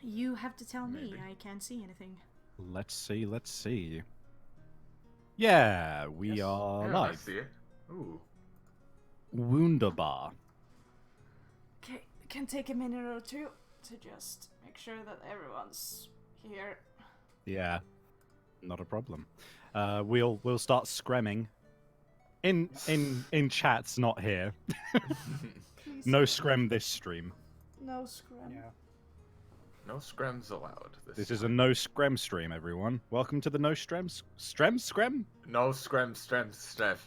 You have to tell Maybe. me. I can't see anything. Let's see. Yeah, we Yes. are Yeah, I live. see it. Ooh. Wunderbar. Okay, can take a minute or two to just make sure that everyone's here. Yeah, not a problem. We'll start scremming. In chats, not here. Please. No screm this stream. No scrum. Yeah. No screms allowed. This is a no screm stream, everyone. Welcome to the no screm screm. No screm,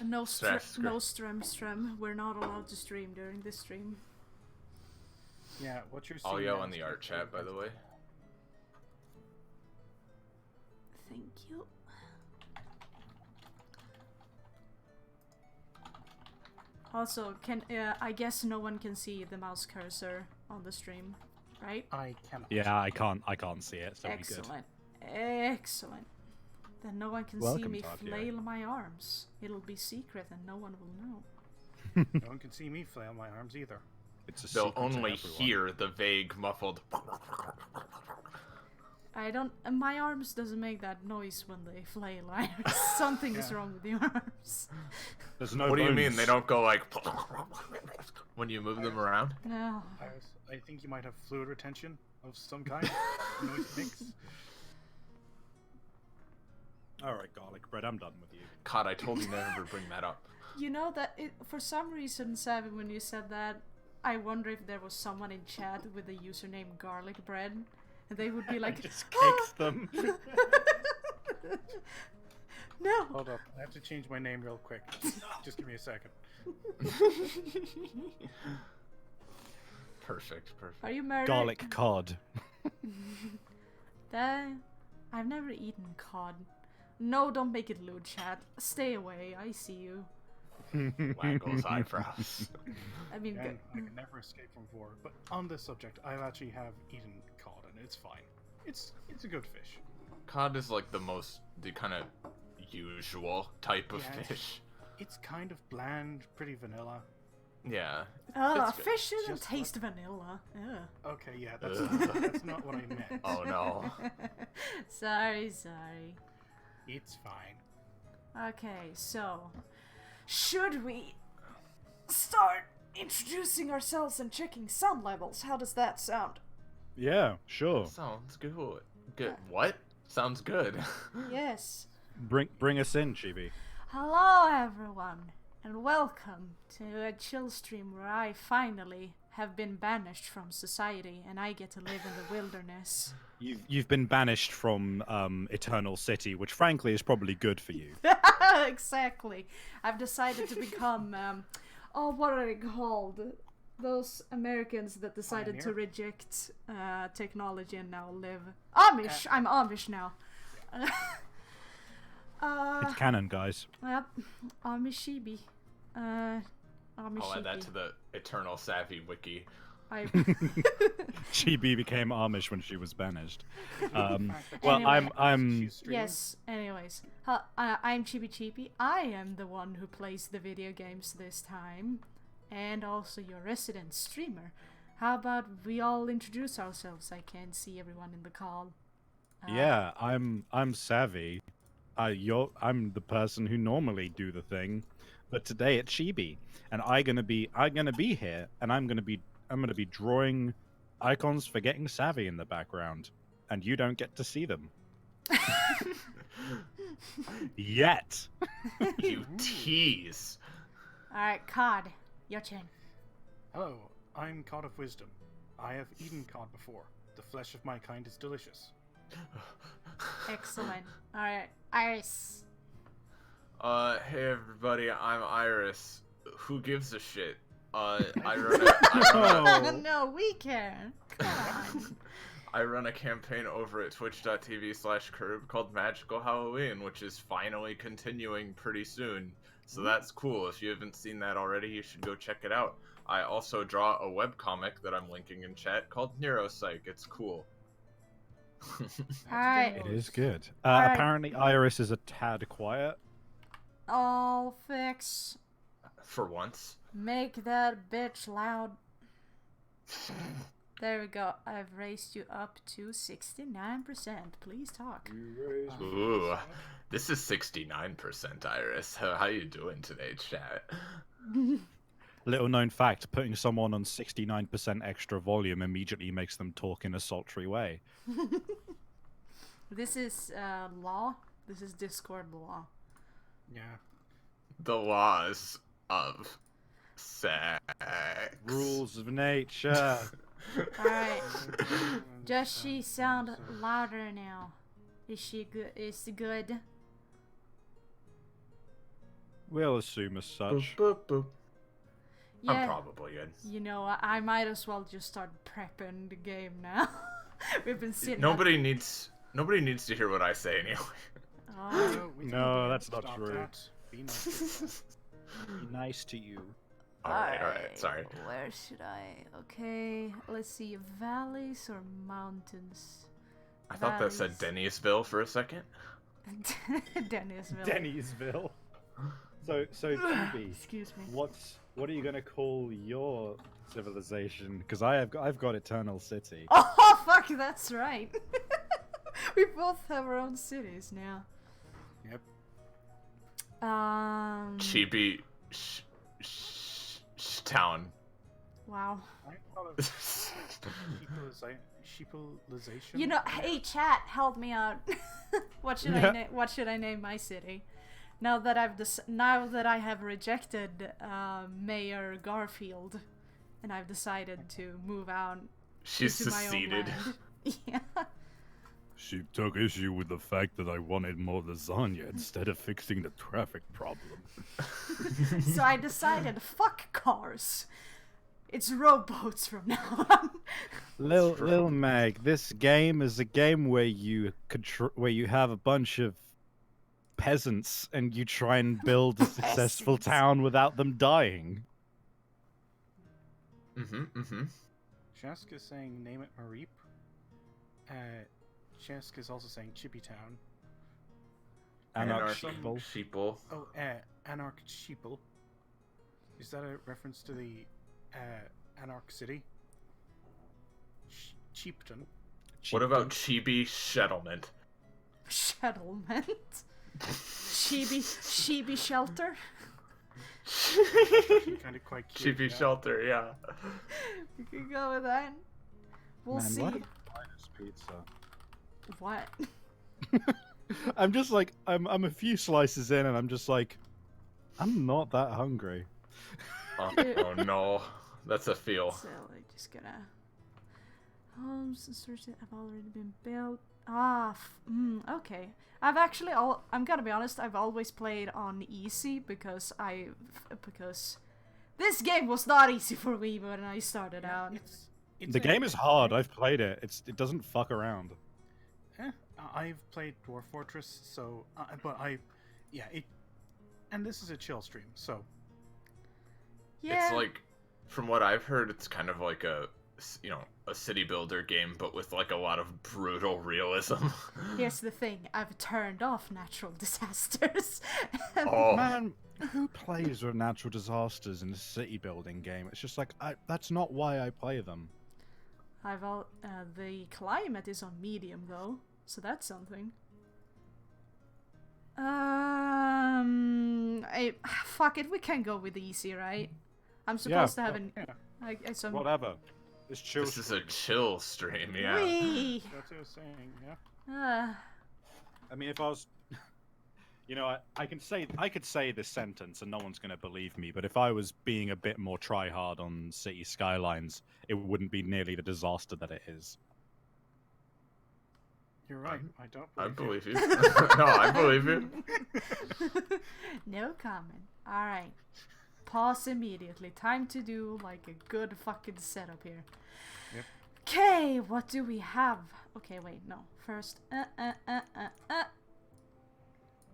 No stress, no strem. We're not allowed to stream during this stream. Yeah, what you're seeing. I'll yell now in is the art chat, by the way. Thank you. Also, I guess no one can see the mouse cursor on the stream, right? I cannot. Yeah, I can't see it, so Excellent. Excellent. Then no one can see Welcome, me Tokyo. flail my arms. It'll be secret and no one will know. No one can see me flail my arms either. It's a They'll secret to only everyone. hear the vague, muffled. I don't. My arms doesn't make that noise when they flail. Something is Yeah. wrong with the arms. There's no What do you mean? bones. They don't go like when you move them around? No. I think you might have fluid retention of some kind. Noise mix. All right, garlic bread. I'm done with you. God, I told you never to bring that up. You know that for some reason, Savvy, when you said that, I wonder if there was someone in chat with the username garlic bread, and they would be like, Just kicks them. No. Hold up, I have to change my name real quick. Just give me a second. Perfect. Are you married? Garlic cod. I've never eaten cod. No, don't make it lewd, chat. Stay away. I see you. Waggles eyebrows. I mean, Again, I can never escape from war. But on this subject, I actually have eaten cod, and it's fine. It's a good fish. Cod is like the kind of usual type of Yeah. fish. It's kind of bland, pretty vanilla. Yeah. oh, it's good. fish shouldn't Just taste vanilla. Ugh. Okay, yeah, that's Ugh. that's not what I meant. Oh no. sorry. It's fine. Okay, so should we start introducing ourselves and checking sound levels? How does that sound? Yeah, sure. Sounds good. Good. What? Sounds good. Yes. Bring us in, Chibi. Hello, everyone, and welcome to a chill stream where I finally have been banished from society and I get to live in the wilderness. You've been banished from Eternal City, which frankly is probably good for you. Exactly. I've decided to become, what are they called? Those Americans that decided to Pioneer? reject technology and now live. Amish! I'm Amish now. It's canon, guys. Yep. Amish Chibi. Amish I'll add that Chibi. to the Eternal Savvy wiki. I... Chibi became Amish when she was banished. Well, Anyway. I'm. She's streaming. Yes, anyways. I'm Chibi. I am the one who plays the video games this time. And also your resident streamer. How about we all introduce ourselves? I can't see everyone in the call. Yeah, I'm savvy. I'm the person who normally do the thing, but today it's Chibi, and I'm gonna be here, and I'm gonna be drawing icons for getting savvy in the background, and you don't get to see them yet. You tease. Alright, Cod, your turn. Hello, I'm Cod of Wisdom. I have eaten cod before. The flesh of my kind is delicious. Excellent. Alright, Iris. Hey everybody, I'm Iris. Who gives a shit? I run a No, we can. Come on. I run a campaign over at twitch.tv/curb called Magical Halloween, which is finally continuing pretty soon. So that's cool. If you haven't seen that already, you should go check it out. I also draw a webcomic that I'm linking in chat called Neuropsych. It's cool. Alright. It is good. Alright. Apparently, Iris is a tad quiet. All fix. For once. Make that bitch loud. There we go. I've raised you up to 69%. Please talk. Ooh, this is 69%, Iris. How you doing today, chat? Little known fact, putting someone on 69% extra volume immediately makes them talk in a sultry way. This is law. This is Discord law. Yeah. The laws of sex. Rules of nature. Alright. Does she sound louder now? Is she good? Is she good? We'll assume as such. Boop, boop, boop. I'm Yeah. probably good. You know, I might as well just start prepping the game now. We've been sitting. Nobody needs to hear what I say anyway. Oh, No, that's not Stop true. that. Be nice. Be nice to you. Alright, sorry. Where should I? Okay, let's see. Valleys or mountains? I thought that said Dennisville for a second. Dennisville. Dennisville. So Chibi, Excuse me. what are you gonna call your civilization? Because I've got Eternal City. Oh fuck, that's right. We both have our own cities now. Yep. Chibi town. Wow. I thought of sheepilization. You know, hey chat, help me out. What should what should I name my city? Now that I have rejected Mayor Garfield, and I've decided to move out. She's into my own seceded. land. Yeah. She took issue with the fact that I wanted more lasagna instead of fixing the traffic problem. So I decided, fuck cars. It's rowboats from now on. Lil Mag, this game is a game where you have a bunch of peasants and you try and build a successful Peasants. town without them dying. Shesk is saying name it Mareep. Shesk is also saying Chibi Town. Anarch Sheeple. Oh, Anarch Sheeple. Is that a reference to the Anarch City? Cheapton. What about Chibi Settlement? Settlement. Chibi shelter. Kind of quite cute. Chibi Shelter, yeah. You can go with that. We'll Man, see. what? Minus pizza. What? I'm just like I'm a few slices in and I'm just like I'm not that hungry. Oh no, that's a feel. So I just gonna homes and searches have already been built. Ah, okay. I'm gonna be honest. I've always played on easy because this game was not easy for me when I started out. The game is hard. I've played it. It doesn't fuck around. I've played Dwarf Fortress, so and this is a chill stream, so Yeah. It's like, from what I've heard, it's kind of like a city builder game, but with like a lot of brutal realism. Here's the thing. I've turned off natural disasters. Oh. Man, who plays with natural disasters in a city building game? It's just like that's not why I play them. The climate is on medium though, so that's something. Fuck it, we can go with easy, right? I'm supposed to have some. Whatever. It's chill. This is a chill stream, yeah. Whee! that's what I was saying, yeah. I mean, if I was, I could say this sentence and no one's gonna believe me. But if I was being a bit more try hard on City Skylines, it wouldn't be nearly the disaster that it is. You're right. I don't I believe believe you. No, I believe you. No comment. Alright. Pause immediately. Time to do like a good fucking setup here. Yep. Okay, what do we have? Okay, wait, no. First,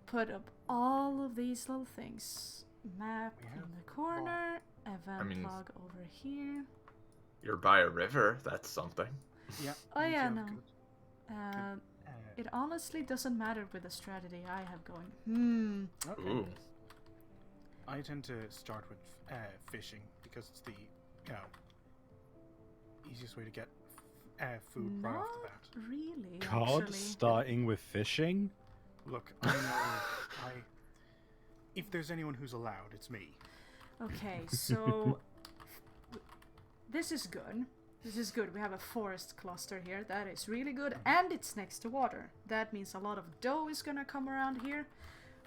put up all of these little things. Map in the corner. Event log over here. You're by a river. That's something. Yeah. Oh yeah, no. Good. It honestly doesn't matter with the strategy I have going. Okay. Ooh. I tend to start with fishing because it's the easiest way to get food right off the Not bat. really, Cod actually. starting with fishing? Look, I know. If there's anyone who's allowed, it's me. Okay, so this is good. This is good. We have a forest cluster here. That is really good. And it's next to water. That means a lot of dough is gonna come around here.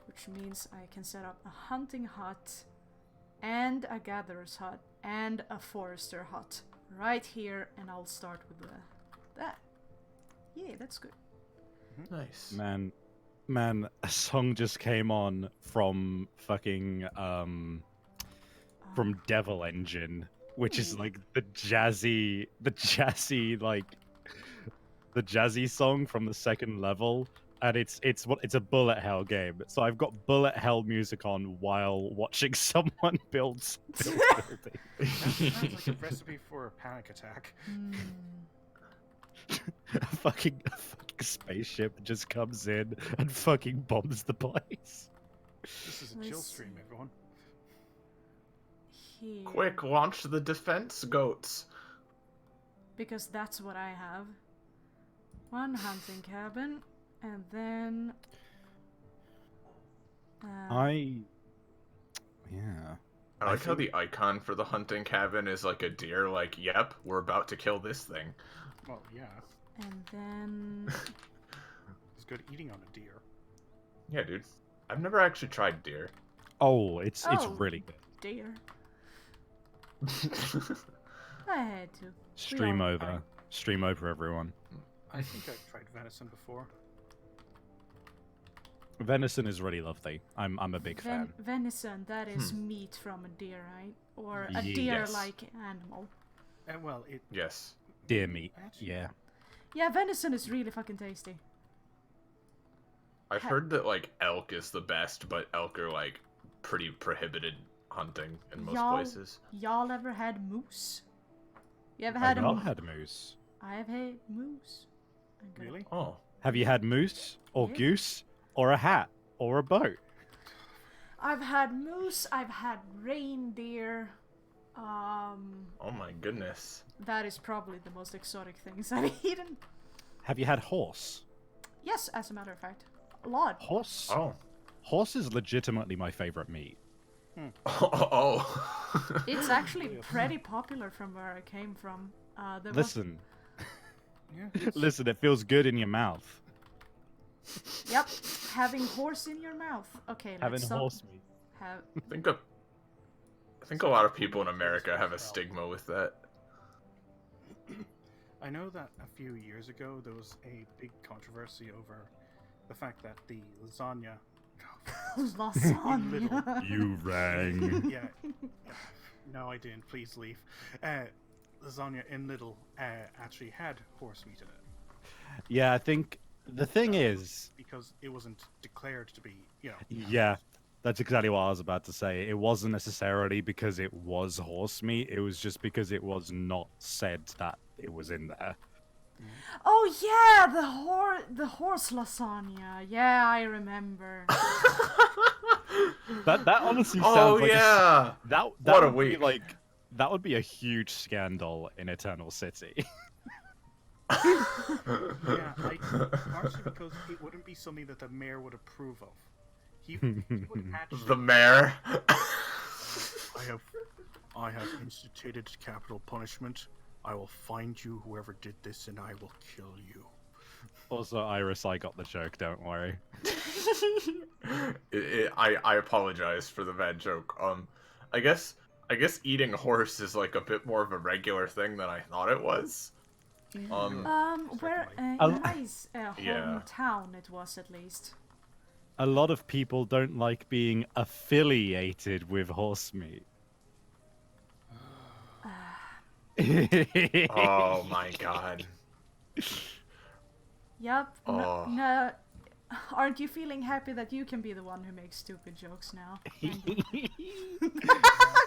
Which means I can set up a hunting hut and a gatherer's hut and a forester hut right here. And I'll start with that. Yeah, that's good. Nice. Man, a song just came on from fucking from Devil Engine, which is like the jazzy song from the second level, and it's a bullet hell game. So I've got bullet hell music on while watching someone build building. That sounds like a recipe for a panic attack. a fucking spaceship just comes in and fucking bombs the place. This is a chill stream, everyone. Here. Quick, launch the defense goats. Because that's what I have. One hunting cabin, and then... I like how the icon for the hunting cabin is like a deer, like, yep, we're about to kill this thing. Well, yeah. And then... It's good eating on a deer. Yeah, dude. I've never actually tried deer. Oh, it's Oh. really good. Deer. I had to. Stream over, everyone. I think I've tried venison before. Venison is really lovely. I'm a big fan. Venison, that is meat from a deer, right? Or a Yes. deer-like animal. Well, it... Yes. Deer meat. Actually, Yeah. Yeah, venison is really fucking tasty. I've heard that, like, elk is the best, but elk are, like, pretty prohibited hunting in most places. Y'all ever had moose? You ever had I've a not had moose. I have had moose. Really? Oh. Have you had moose or Yeah. goose or a hat or a boat? I've had moose, I've had reindeer. Oh my goodness. That is probably the most exotic things I've eaten. Have you had horse? Yes, as a matter of fact. A lot. Horse? Oh. Horse is legitimately my favorite meat. Oh. It's actually pretty popular from where I came from. There was- Listen, Yeah. listen, it feels good in your mouth. Yep, having horse in your mouth. Okay, Having let's stop. horse meat. I think a lot of people in America have a stigma with that. I know that a few years ago there was a big controversy over the fact that the lasagna... Lasagna. You rang. Yeah. No, I didn't. Please leave. Lasagna in Little actually had horse meat in it. Yeah, I think the thing is, Because it wasn't declared to be, yeah, that's exactly what I was about to say. It wasn't necessarily because it was horse meat. It was just because it was not said that it was in there. Oh yeah, the horse lasagna. Yeah, I remember. That honestly sounds Oh like yeah. that What a would be week. like that would be a huge scandal in Eternal City. Yeah, partially because it wouldn't be something that the mayor would approve of. He would actually... The mayor. I have instituted capital punishment. I will find you, whoever did this, and I will kill you. Also, Iris, I got the joke. Don't worry. I apologize for the bad joke. I guess eating horse is like a bit more of a regular thing than I thought it was. Where in Oh. my Yeah. hometown it was at least. A lot of people don't like being affiliated with horse meat. Oh my god. Yep. Oh. No. Aren't you feeling happy that you can be the one who makes stupid jokes now?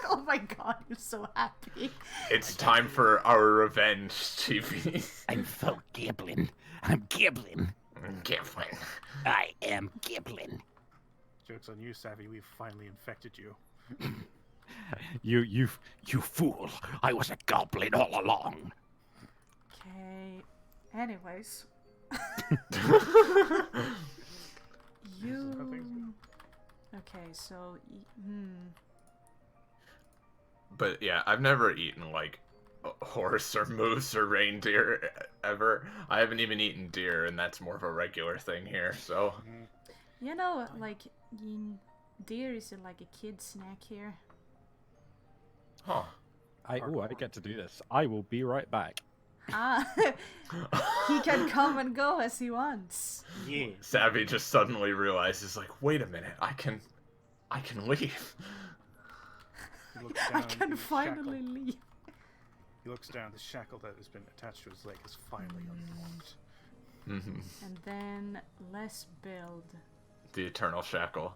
Oh my god, you're so happy. It's time for our revenge, Chibi. I'm so gibbling. I'm gibbling. Giffling. I am gibbling. Joke's on you, Savvy. We've finally infected you. You fool. I was a goblin all along. Okay. Anyways. You. Okay, so. But yeah, I've never eaten like a horse or moose or reindeer ever. I haven't even eaten deer, and that's more of a regular thing here. So You know, like, deer is like a kid snack here. huh. I get to do this. I will be right back. Ah, he can come and go as he wants. Yeah. Savvy just suddenly realizes, like, wait a minute, I can leave. He looks I down, can the finally shackle- leave. He looks down. The shackle that has been attached to his leg is finally unlocked. And then let's build. The eternal shackle.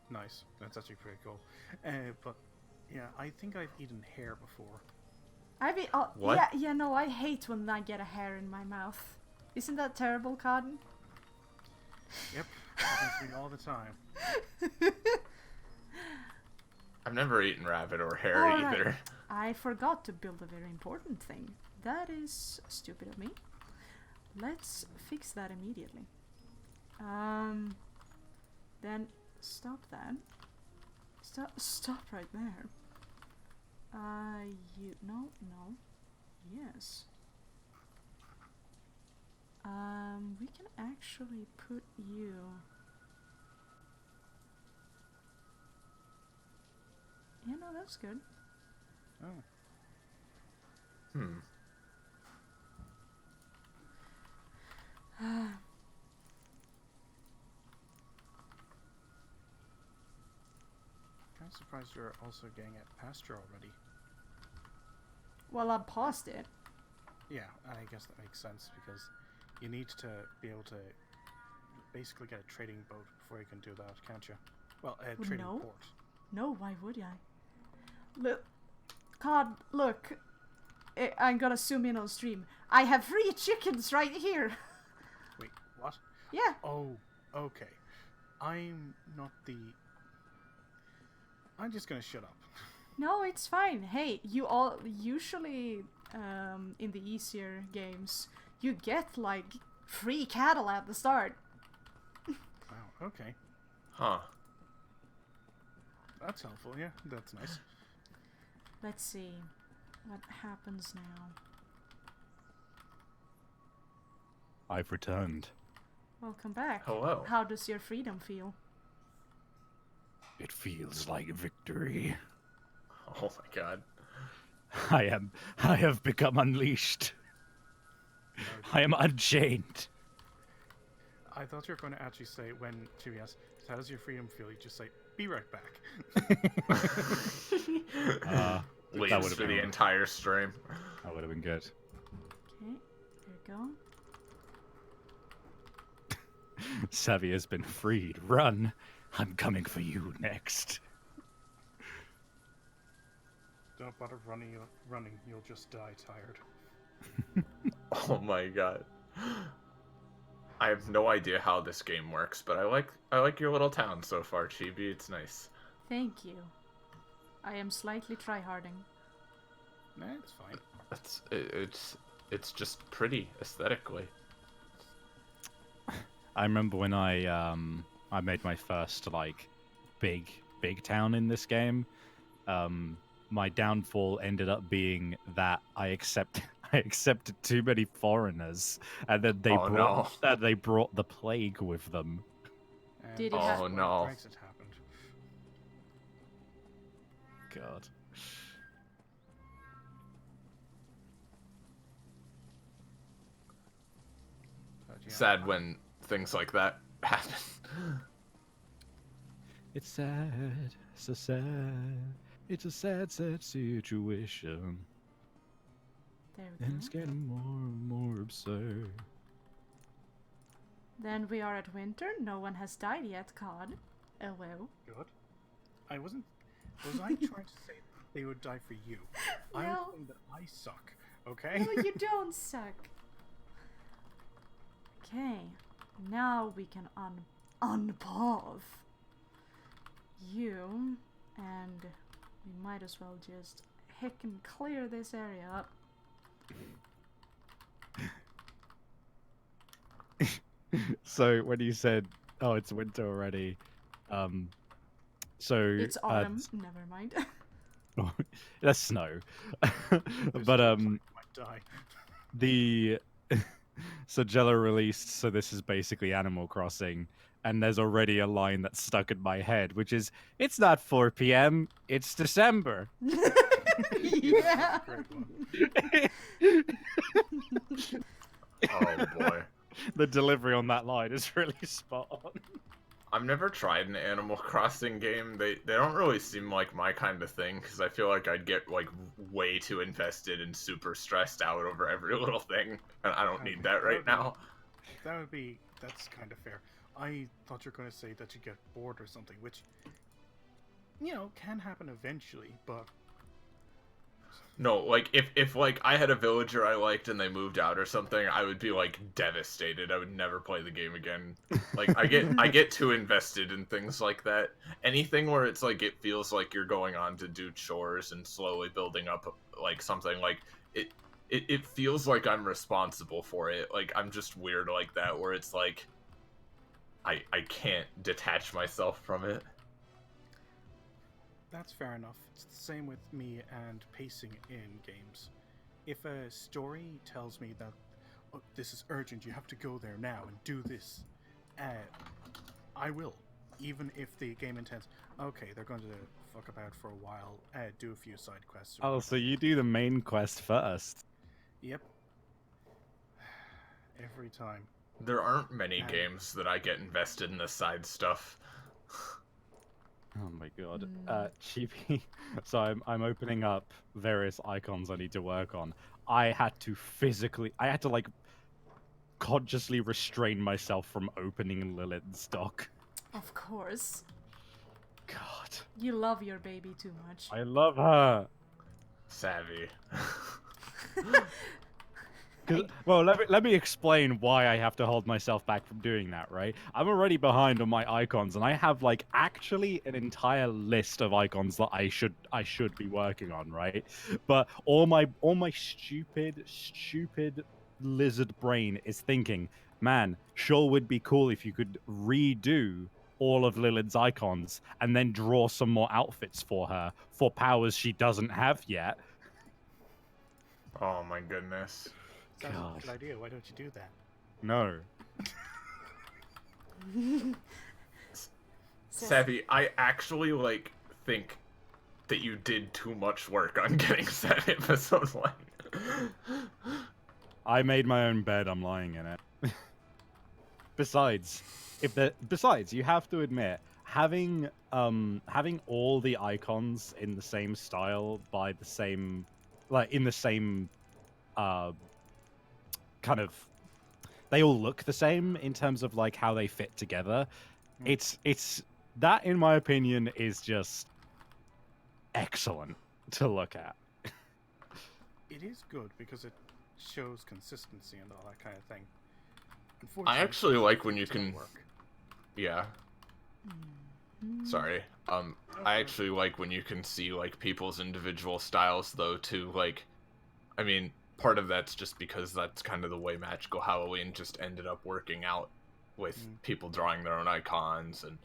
Nice. That's actually pretty cool. But yeah, I think I've eaten hair before. What? Yeah, no, I hate when I get a hair in my mouth. Isn't that terrible, Cotton? Yep, happens to me all the time. I've never eaten rabbit or hare Alright. either. I forgot to build a very important thing. That is stupid of me. Let's fix that immediately. Then stop that. Stop right there. No, yes. We can actually put you. Yeah, no, that's good. Oh. I'm surprised you're also getting at pasture already. Well, I paused it. Yeah, I guess that makes sense because you need to be able to basically get a trading boat before you can do that, can't you? Well, a trading no. port. No, why would I? Look, God, look. I'm gonna zoom in on stream. I have 3 chickens right here. Wait, what? Yeah. Oh, okay. I'm just gonna shut up. No, it's fine. Hey, you all usually in the easier games you get like free cattle at the start. Wow, okay. Huh. That's helpful, yeah. That's nice. Let's see what happens now. I've returned. Welcome back. Hello. How does your freedom feel? It feels like victory. Oh my god. I have become unleashed. I am unchained. I thought you were going to actually say when Chibi asks, how does your freedom feel? You just say, be right back. Leaves for the entire stream. That would have been good. Okay, there you go. Savvy has been freed. Run. I'm coming for you next. Don't bother running, you'll just die tired. Oh my god. I have no idea how this game works, but I like your little town so far, Chibi. It's nice. Thank you. I am slightly tryharding. Nah, it's fine. It's just pretty aesthetically. I remember when I made my first like big town in this game. My downfall ended up being that I accepted too many foreigners, and then they they brought the plague with them. And Did it that's ha- when no. Brexit happened. God. But yeah, Sad when things like that happen. It's sad, so sad. It's a sad situation. There we And it's go. getting more and more absurd. Then we are at winter. No one has died yet, Cod. Oh well. good. Was I trying to say they would die for you? I'm No. saying that I suck, okay? No, you don't suck. Okay, now we can unpause you, and we might as well just heck and clear this area up. So when you said, "Oh, it's winter already," so It's autumn. Never mind. that's snow. This But looks like it might die. the so Jello released, so this is basically Animal Crossing, and there's already a line that's stuck in my head, which is, "It's not 4 p.m., it's December." Yeah. Great one. Oh boy. The delivery on that line is really spot on. I've never tried an Animal Crossing game. They don't really seem like my kind of thing, because I feel like I'd get like way too invested and super stressed out over every little thing, and I don't need that right now. That's kind of fair. I thought you were going to say that you get bored or something, which, you know, can happen eventually, but No, like if like I had a villager I liked and they moved out or something, I would be like devastated. I would never play the game again. Like I get too invested in things like that. Anything where it's like it feels like you're going on to do chores and slowly building up like something like it feels like I'm responsible for it. Like I'm just weird like that where it's like I can't detach myself from it. that's fair enough. It's the same with me and pacing in games. If a story tells me that, oh, this is urgent, you have to go there now and do this, I will. Even if the game intends, okay, they're going to fuck about for a while, do a few side quests. Oh, so you do the main quest first. Yep. Every time. There aren't many games that I get invested in the side stuff. Oh my god. Chibi. So I'm opening up various icons I need to work on. I had to like consciously restrain myself from opening Lilith's dock. Of course. God. You love your baby too much. I love her. Savvy. Well, let me explain why I have to hold myself back from doing that, right? I'm already behind on my icons, and I have like actually an entire list of icons that I should be working on, right? But all my stupid lizard brain is thinking, man, sure would be cool if you could redo all of Lilith's icons and then draw some more outfits for her for powers she doesn't have yet. Oh my goodness. Sounds like God. a good idea. Why don't you do that? No. Savvy, I actually like think that you did too much work on getting set episode 1. I made my own bed, I'm lying in it. Besides, you have to admit, having all the icons in the same style by the same in the same kind of, they all look the same in terms of like how they fit together. It's that, in my opinion, is just excellent to look at. It is good because it shows consistency and all that kind of thing. I actually like when you it's gonna can work. Yeah. Sorry. I actually like when you can see like people's individual styles though too. Like, I mean, part of that's just because that's kind of the way Magical Halloween just ended up working out, with people drawing their own icons, and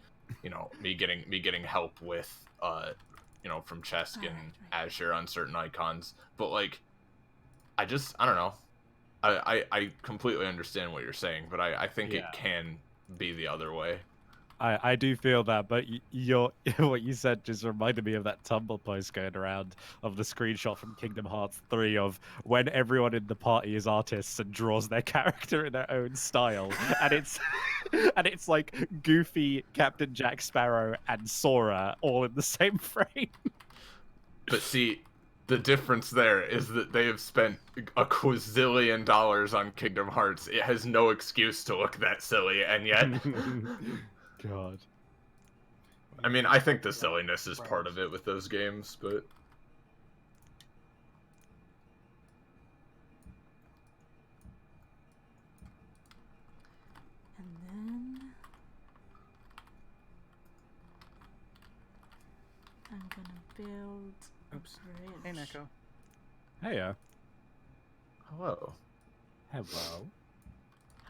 you know, me getting help with from Chesk and Azure on certain icons. But like, I don't know. I completely understand what you're saying, but I think it can be the other way. I do feel that, but your what you said just reminded me of that Tumblr post going around of the screenshot from Kingdom Hearts 3 of when everyone in the party is artists and draws their character in their own style, and it's like Goofy, Captain Jack Sparrow, and Sora all in the same frame. But see, the difference there is that they have spent a quazillion dollars on Kingdom Hearts. It has no excuse to look that silly, and yet... God. I mean, I think the silliness is part of it with those games, but... And then I'm gonna build a bridge. Hey, Neko. Heya. Hello. Hello.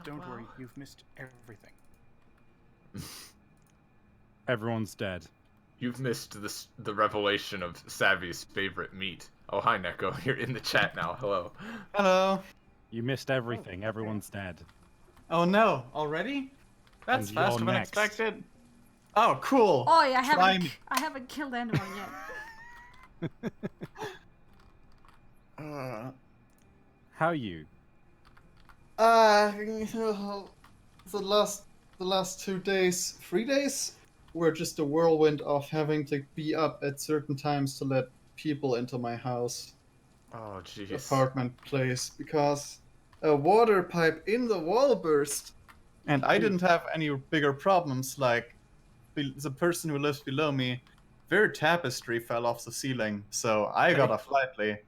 Don't worry, you've missed everything. Everyone's dead. You've missed the revelation of Savvy's favorite meat. Oh, hi, Neko. You're in the chat now. Hello. Hello. You missed everything. Everyone's dead. Oh no, already? That's And faster you're than next. expected. Oh, cool. Oh, yeah, Slime. I haven't killed anyone yet. How are you? The last 2 days, 3 days, were just a whirlwind of having to be up at certain times to let people into my house, Oh, jeez. apartment place, because a water pipe in the wall burst. And I didn't have any bigger problems, like the person who lives below me, their tapestry fell off the ceiling, so I got off lightly.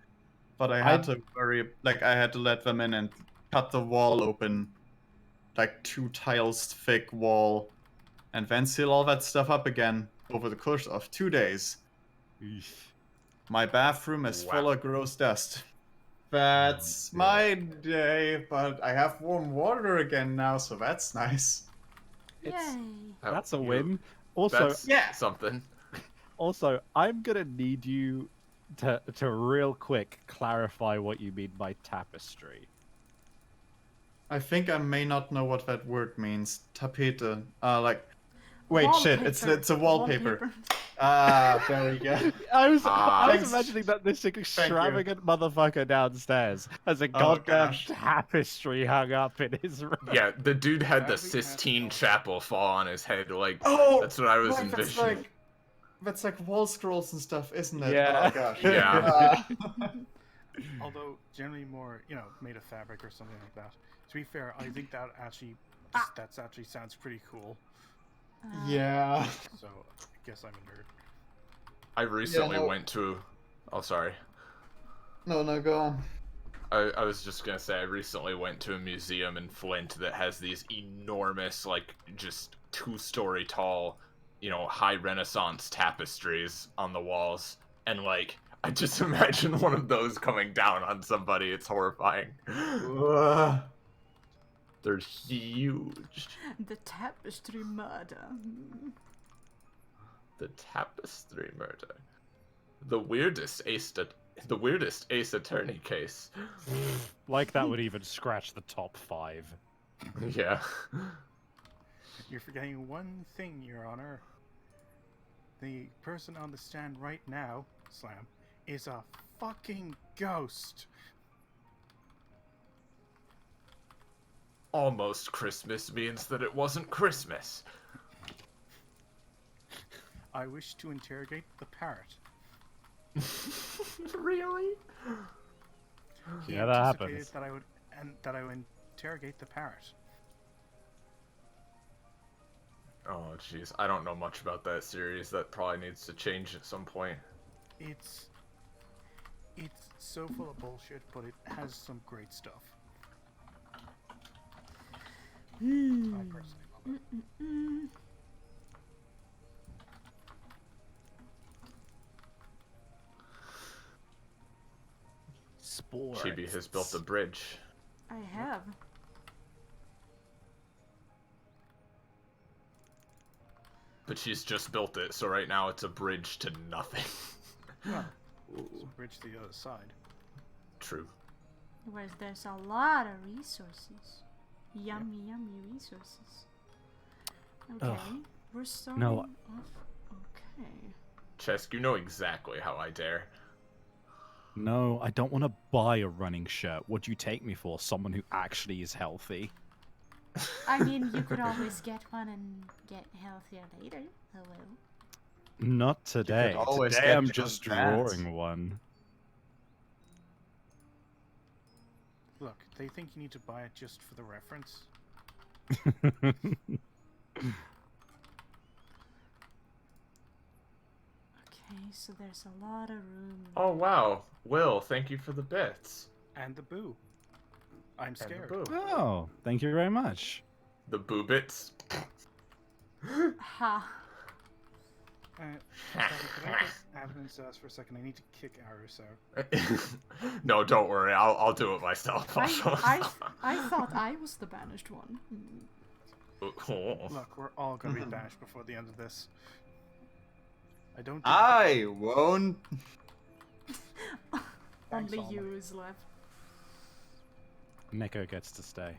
But I had to I had to let them in and cut the wall open, like 2 tiles thick wall, and then seal all that stuff up again over the course of 2 days. My bathroom is full of gross dust. That's my day, but I have warm water again now, so that's nice. Yay. That's a win. Also, That's something. Also, I'm gonna need you to real quick clarify what you mean by tapestry. I think I may not know what that word means. Tapete. Wait, shit, it's a wallpaper. Ah, there we go. I was Thanks. imagining that this extravagant motherfucker downstairs has a Oh, goddamn gosh. tapestry hung up in his room. Yeah, the dude had the Savvy has Sistine no- Chapel fall on his head. Like, Oh, that's what I was right, envisioning. that's like wall scrolls and stuff, isn't it? Yeah. Oh gosh. Yeah. Although generally more, made of fabric or something like that. To be fair, I think that's actually sounds pretty cool. Yeah. So I guess I'm a nerd. I recently no. went to. Oh, sorry. No, go on. I was just gonna say I recently went to a museum in Flint that has these enormous, like, just 2-story tall, high Renaissance tapestries on the walls, and like I just imagine one of those coming down on somebody. It's horrifying. They're huge. The tapestry murder. The tapestry murder. The weirdest Ace Attorney case. Like that would even scratch the top 5. Yeah. You're forgetting one thing, Your Honor. The person on the stand right now, Slam, is a fucking ghost. Almost Christmas means that it wasn't Christmas. I wish to interrogate the parrot. Really? He Yeah, that anticipated happens. that I would interrogate the parrot. Oh, jeez. I don't know much about that series. That probably needs to change at some point. It's so full of bullshit, but it has some great stuff. I personally love it. Spore. Chibi has built a bridge. I have. But she's just built it, so right now it's a bridge to nothing. Well, Ooh, let's bridge to the other side. true. Where there's a lot of resources. Yummy resources. Okay, we're starting No. off. Okay. Chesk, you know exactly how I dare. No, I don't want to buy a running shirt. What do you take me for? Someone who actually is healthy? I mean, you could always get one and get healthier later. Hello. Not today. always Today get I'm just just that. drawing one. Look, they think you need to buy it just for the reference. Okay, so there's a lot of room. Oh, wow. Will, thank you for the bits. And the boo. I'm And the scared. boo. Oh, thank you very much. The boo bits. Ha. Savvy, could I get admin to us for a second? I need to kick Arus out. No, don't worry. I'll do it myself. I thought I was the banished one. Look, we're all gonna be banished before the end of this. I don't. I won't. Only Solomon. you is left. Neko gets to stay.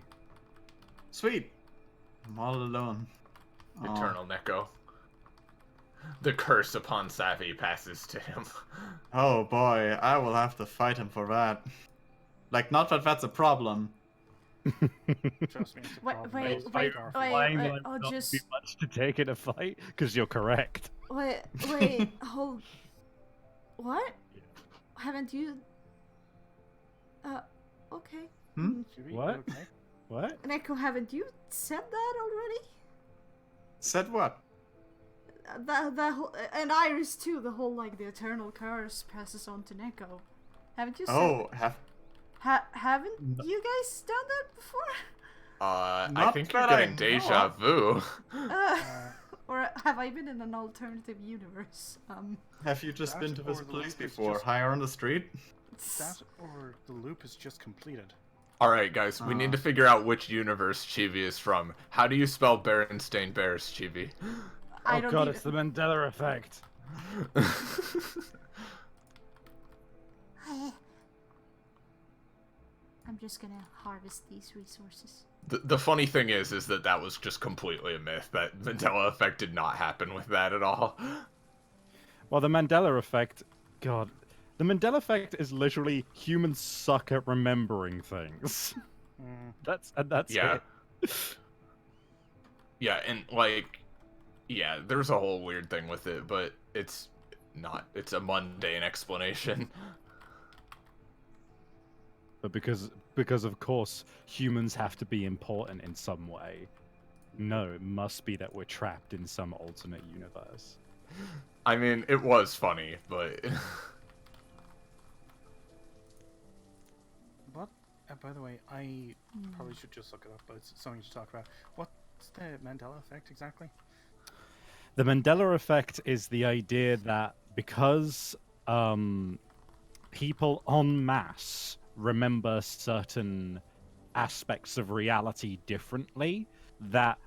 Sweet. I'm all alone. Aw. Eternal Neko. The curse upon Savvy passes to him. Oh boy, I will have to fight him for that. Like, not that that's a problem. Trust me, it's a Wait, problem. wait, It's wait, powerful. wait, I'll just... Be much to take in a fight, because you're correct. Wait, hold... What? Haven't you... okay. Chibi, you What? okay? What? Neko, haven't you said that already? Said what? The whole... And Iris too, the whole, like, the eternal curse passes on to Neko. Haven't you said... Oh, haven't you guys done that before? I Not think you're that I getting deja vu. Or have I been in an alternative universe? have you just That been to or visit the police loop is before? just- Higher on the street? That or the loop is just completed. Alright, guys, we need to figure out which universe Chibi is from. How do you spell Berenstain Bears, Chibi? I Oh don't god, even... it's the Mandela effect. I'm just gonna harvest these resources. The funny thing is that was just completely a myth. That Mandela effect did not happen with that at all. Well, the Mandela effect, god, the Mandela effect is literally humans suck at remembering things. That's Yeah. it. Yeah, and like, yeah, there's a whole weird thing with it, but it's not. It's a mundane explanation. But because of course humans have to be important in some way. No, it must be that we're trapped in some alternate universe. I mean, it was funny, but What? By the way, I probably should just look it up, but it's something to talk about. What's the Mandela effect exactly? The Mandela effect is the idea that because people en masse remember certain aspects of reality differently, that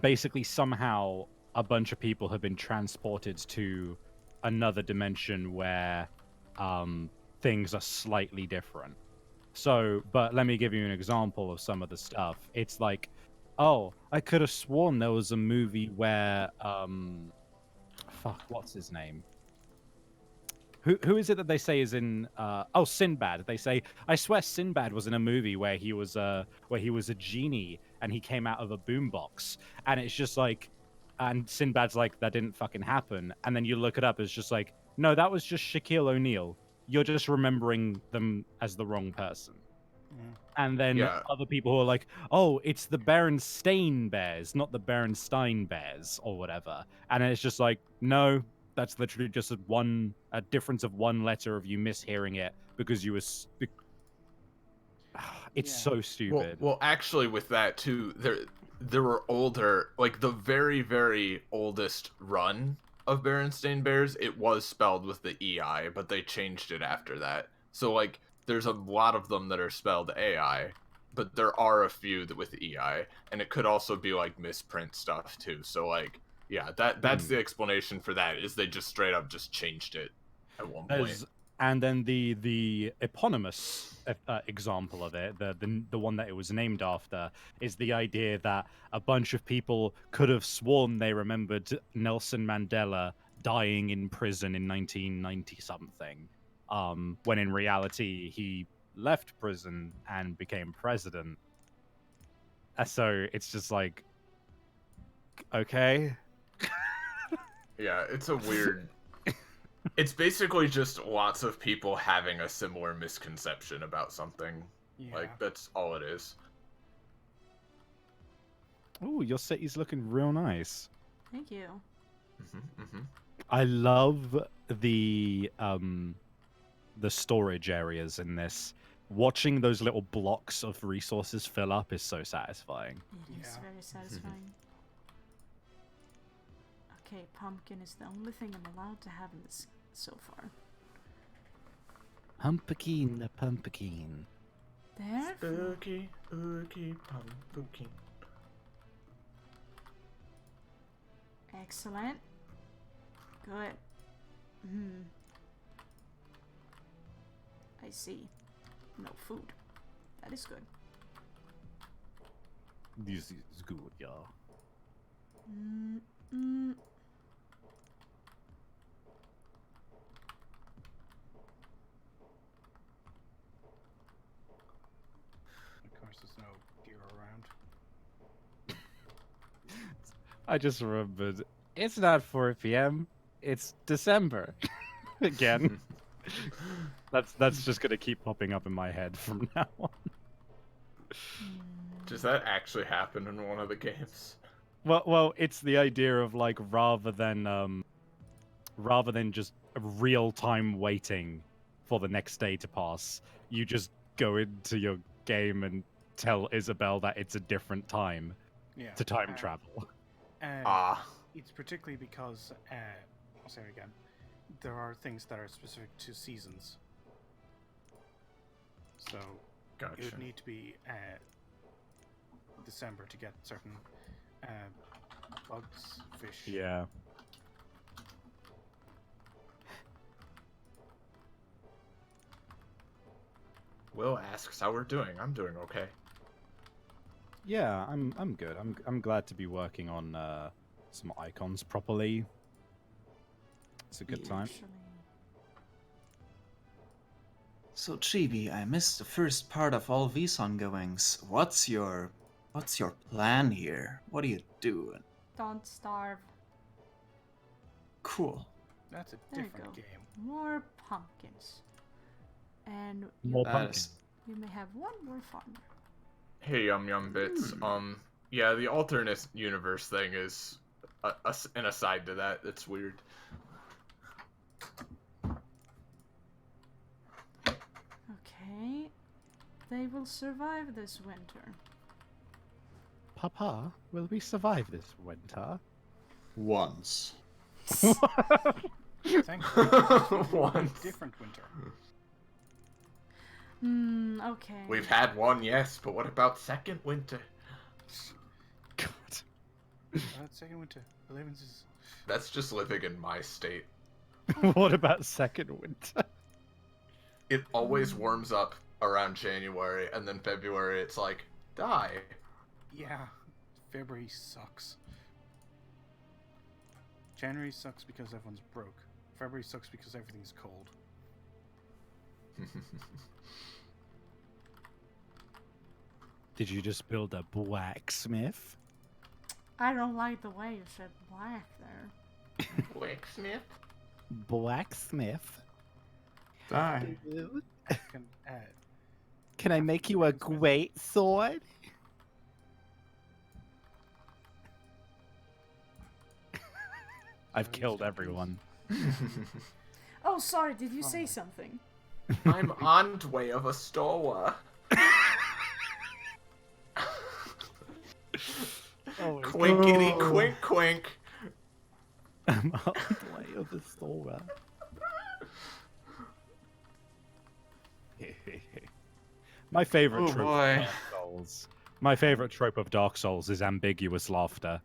basically somehow a bunch of people have been transported to another dimension where things are slightly different. So, but let me give you an example of some of the stuff. It's like, oh, I could have sworn there was a movie where fuck, what's his name? Who is it that they say is in Sinbad. They say, I swear Sinbad was in a movie where he was a genie and he came out of a boombox, and it's just like, and Sinbad's like, that didn't fucking happen. And then you look it up, it's just like, no, that was just Shaquille O'Neal. You're just remembering them as the wrong person. And then Yeah. other people who are like, oh, it's the Berenstain Bears, not the Berenstein Bears or whatever. And it's just like, no, that's literally just a difference of one letter of you mishearing it because you was. It's so stupid. well, actually, with that too, there were older, like the very, very oldest run of Berenstain Bears. It was spelled with the EI, but they changed it after that. So like, there's a lot of them that are spelled AI, but there are a few that with EI, and it could also be like misprint stuff too. So like, yeah, that's the explanation for that, is they just straight up just changed it at one point. And then the eponymous example of it, the one that it was named after, is the idea that a bunch of people could have sworn they remembered Nelson Mandela dying in prison in 1990 something, when in reality he left prison and became president. So it's just like, okay. Yeah, it's a weird. It's basically just lots of people having a similar misconception about something. Yeah. Like, that's all it is. Oh, your city's looking real nice. Thank you. I love the storage areas in this. Watching those little blocks of resources fill up is so satisfying. It is Yeah. very satisfying. Okay, pumpkin is the only thing I'm allowed to have in this so far. Pumpkin, the pumpkin. There. Spooky, ooky, pumpkin. Excellent. Good. Hmm. I see. No food. That is good. This is good, y'all. Mm-mm. Of course, there's no deer around. I just remembered. It's not 4 p.m. It's December. Again. That's just gonna keep popping up in my head from now on. Does that actually happen in one of the games? Well, it's the idea of like rather than just real time waiting for the next day to pass, you just go into your game and tell Isabel that it's a different time Yeah. to time travel. It's particularly because, I'll say it again, there are things that are specific to seasons. So Gotcha. it would need to be December to get certain bugs, fish. Yeah. Will asks how we're doing. I'm doing okay. Yeah, I'm good. I'm glad to be working on some icons properly. It's a good time. Actually, So Chibi, I missed the first part of all these ongoings. What's your plan here? What are you doing? don't starve. Cool. That's a There you different go. game. More pumpkins. And More That pumpkin. is- you may have one more farmer. Hey, Yum Bits. Yeah, the alternate universe thing is an aside to that. It's weird. Okay. They will survive this winter. Papa, will we survive this winter? Once. Thankfully, Once. different winter. Okay. We've had one, yes, but what about second winter? God. Second winter. 11 is... That's just living in my state. What about second winter? It always warms up around January, and then February it's like, die. Yeah, February sucks. January sucks because everyone's broke. February sucks because everything's cold. Did you just build a blacksmith? I don't like the way you said black there. Blacksmith? Blacksmith? Die. Can, Can I make you a great sword? I've killed everyone. Oh, sorry, did you say something? I'm on the way of a store. Oh, Quinkity quink quink. I'm on the way of the store. My favorite Oh, trope boy. of Dark Souls. My favorite trope of Dark Souls is ambiguous laughter.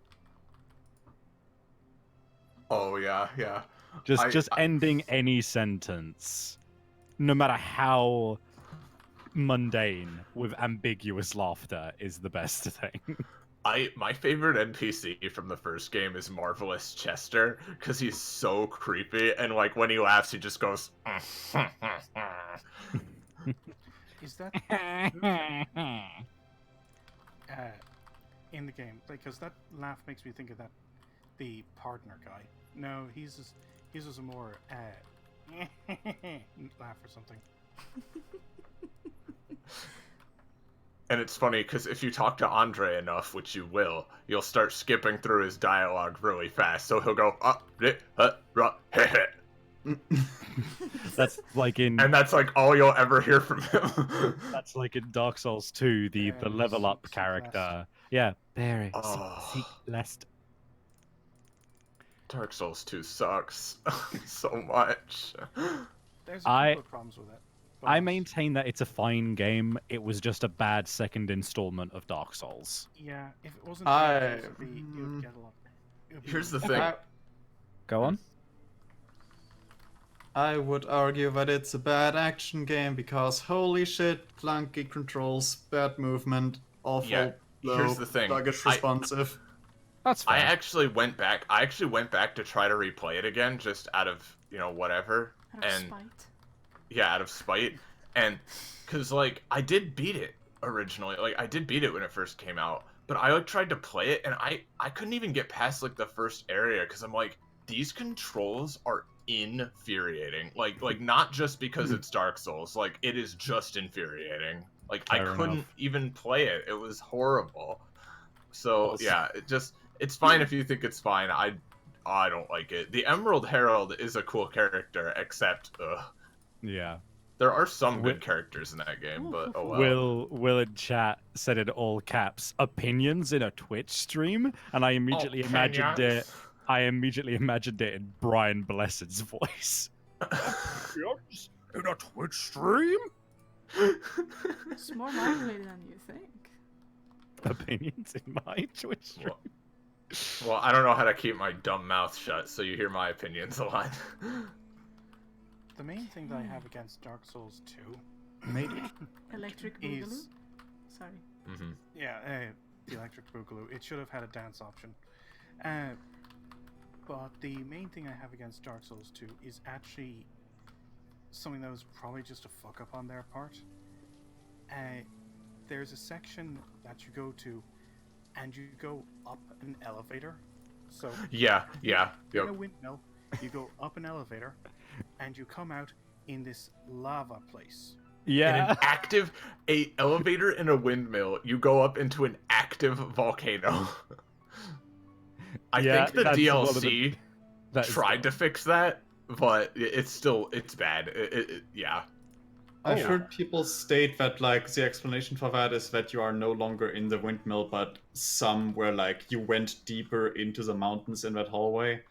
Oh yeah, yeah. Just ending any sentence, no matter how mundane, with ambiguous laughter is the best thing. My favorite NPC from the first game is Marvelous Chester, because he's so creepy, and like when he laughs, he just goes. is that in the game? Because that laugh makes me think of the partner guy. No, he's just a more laugh or something. And it's funny because if you talk to Andre enough, which you will, you'll start skipping through his dialogue really fast. So he'll go, That's like in and that's like all you'll ever hear from him. that's like in Dark Souls 2, the level up seek character. last. Yeah, Barry. Oh. Seek last. Dark Souls 2 sucks so much. There's a couple of problems with it. I but- maintain that it's a fine game. It was just a bad second installment of Dark Souls. Yeah, if it wasn't I- it would get a lot. It would be Here's the really thing. Go on. I would argue that it's a bad action game because holy shit, clunky controls, bad movement, awful, Yeah, low, here's the thing. sluggish I- responsive. That's fair. I actually went back to try to replay it again, just out of, whatever. Out of And spite. yeah, out of spite. And because like I did beat it originally. Like I did beat it when it first came out. But I tried to play it and I couldn't even get past like the first area because I'm like, these controls are infuriating. Like not just because it's Dark Souls, like it is just infuriating. Like I Fair couldn't enough. even play it. It was horrible. So Also- yeah, it's fine if you think it's fine. I don't like it. The Emerald Herald is a cool character, except Yeah. there are some Wi- good characters in that game, but oh well. Will in chat said in all caps opinions in a Twitch stream, and I immediately imagined it. I immediately imagined it in Brian Blessed's voice. Opinions in a Twitch stream? It's more likely than you think. Opinions in my Twitch stream. Well, I don't know how to keep my dumb mouth shut, so you hear my opinions a lot. The main thing that I have against Dark Souls 2 Maybe. Electric Boogaloo? is Sorry. Mm-hmm. the Electric Boogaloo. It should have had a dance option. But the main thing I have against Dark Souls 2 is actually something that was probably just a fuck up on their part. There's a section that you go to, and you go up an elevator. So Yeah. in a Yep. windmill, you go up an elevator, and you come out in this lava place. In Yeah. an active elevator in a windmill, you go up into an active volcano. I Yeah, think the that's one of the- DLC That is tried to fix that, but it's bad. Yeah. I've Oh. heard people state that like the explanation for that is that you are no longer in the windmill, but somewhere like you went deeper into the mountains in that hallway.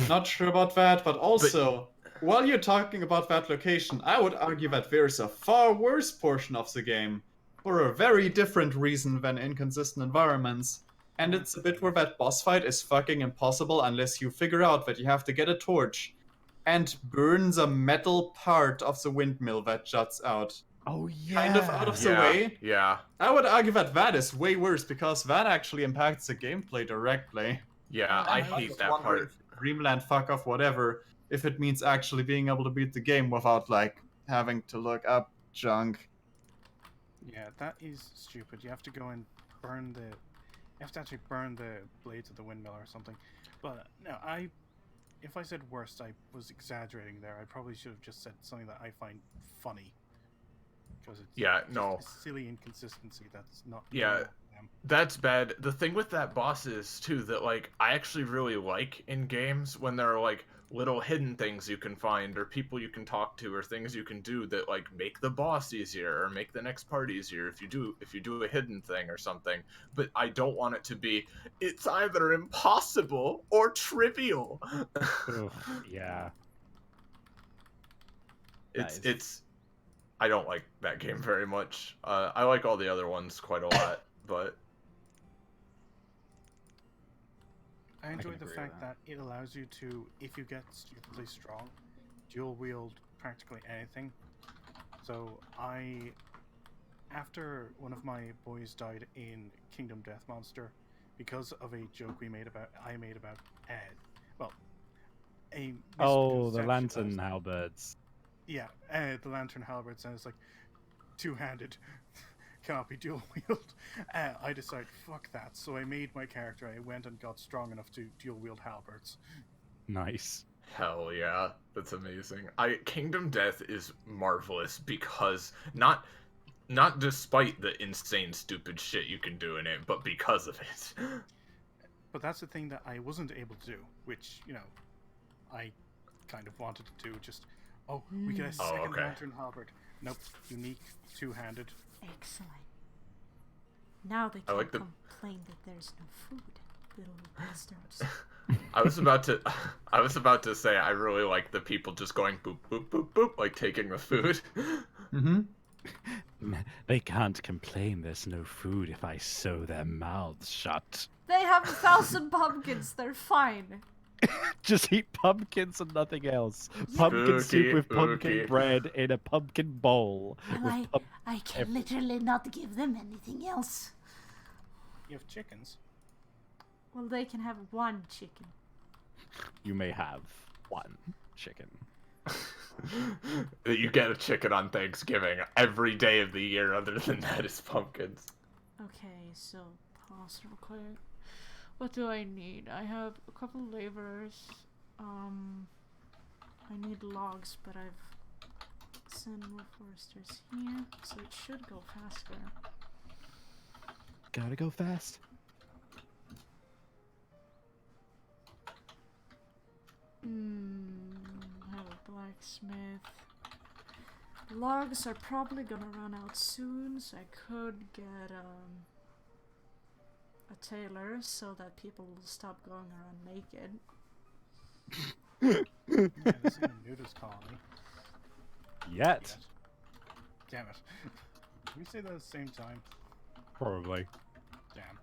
Not sure about that, but also while you're talking about that location, I would argue that there's a far worse portion of the game for a very different reason than inconsistent environments. And it's a bit where that boss fight is fucking impossible unless you figure out that you have to get a torch and burn the metal part of the windmill that juts out. Oh yeah. Kind of out of the Yeah. way. Yeah. I would argue that that is way worse because that actually impacts the gameplay directly. Yeah. I I'm hate just that wondering part. if Dreamland fuck off whatever, if it means actually being able to beat the game without like having to look up junk. Yeah, that is stupid. You have to go and burn the. You have to actually burn the blades of the windmill or something. But no, if I said worst, I was exaggerating there. I probably should have just said something that I find funny. Because it's Yeah, just no. a silly inconsistency that's not. Yeah. normal for them. That's bad. The thing with that boss is too that like I actually really like in games when there are like little hidden things you can find or people you can talk to or things you can do that like make the boss easier or make the next part easier if you do a hidden thing or something. But I don't want it to be it's either impossible or trivial. Yeah. It's I don't like that game very much. I like all the other ones quite a lot, but I enjoy the agree with fact that it allows you to, if you get stupidly strong, dual wield practically anything. So after one of my boys died in Kingdom Death Monster, because of a joke I made about a Oh, misconception the that lantern was- halberds. Yeah, the lantern halberds, and it's like two-handed, cannot be dual wield. I decided fuck that, so I made my character. I went and got strong enough to dual wield halberds. Nice. hell yeah, that's amazing. Kingdom Death is marvelous because not despite the insane stupid shit you can do in it, but because of it. But that's the thing that I wasn't able to do, which I kind of wanted to do. Just we get a Oh, second okay. lantern halberd. Nope, unique, two-handed. Excellent. Now they I can't like the- complain that there's no food. little bastards. I was about to say I really like the people just going boop boop boop boop, like taking the food. Mm-hmm. They can't complain there's no food if I sew their mouths shut. They have 1,000 pumpkins, they're fine. Just eat pumpkins and nothing else. Pumpkin Spooky, soup with pumpkin spooky. bread in a pumpkin bowl. Well, with I can literally not give them anything else. You have chickens. Well, they can have one chicken. You may have one chicken. You get a chicken on Thanksgiving every day of the year. Other than that, is pumpkins. Okay, so pause real quick. What do I need? I have a couple laborers. I need logs, but I've sent more foresters here, so it should go faster. Gotta go fast. I have a blacksmith. Logs are probably gonna run out soon, so I could get a tailor so that people will stop going around naked. Yeah, this is a nudist colony. Yet. Damn it. Can we say that at the same time? Probably. Damn.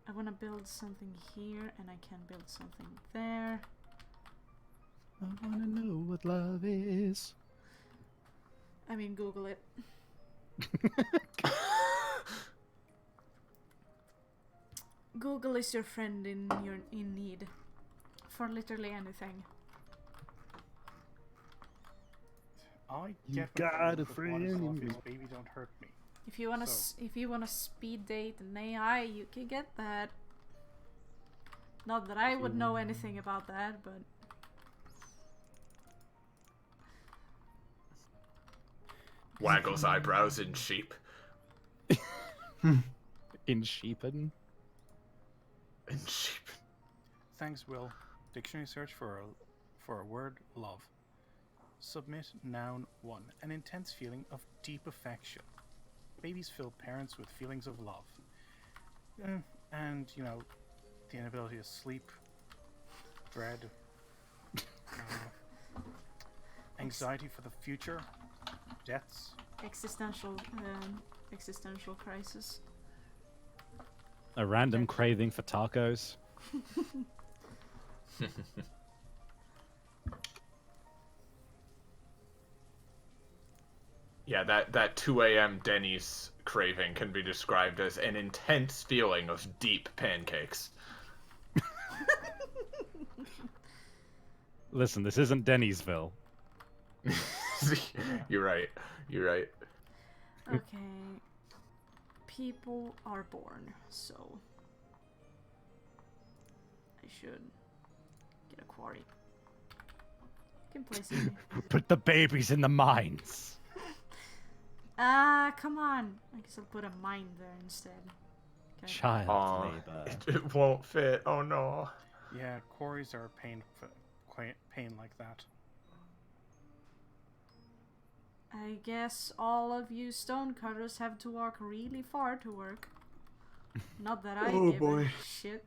I wanna build something here, and I can build something there. I wanna know what love is. I mean, Google it. Google is your friend in need for literally anything. I You get got a what friend is in love me. is baby don't hurt me. If you wanna So- if you wanna speed date an AI, you can get that. Not that I would know anything about that, but Waggles eyebrows in sheep. In sheepen. In sheep. Thanks, Will. Dictionary search for a word love. Submit noun 1. An intense feeling of deep affection. Babies fill parents with feelings of love. And, you know, the inability to sleep, dread, anxiety for the future, deaths. existential crisis. A random craving for tacos. Yeah, that 2 a.m. Denny's craving can be described as an intense feeling of deep pancakes. Listen, this isn't Denny'sville. You're right. You're right. Okay. People are born, so I should get a quarry. You can place it. Put the babies in the mines. Come on. I guess I'll put a mine there instead. Okay. Child Aw, labor. it won't fit. Oh no. Yeah, quarries are a pain like that. I guess all of you stonecutters have to walk really far to work. Not that I Oh, give boy. a shit.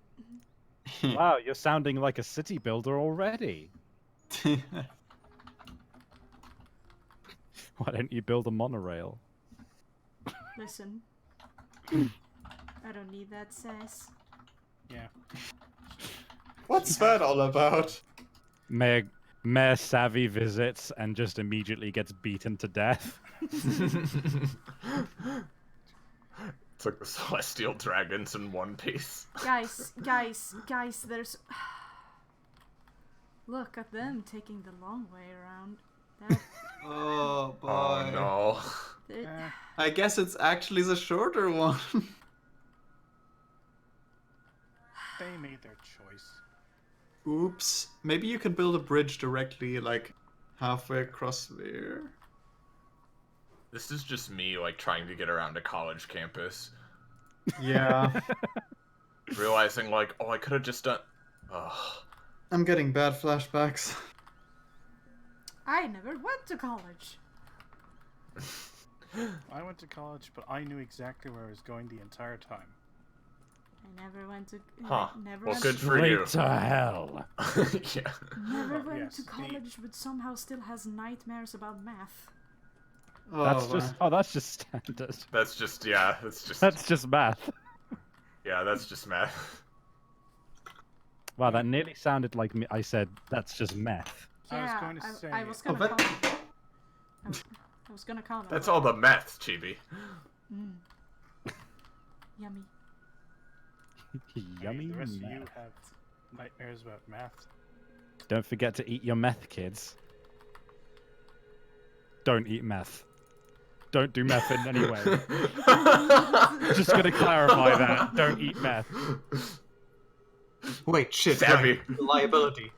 Wow, you're sounding like a city builder already. Why don't you build a monorail? Listen. I don't need that sass. Yeah. What's that all about? Mayor Savvy visits and just immediately gets beaten to death. It's like the celestial dragons in One Piece. Guys, there's... Look at them taking the long way around. That... Oh boy. Oh no. it- I guess it's actually the shorter one. They made their choice. Oops. Maybe you can build a bridge directly, like, halfway across there. This is just me, like, trying to get around a college campus. Yeah. Realizing, like, oh, I could have just done... Ugh. I'm getting bad flashbacks. I never went to college. I went to college, but I knew exactly where I was going the entire time. I never went to. Huh. Never Well, went good to, for you. Straight to hell. Yeah. Never Well, went yes, to the- college, but somehow still has nightmares about math. That's Oh, just that's just standard. That's just That's just math. yeah, that's just math. Wow, that nearly sounded like me. I said that's just meth. I was Yeah, going to say- I was Oh, gonna that- comment. I was gonna comment. That's all the meth, Chibi. Mm. Yummy. Yummy The rest of meth. you have nightmares about math. Don't forget to eat your meth, kids. Don't eat meth. Don't do meth in any way. Just gonna clarify that. Don't eat meth. Wait, shit. Savvy. Right. Liability.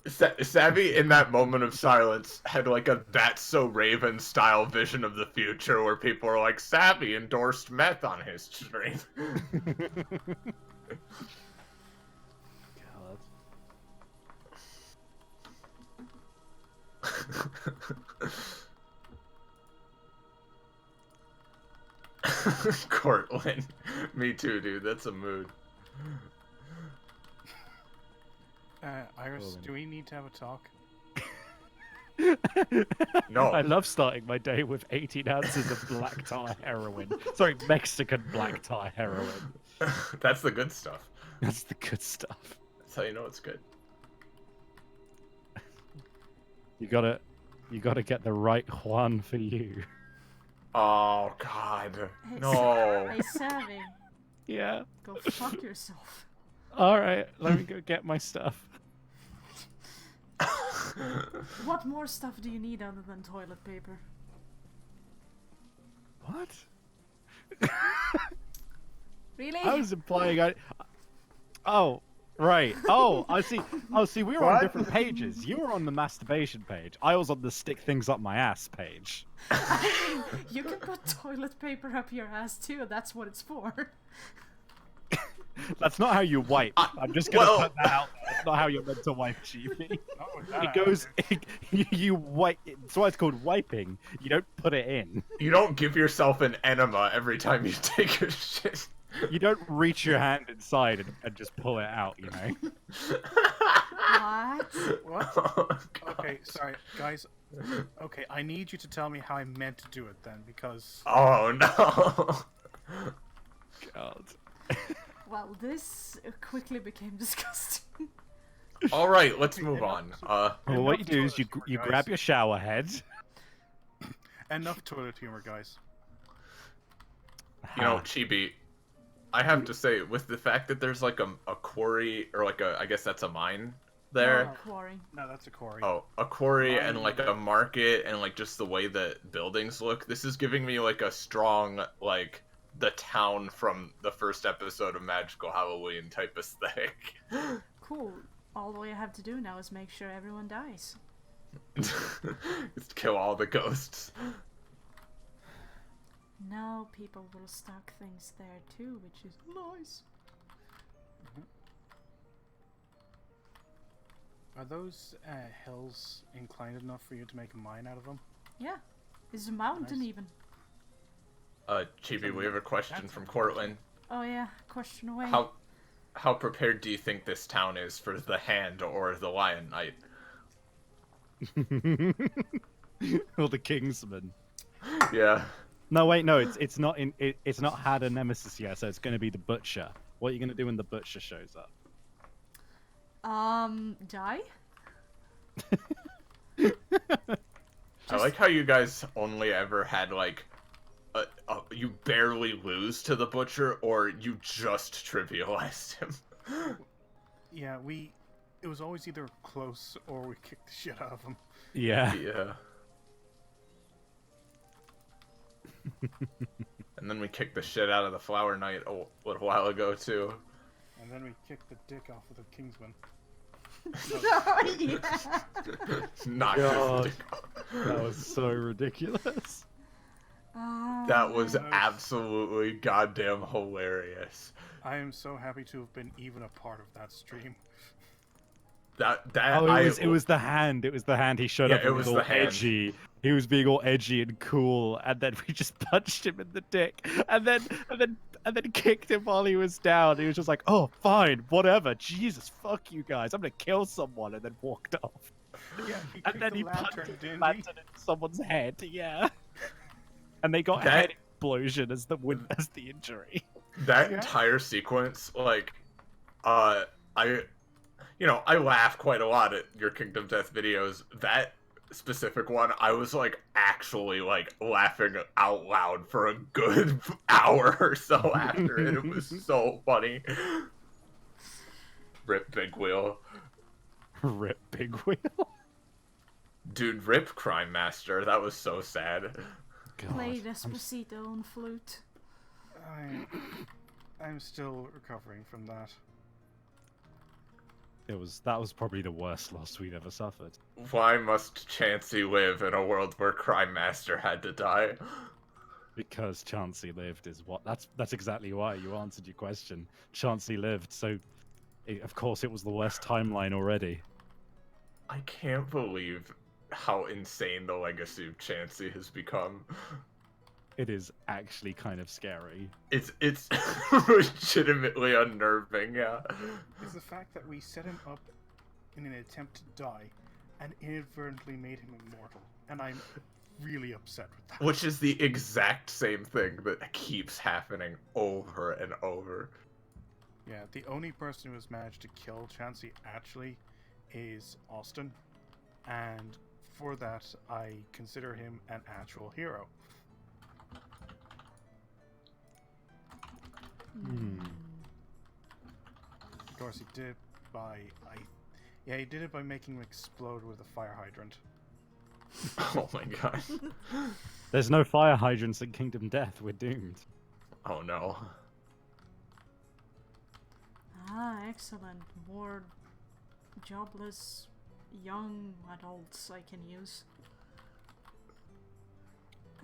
Savvy, in that moment of silence, had like a That's So Raven style vision of the future where people are like, Savvy endorsed meth on his stream. Cortland. Me too, dude. That's a mood. Iris, do we need to have a talk? No. I love starting my day with 18 ounces of black tar heroin. Sorry, Mexican black tar heroin. That's the good stuff. That's the good stuff. That's how you know it's good. You gotta get the right Juan for you. Oh, God. Hey, No. Hey, Savvy, Yeah. go fuck yourself. All right, let me go get my stuff. What more stuff do you need other than toilet paper? What? Really? I was implying Oh, right. Oh, I see. Oh, see, we were on What? different pages. You were on the masturbation page. I was on the stick things up my ass page. I mean, you can put toilet paper up your ass too. That's what it's for. That's not how you wipe. I'm just gonna well- put that out there. That's not how you're meant to wipe, Chibi. Not with that It goes. attitude. You wipe. That's why it's called wiping. You don't put it in. You don't give yourself an enema every time you take a shit. You don't reach your hand inside and just pull it out. You know. What? What? Oh, God. Okay, sorry, guys. Okay, I need you to tell me how I meant to do it then, because Oh, no. God. Well, this quickly became disgusting. All right, let's move on. Well, what you Enough do is toilet humor, you guys. grab your shower head. enough toilet humor, guys. You know, Chibi, I have to say, with the fact that there's like a quarry, or like a, I guess that's a mine there. Quarry. No, that's a quarry. Oh, a quarry and like a market and like just the way that buildings look. This is giving me like a strong, like, the town from the first episode of Magical Halloween type aesthetic. Cool. All I have to do now is make sure everyone dies. Just kill all the ghosts. Now people will stock things there too, which is nice. Are those hills inclined enough for you to make a mine out of them? Yeah. There's a mountain Nice. even. Chibi, we have a question from Cortland. Oh yeah, question away. How prepared do you think this town is for the Hand or the Lion Knight? Or the Kingsman. Yeah. No, wait, no, it's not it's not had a nemesis yet, so it's going to be the Butcher. What are you going to do when the Butcher shows up? Die? I like how you guys only ever had like you barely lose to the Butcher, or you just trivialized him. Yeah, it was always either close or we kicked the shit out of them. Yeah. Yeah. And then we kicked the shit out of the Flower Knight a little while ago too. And then we kicked the dick off of the Kingsman. Oh yeah. Not God. just That was so ridiculous. that was man. absolutely goddamn hilarious. I am so happy to have been even a part of that stream. It was the hand. It was the hand. He showed Yeah, up. it And was all the hand. edgy. He was being all edgy and cool, and then we just punched him in the dick, and then kicked him while he was down. He was just like, "Oh, fine, whatever. Jesus, fuck you guys. I'm gonna kill someone," and then walked off. Yeah, And then he lantern, punted didn't the lantern in someone's head. Yeah. And they got head explosion as the injury. That entire sequence, like, I laugh quite a lot at your Kingdom Death videos. That specific one, I was like actually like laughing out loud for a good hour or so after it. It was so funny. Rip Big Wheel. Rip Big Wheel. Dude, rip Crime Master. That was so sad. Play Despacito on flute. I'm still recovering from that. That was probably the worst loss we've ever suffered. Why must Chansey live in a world where Crime Master had to die? Because Chansey lived is what. That's exactly why you answered your question. Chansey lived, so of course it was the worst timeline already. I can't believe how insane the legacy of Chansey has become. It is actually kind of scary. It's legitimately unnerving, yeah. It's the fact that we set him up in an attempt to die and inadvertently made him immortal, and I'm really upset with that. Which is the exact same thing that keeps happening over and over. Yeah, the only person who has managed to kill Chansey actually is Austin, and for that I consider him an actual hero. Of course, he did it by he did it by making him explode with a fire hydrant. Oh my god. There's no fire hydrants in Kingdom Death. We're doomed. Oh no. Ah, excellent. More jobless young adults I can use.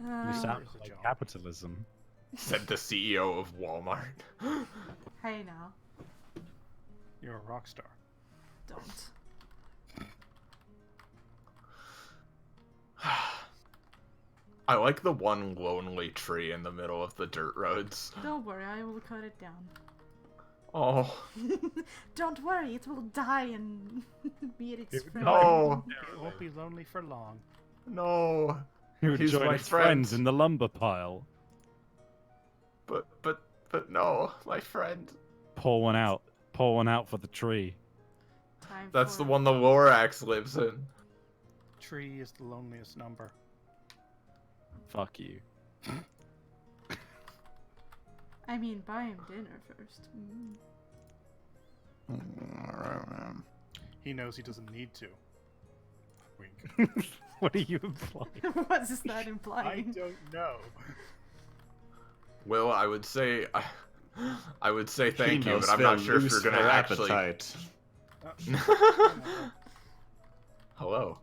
You sound There's a like job. capitalism. Said the CEO of Walmart. Hey now, You're a rock star. don't. I like the one lonely tree in the middle of the dirt roads. Don't worry, I will cut it down. Oh. Don't worry, it will die and meet its friend. No. It won't be lonely for long. No. He would He's join my his friends friend. in the lumber pile. But no, my friend. Pour one out. Pour one out for the tree. Time That's for... the one the Lorax lives in. Tree is the loneliest number. Fuck you. I mean, buy him dinner first. He knows he doesn't need to. Wink. What are you implying? What is that I implying? don't know. Will, I would say thank He you, knows but I'm not they'll sure if lose you're gonna their actually. appetite. Hello.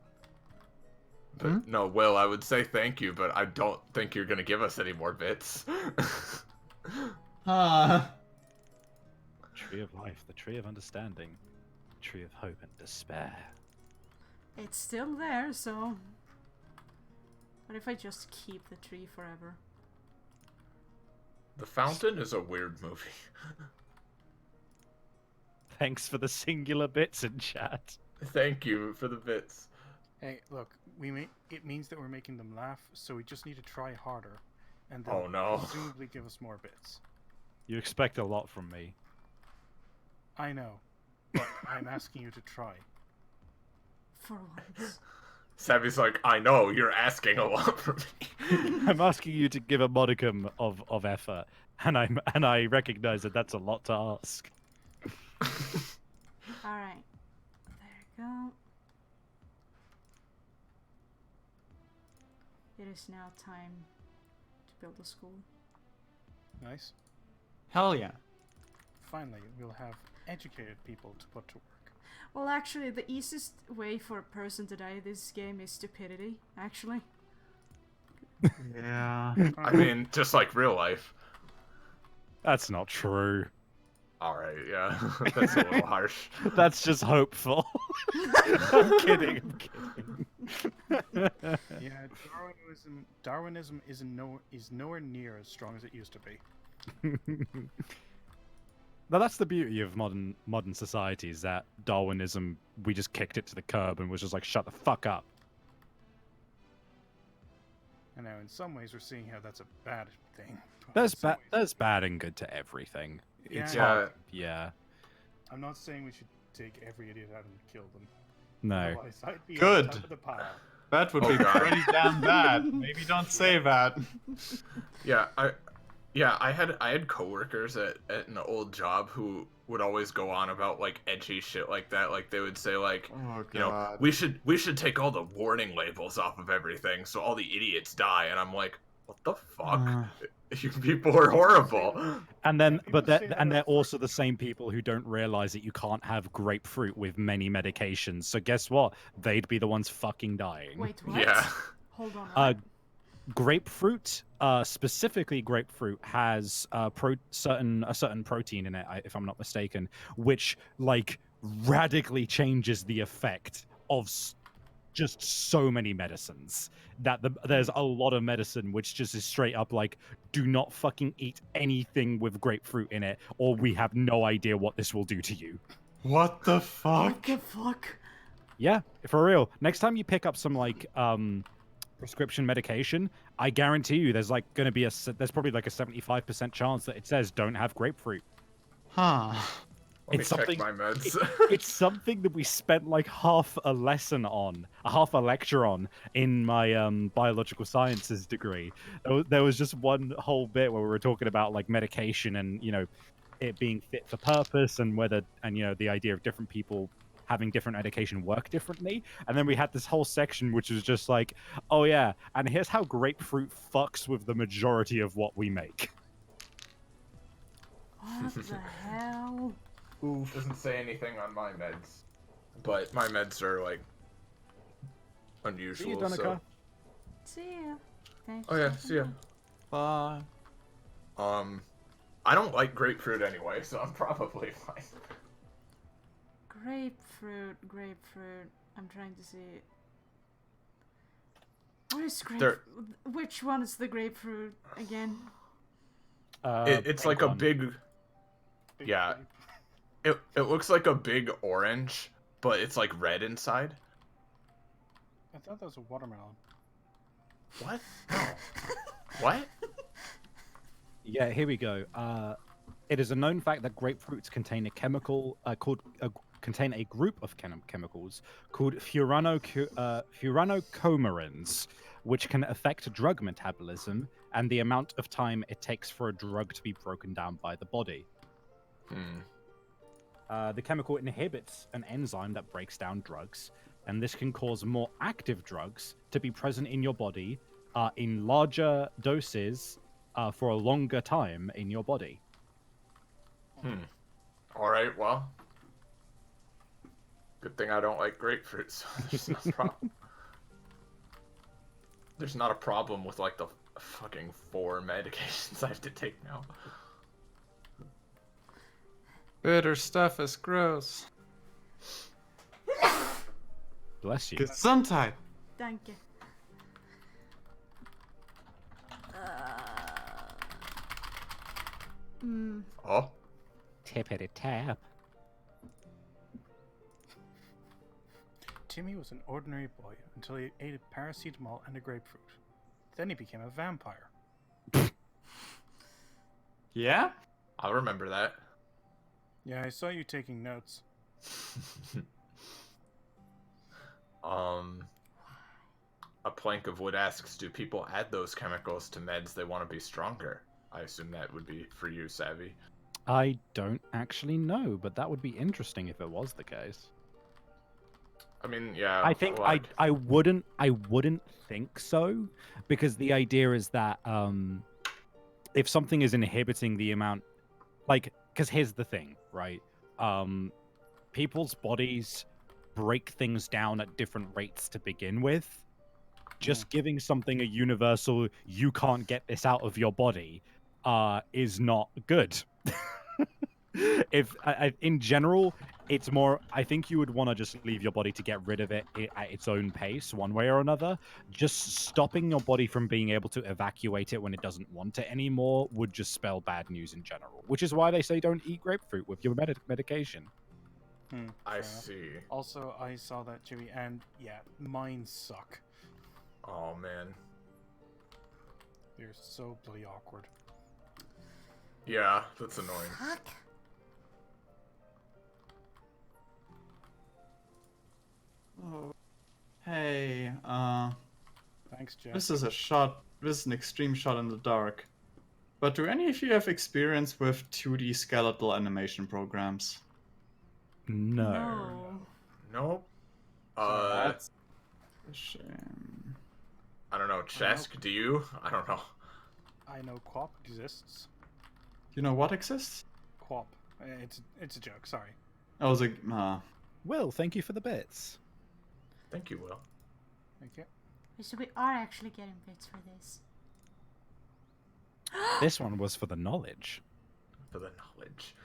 But no, Will, I would say thank you, but I don't think you're gonna give us any more bits. Tree of life, the tree of understanding, tree of hope and despair. It's still there, so... What if I just keep the tree forever? The Fountain is a weird movie. Thanks for the singular bits in chat. Thank you for the bits. Hey, look, it means that we're making them laugh, so we just need to try harder, and Oh, they'll no. presumably give us more bits. You expect a lot from me. I know, but I'm asking you to try. For once. Savvy's like, I know, you're asking a lot from me. I'm asking you to give a modicum of effort, and I recognize that that's a lot to ask. Alright. There you go. It is now time to build a school. Nice. Hell yeah. Finally, we'll have educated people to put to work. Well, actually, the easiest way for a person to die in this game is stupidity, actually. Yeah. I mean, just like real life. That's not true. All right, yeah, that's a little harsh. That's just hopeful. I'm kidding. I'm kidding. Yeah, Darwinism is nowhere near as strong as it used to be. Now that's the beauty of modern society, is that Darwinism, we just kicked it to the curb and was just like, shut the fuck up. And now, in some ways, we're seeing how that's a bad thing. but There's in some ways- there's bad and good to everything. It's Yeah. hard. Yeah. I'm not saying we should take every idiot out and kill them. No. Otherwise, I'd be Good. on top of the pile. That would Oh, be God. pretty damn bad. Maybe don't say that. I had coworkers at an old job who would always go on about like edgy shit like that. Like they would say like, Oh you know, god. we should take all the warning labels off of everything so all the idiots die. And I'm like, what the fuck? You people are horrible. And then, people but say they're, that and up they're front. also the same people who don't realize that you can't have grapefruit with many medications. So guess what? They'd be the ones fucking dying. Wait, what? Yeah. Hold on. Uh, grapefruit, specifically grapefruit, has a certain protein in it, if I'm not mistaken, which like radically changes the effect of just so many medicines. That there's a lot of medicine which just is straight up like, do not fucking eat anything with grapefruit in it, or we have no idea what this will do to you. What the What fuck? the fuck? Yeah, for real. Next time you pick up some like prescription medication, I guarantee you there's like going to be there's probably like a 75% chance that it says don't have grapefruit. Huh. Let me It's check something- my meds. It's something that we spent like half a lecture on in my biological sciences degree. There was just one whole bit where we were talking about like medication and, you know, it being fit for purpose and you know, the idea of different people having different medication work differently. And then we had this whole section which was just like, oh yeah, and here's how grapefruit fucks with the majority of what we make. What the hell? Oof. Doesn't say anything on my meds, but my meds are like unusual. See you, Donica. So. See ya. Thanks Oh yeah, for see ya. coming. Bye. I don't like grapefruit anyway, so I'm probably fine. Grapefruit. I'm trying to see it. What is There- Which one is the grapefruit again? It's like a one. big. Yeah. It looks like a big orange, but it's like red inside. I thought that was a watermelon. What? No. What? Yeah, here we go. It is a known fact that grapefruits contain a chemical contain a group of chemicals called furanocoumarins, which can affect drug metabolism and the amount of time it takes for a drug to be broken down by the body. The chemical inhibits an enzyme that breaks down drugs, and this can cause more active drugs to be present in your body in larger doses for a longer time in your body. All right. Well. Good thing I don't like grapefruit, so there's no problem. There's not a problem with like the fucking 4 medications I have to take now. Bitter stuff is gross. Bless you. Gesundheit. Thank you. Oh. Tippity tap. Timmy was an ordinary boy until he ate a paracetamol and a grapefruit. Then he became a vampire. Yeah? I'll remember that. Yeah, I saw you taking notes. A plank of wood asks, do people add those chemicals to meds they want to be stronger? I assume that would be for you, Savvy. I don't actually know, but that would be interesting if it was the case. I mean, yeah. I think like, I wouldn't think so, because the idea is that if something is inhibiting the amount, like, because here's the thing, right? People's bodies break things down at different rates to begin with. Just giving something a universal "you can't get this out of your body" is not good. if in general, it's more. I think you would want to just leave your body to get rid of it at its own pace, one way or another. Just stopping your body from being able to evacuate it when it doesn't want it anymore would just spell bad news in general. Which is why they say don't eat grapefruit with your medication. I Fair enough. see. Also, I saw that, Chibi, and yeah, mine suck. Oh man. They're so bloody awkward. Yeah, that's annoying. Fuck. Oh. Hey, Thanks, Jeff. this is an extreme shot in the dark. But do any of you have experience with 2D skeletal animation programs? No. Nope. That's a shame. I don't know. Chesk, do you? I don't know. I know Quap exists. You know what exists? Quap. It's a joke. Sorry. I was like, Will, thank you for the bits. Thank you, Will. Thank you. So we are actually getting bits for this. This one was for the knowledge. For the knowledge.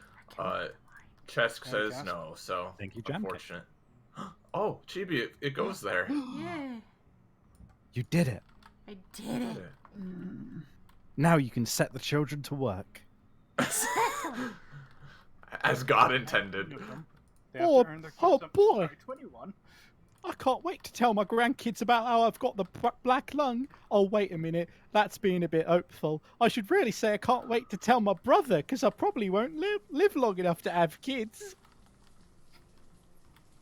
Chesk says Jamcast? no, so Thank you, Jamcast. unfortunate. Oh, Chibi, it goes there. Yeah, You did it. I did it. Now you can set the children to work. As God intended. They have Oh, to earn their oh keeps up boy. by 21. I can't wait to tell my grandkids about how I've got the black lung. Oh, wait a minute. That's being a bit hopeful. I should really say I can't wait to tell my brother, because I probably won't live long enough to have kids.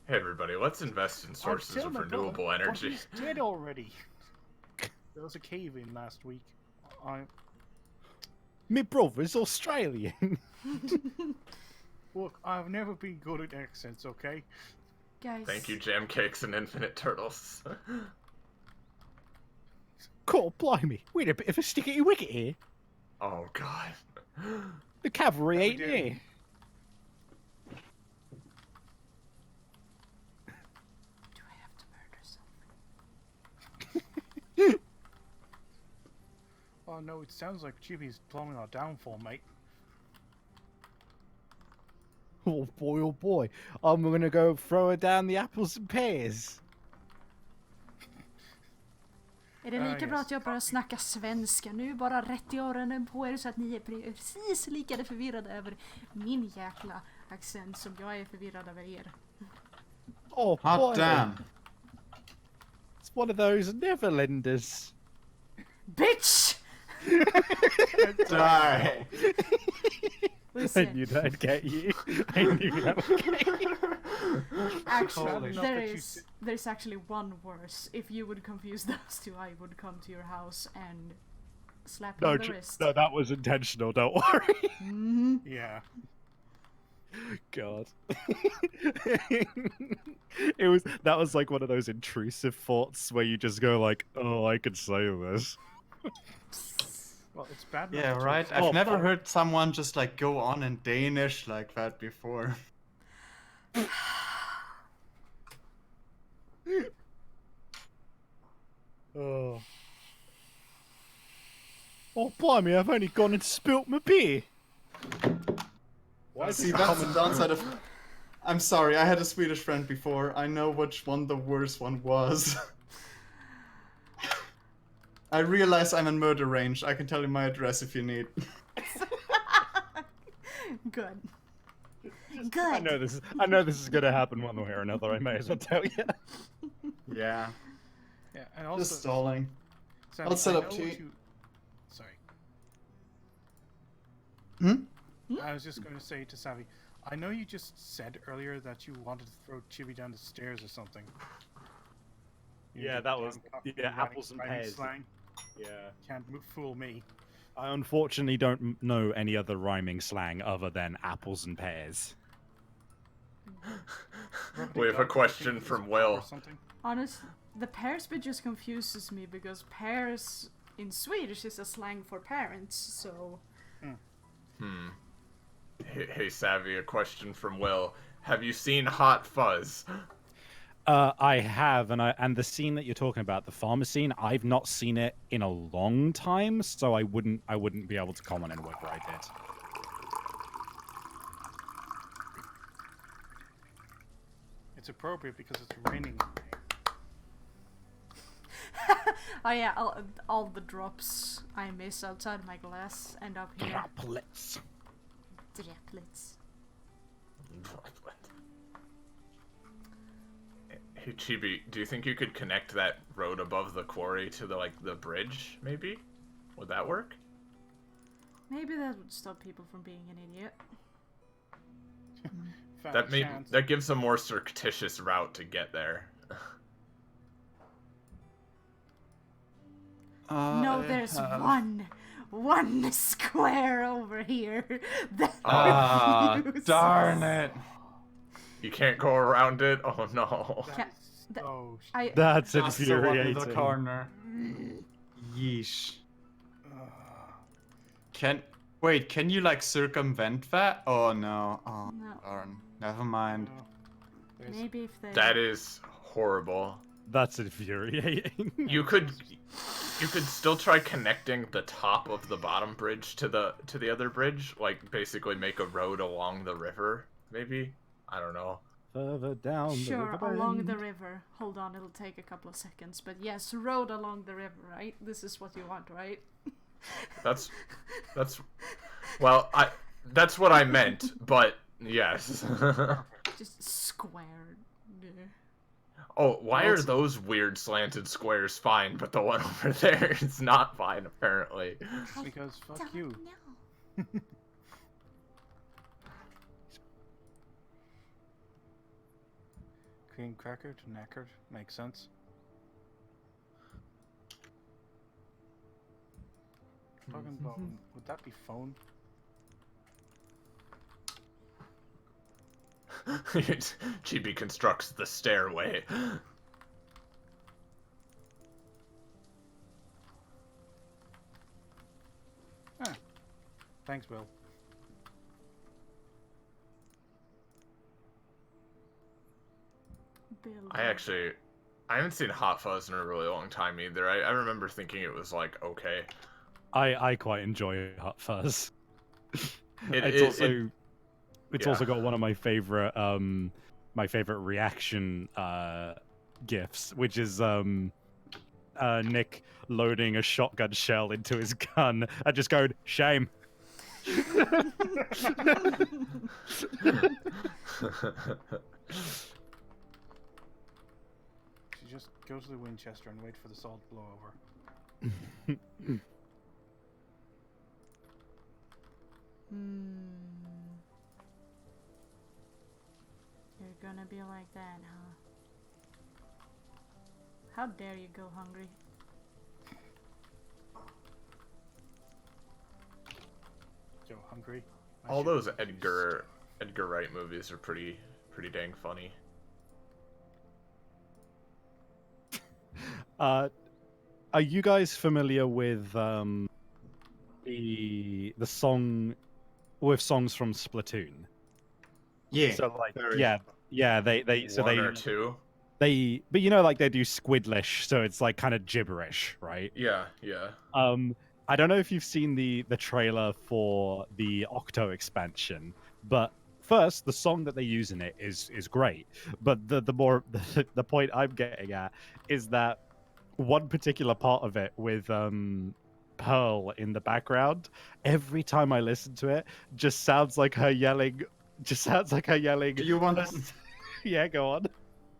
Hey, everybody, let's invest in sources Tell of my brother, renewable but energy. he's dead already. There was a cave in last week. My brother's Australian. Look, I've never been good at accents, okay? Guys. Thank you, Jam Cakes and Infinite Turtles. God blimey. We're a bit of a stickety wicket here. Oh, God. The cavalry How we ain't doing? here. Do I have to murder someone? Oh no, it sounds like Chibi's plumbing our downfall, mate. Oh boy. I'm gonna go throw her down the apples and pears. Är det lika bra yes. att jag börjar snacka svenska nu, bara rätt i öronen på er så att ni är precis lika förvirrade över min jäkla accent som jag är förvirrad över er. Oh hot boy. damn. It's one of those Netherlanders. Bitch! Die. I Listen, knew that'd get you. I knew that would get you. actually, Holy there's actually one worse. If you would confuse those two, I would come to your house and slap you No, on the wrist. no, that was intentional, don't worry. Mhm. Yeah. God. That was like one of those intrusive thoughts where you just go like, oh, I could say this. Well, it's bad. enough Yeah, to right. choose- I've never heard someone just like go on in Danish like that before. Oh. Oh, blimey, I've only gone and spilt my beer. Why is See, this that's the common- downside of. I'm sorry, I had a Swedish friend before. I know which one the worst one was. I realize I'm in murder range. I can tell you my address if you need. Good. I Good. know this is gonna happen one way or another. I may as well tell you. Yeah, Yeah, and also, just stalling. Sammy, I'll set I up know to what you. Sorry. Hmm? I was just going to say to Savvy, I know you just said earlier that you wanted to throw Chibi down the stairs or something. You Yeah, did that was- damn yeah, rhyming- apples and rhyming pears. Slang. Yeah. Can't fool me. I unfortunately don't know any other rhyming slang other than apples and pears. We have a question from Will. Or something. Honest, the pears bit just confuses me because pears in Swedish is a slang for parents, so... Hey, Savvy, a question from Will. Have you seen Hot Fuzz? I have, and the scene that you're talking about, the farmer scene, I've not seen it in a long time, so I wouldn't be able to comment on whether I did. It's appropriate because it's raining. Oh yeah, all the drops I miss outside my glass end up here. Droplets. Droplets. Hey Chibi, do you think you could connect that road above the quarry to the bridge? Maybe, would that work? Maybe that would stop people from being an idiot. That gives a more circuitous route to get there. No, there's one square over here. Darn it! You can't go around it. Oh no. That's Just the one in infuriating. the corner. Yeesh. Can you like circumvent that? Oh no. Oh No. darn. Never mind. Maybe if they. That is horrible. That's infuriating. You could still try connecting the top of the bottom bridge to the other bridge, like basically make a road along the river, maybe? I don't know. Further down Sure, the river along bend. the river. Hold on, it'll take a couple of seconds. But yes, road along the river, right? This is what you want, right? That's well, that's what I meant, but yes. Just square. Yeah. Oh, why are those weird slanted squares fine, but the one over there is not fine, apparently? Because fuck you. Cream cracker to knackered makes sense. Talking about, would that be phone? Chibi constructs the stairway. Thanks, Will. I haven't seen Hot Fuzz in a really long time either. I remember thinking it was like okay. I quite enjoy Hot Fuzz. It's also got one of my favorite reaction gifs, which is Nick loading a shotgun shell into his gun and just going, shame. You just go to the Winchester and wait for the salt to blow over. You're gonna be like that, huh? How dare you go hungry? Joe, hungry? All those Edgar Wright movies are pretty dang funny. Are you guys familiar with the song with songs from Splatoon? Yeah. So like very. they One or two. but you know, like they do Squidlish, so it's like kind of gibberish, right? Yeah. I don't know if you've seen the trailer for the Octo expansion, but first, the song that they use in it is great. But the point I'm getting at is that one particular part of it with Pearl in the background, every time I listen to it, just sounds like her yelling. Do you want? Yeah, go on.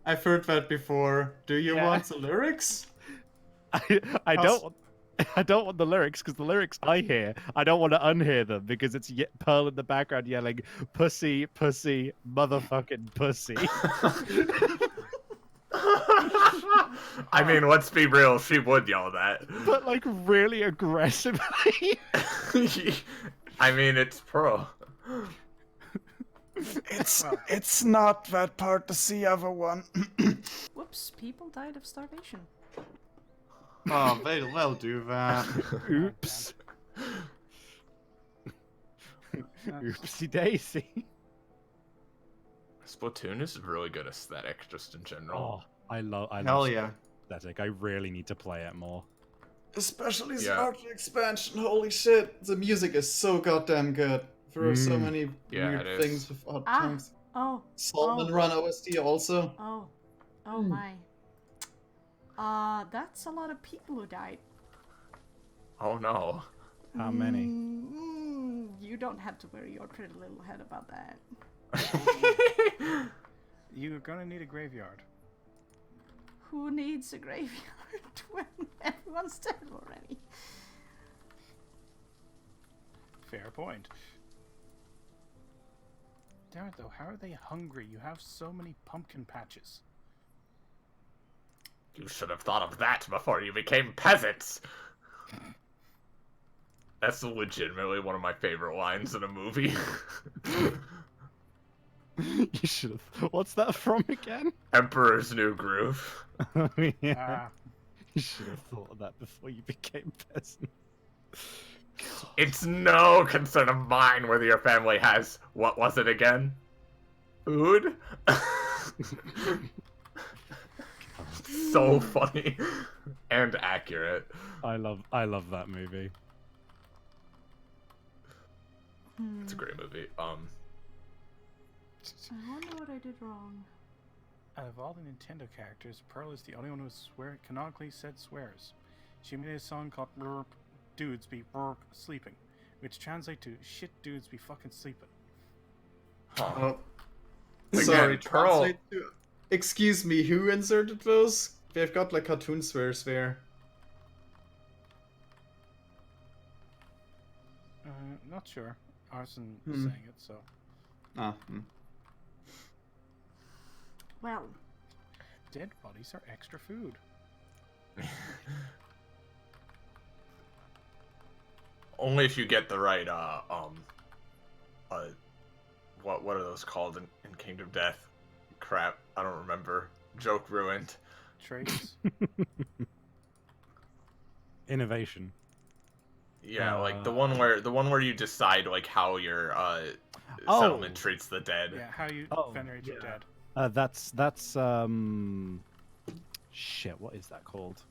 I've heard that before. Do you Yeah. want the lyrics? I don't want the lyrics, because the lyrics I hear, I don't want to unhear them, because it's Pearl in the background yelling, pussy, pussy, motherfucking pussy. I mean, let's be real, she would yell that. But like really aggressively. I mean, it's Pearl. It's not that part, the other one. Whoops, people died of starvation. Oh, they'll do that. Oops. Oopsie daisy. Splatoon is a really good aesthetic, just in general. Oh, I love Hell yeah. aesthetic. I really need to play it more. Especially the Yeah. Arctic expansion. Holy shit, the music is so goddamn good. There are so many Yeah, weird it is. things with odd Ah. songs. Oh. Salmon oh. Run OST also. Oh. Oh my. That's a lot of people who died. Oh no. How many? You don't have to worry your pretty little head about that. You're gonna need a graveyard. Who needs a graveyard when everyone's dead already? Fair point. Damn it though, how are they hungry? You have so many pumpkin patches. You should have thought of that before you became peasants. That's legitimately one of my favorite lines in a movie. You should have. What's that from again? Emperor's New Groove. Oh, yeah. Ah, You should have thought of that before you became peasant. It's no concern of mine whether your family has, what was it again? Food? So funny and accurate. I love that movie. It's a great movie. I wonder what I did wrong. out of all the Nintendo characters, Pearl is the only one who canonically said swears. She made a song called Burp Dudes Be Burp Sleeping, which translates to Shit Dudes Be Fucking Sleeping. Huh. Oh. Again, Sorry, Pearl. translate to... Excuse me, who inserted those? They've got like cartoon swears there. Not sure. Arson is saying it, so. Ah. Well, Dead bodies are extra food. Only if you get the right what are those called in Kingdom Death? Crap, I don't remember. Joke ruined. Traits. Innovation. Yeah, like the one where you decide like how your settlement treats the dead. Yeah, how you venerate your dead. That's shit. What is that called?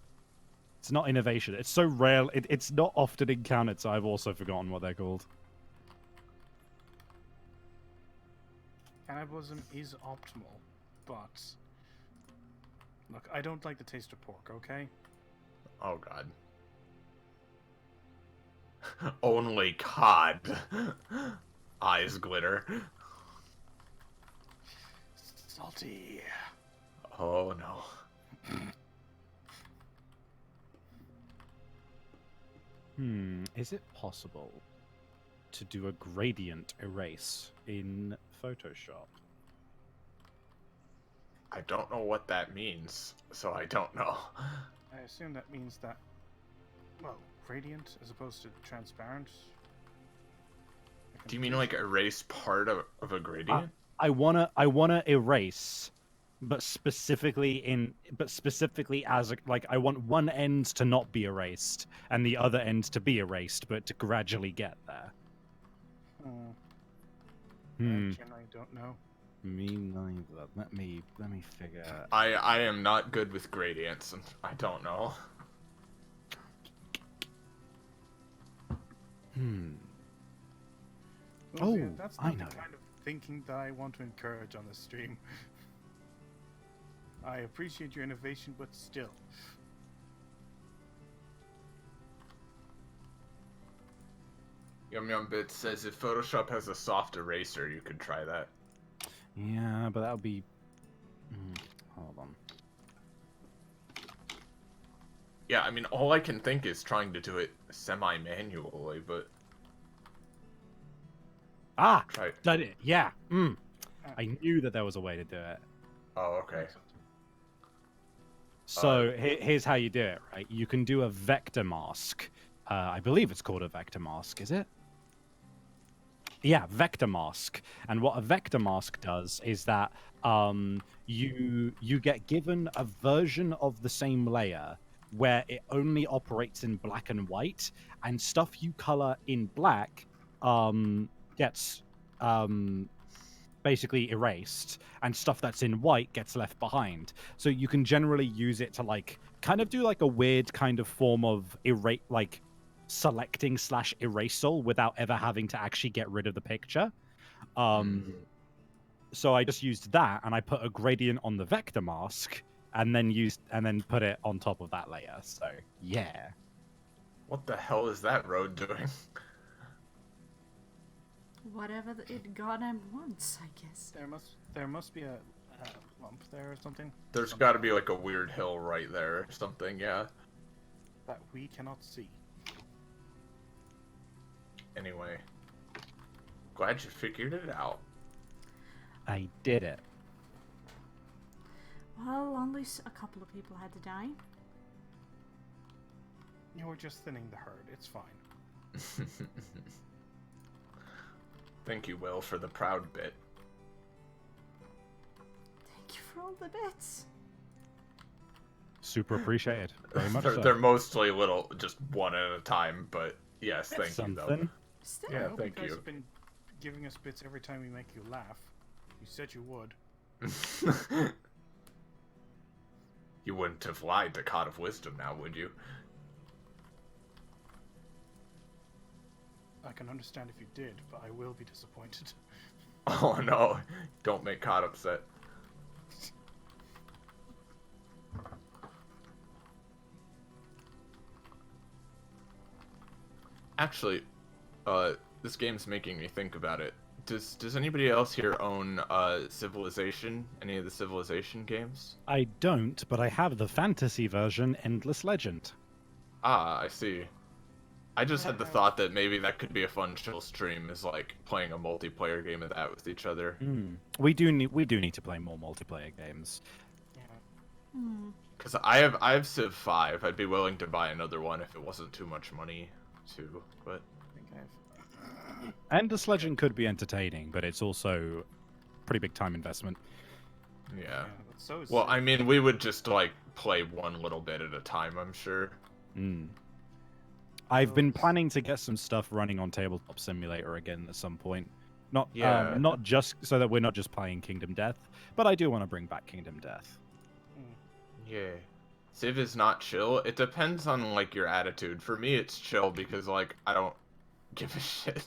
It's not innovation. It's so rare. It's not often encountered, so I've also forgotten what they're called. Cannibalism is optimal, but look, I don't like the taste of pork. Okay. Oh god. Only cod. Eyes glitter. Salty. Oh no. Is it possible to do a gradient erase in Photoshop? I don't know what that means, so I don't know. I assume that means that, well, gradient as opposed to transparent. Do you mean like erase part of a gradient? I wanna erase, but specifically as like I want one end to not be erased and the other end to be erased, but to gradually get there. I generally don't know. Me neither. Let me figure. I am not good with gradients, and I don't know. Well, yeah, Oh, that's I not know. the kind of thinking that I want to encourage on the stream. I appreciate your innovation, but still. Yum Yum Bits says if Photoshop has a soft eraser, you could try that. Yeah, but that would be. Hold on. Yeah, I mean, all I can think is trying to do it semi-manually, but... Ah, Try... done it. Yeah. I knew that there was a way to do it. Oh, okay. So here's how you do it, right? You can do a vector mask. I believe it's called a vector mask, is it? Yeah, vector mask. And what a vector mask does is that you get given a version of the same layer where it only operates in black and white, and stuff you color in black gets basically erased, and stuff that's in white gets left behind. So you can generally use it to like kind of do like a weird kind of form of selecting / erasal without ever having to actually get rid of the picture. So I just used that, and I put a gradient on the vector mask, and then put it on top of that layer. So yeah. What the hell is that road doing? Whatever it goddamn wants, I guess. There must be a lump there or something. There's got to be like a weird hill right there or something, yeah. That we cannot see. Anyway, glad you figured it out. I did it. Well, only a couple of people had to die. You were just thinning the herd. It's fine. Thank you, Will, for the proud bit. Thank you for all the bits. Super appreciated. Very much so. They're mostly little, just one at a time, but yes, thank you, though. Something. Still. Yeah, You thank guys you. have been giving us bits every time we make you laugh. You said you would. You wouldn't have lied to God of Wisdom now, would you? I can understand if you did, but I will be disappointed. Oh no, don't make Cod upset. Actually, this game's making me think about it. Does anybody else here own Civilization? Any of the Civilization games? I don't, but I have the fantasy version, Endless Legend. Ah, I see. I just had the thought that maybe that could be a fun chill stream, is like playing a multiplayer game of that with each other. We do need to play more multiplayer games. Yeah. Cause I have Civ 5. I'd be willing to buy another one if it wasn't too much money, too. But I think I've. Endless Legend could be entertaining, but it's also pretty big time investment. yeah. But so is Well, Civ. I mean, we would just like play one little bit at a time, I'm sure. I've been planning to get some stuff running on Tabletop Simulator again at some point. Not just so that we're not just playing Kingdom Death, but I do want to bring back Kingdom Death. Yeah. Civ is not chill. It depends on like your attitude. For me, it's chill because like I don't give a shit.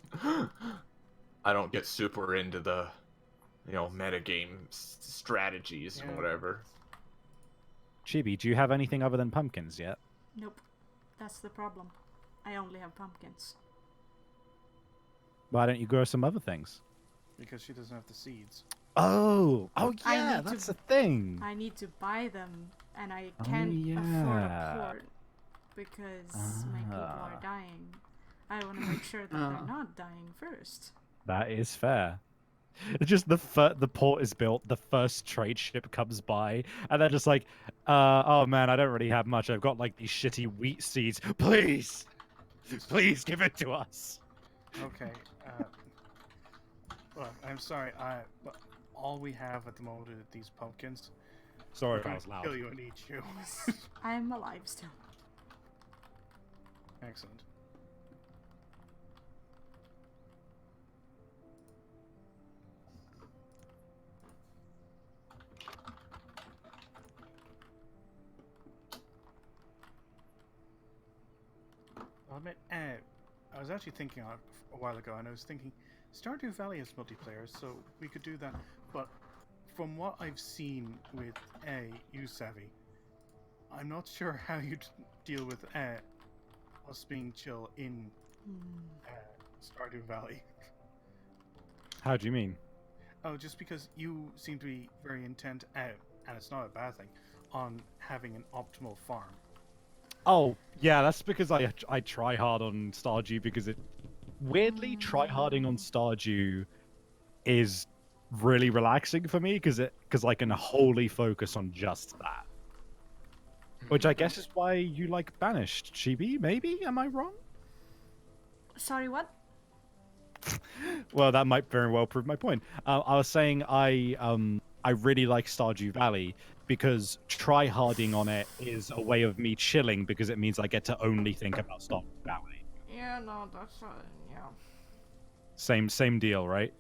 I don't get super into the, metagame strategies and Yeah. whatever. Chibi, do you have anything other than pumpkins yet? Nope. That's the problem. I only have pumpkins. Why don't you grow some other things? Because she doesn't have the seeds. Oh I yeah, need to- that's a thing. I need to buy them, and I can't afford a port because my people are dying. I want to make sure that they're not dying first. That is fair. It's just the port is built, the first trade ship comes by, and they're just like, oh man, I don't really have much. I've got like these shitty wheat seeds. Please give it to us. Okay. Well, I'm sorry. But all we have at the moment are these pumpkins. Sorry We're if I gonna was loud. kill you and eat you. I'm alive still. Excellent. I'll admit, I was actually thinking on it a while ago, and I was thinking Stardew Valley is multiplayer, so we could do that. But from what I've seen with you, Savvy, I'm not sure how you'd deal with us being chill in Stardew Valley. How do you mean? Oh, just because you seem to be very intent, and it's not a bad thing, on having an optimal farm. Oh, yeah, that's because I try hard on Stardew because it weirdly tryharding on Stardew is really relaxing for me because I can wholly focus on just that. Which I guess is why you like Banished, Chibi, maybe? Am I wrong? Sorry, what? Well, that might very well prove my point. I was saying I really like Stardew Valley because tryharding on it is a way of me chilling because it means I get to only think about Stardew Valley. Yeah, no, that's yeah. Same deal, right?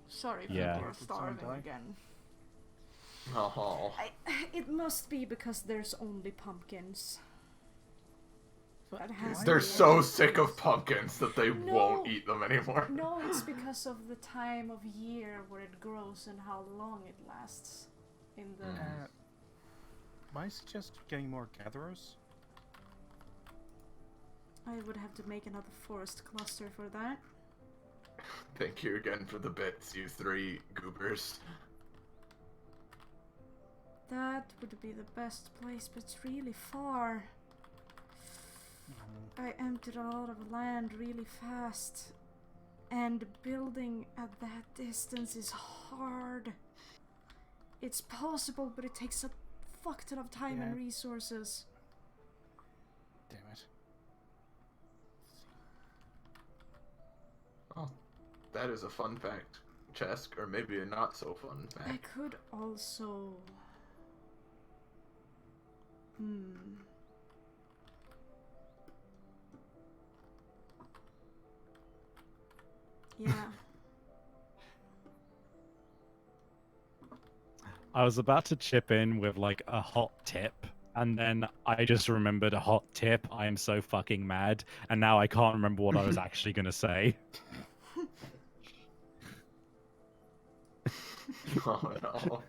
Sorry, Yeah. people are starving again. Oh. It must be because there's only pumpkins. That has to They're be so it. sick of pumpkins that they No. won't eat them anymore. No, it's because of the time of year where it grows and how long it lasts. In the Might I suggest getting more gatherers? I would have to make another forest cluster for that. Thank you again for the bits, you three goobers. That would be the best place, but it's really far. I emptied a lot of land really fast, and building at that distance is hard. It's possible, but it takes a fuck ton of time and resources. Damn it. Oh, that is a fun fact, Chesk, or maybe a not so fun I fact. could also... Yeah. I was about to chip in with like a hot tip, and then I just remembered a hot tip. I am so fucking mad, and now I can't remember what I was actually gonna say. Oh no.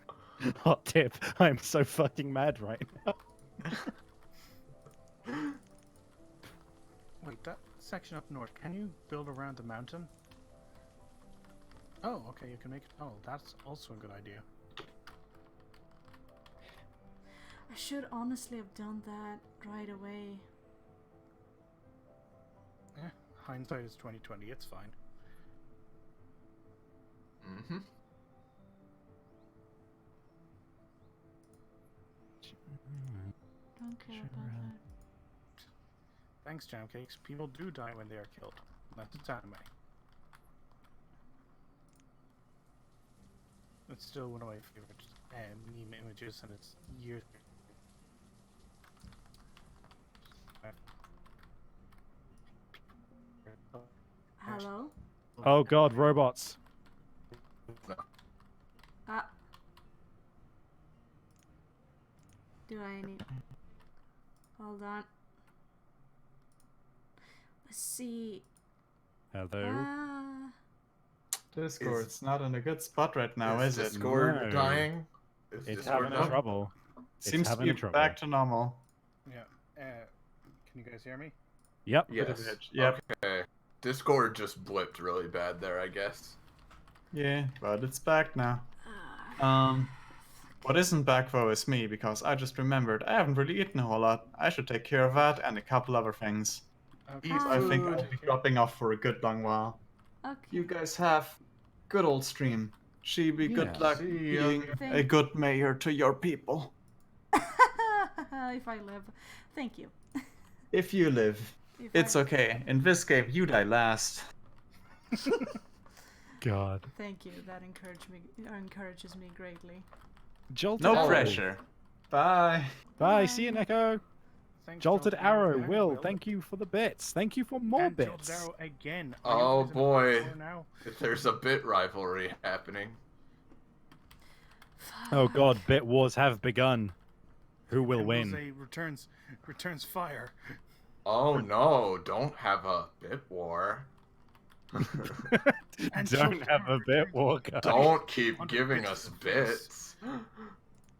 Hot tip. I am so fucking mad right now. Wait, that section up north, can you build around the mountain? Oh, okay, you can make it. Oh, that's also a good idea. I should honestly have done that right away. Hindsight is 2020. It's fine. Mm-hmm. Don't care about that. Thanks, Jam Cakes. People do die when they are killed. That's anime. It's still one of my favorite meme images, and it's years. Hello? Oh god, robots. Ah. Do I need... Hold on. Let's see. Hello. Discord's not in a good spot right now, is it? Discord No. dying? Is It's Discord having dying? trouble. It's Seems to having be trouble. back to normal. Yeah. Can you guys hear me? Yep. Yes. Yep. Okay. Discord just blipped really bad there, I guess. Yeah, but it's back now. Ah. What isn't back though is me, because I just remembered I haven't really eaten a whole lot. I should take care of that and a couple other things. Okay. Eat So I think food. I'll be dropping off for a good long while. Okay. You guys have good old stream. Chibi, Yeah. good luck See ya. being a good mayor to your people. If I live. Thank you. If you live, If it's I... okay. In this game, you die last. God. Thank you. That encourages me greatly. Jolted No Arrow. pressure. Bye. Bye. See you, Neko. Thanks, Jolted Arrow. and Will, thank you for the bits. Thank you for more and Jolted bits. Arrow again. Are you Oh guys in a boy. war now? There's a bit rivalry happening. Oh god, bit wars have begun. Who will And we'll win? say returns fire. Oh no, don't have a bit war. And Don't Jolted have Arrow a bit returns war, guys. Don't keep 100 giving bits us to the face. bits.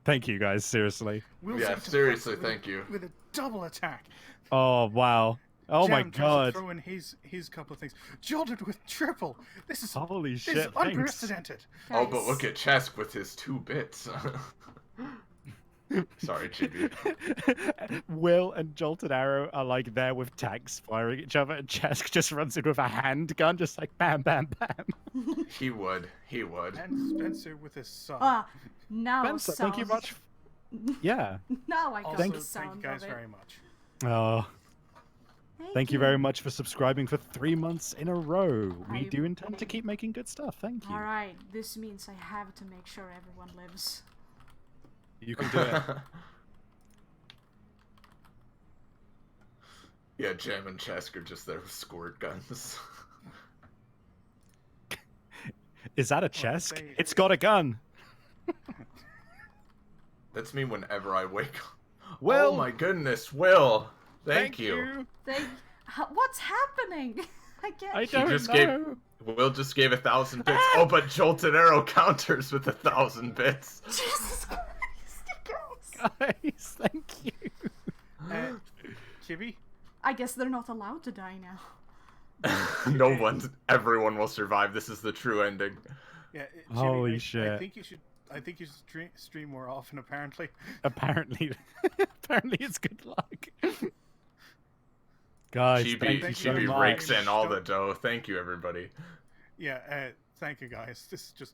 Thank you, guys. Seriously. We'll Yeah, say to seriously, fuck with thank you. With a double attack. Oh wow. Oh my Jam tries to god. throw in his couple of things. Jolted with triple. This is Holy this shit. is Thanks. unprecedented. Oh, but Guys, look at Chesk with his 2 bits. Sorry, Chibi. Will and Jolted Arrow are like there with tanks firing each other, and Chesk just runs in with a handgun, just like bam, bam, bam. He would. He would. And Spencer with his son. Ah, now Spencer, thank you much. Yeah. Now I got Also, the thank sound you guys of it. very much. Oh, thank you very much for subscribing for 3 months in a row. We I- do intend to keep making good stuff. Thank you. Alright, this means I have to make sure everyone lives. You can do it. Yeah, Jam and Chesk are just there with squirt guns. Is that a Well, Chesk? they- It's got a gun. That's me whenever I wake up. Will! Oh my goodness, Will! Thank you. What's happening? I can't. I don't just know. Will just gave 1,000 bits. Oh, but Jolted Arrow counters with 1,000 bits. Jesus Christ, guys. Guys, thank you. Chibi? I guess they're not allowed to die now. Everyone will survive. This is the true ending. Yeah. Chibi, Holy I shit. think you should. I think you should stream more often. Apparently. Apparently it's good luck. Guys, thank you so Chibi much. rakes in all the dough. Thank you, everybody. Yeah. Thank you, guys. This is just.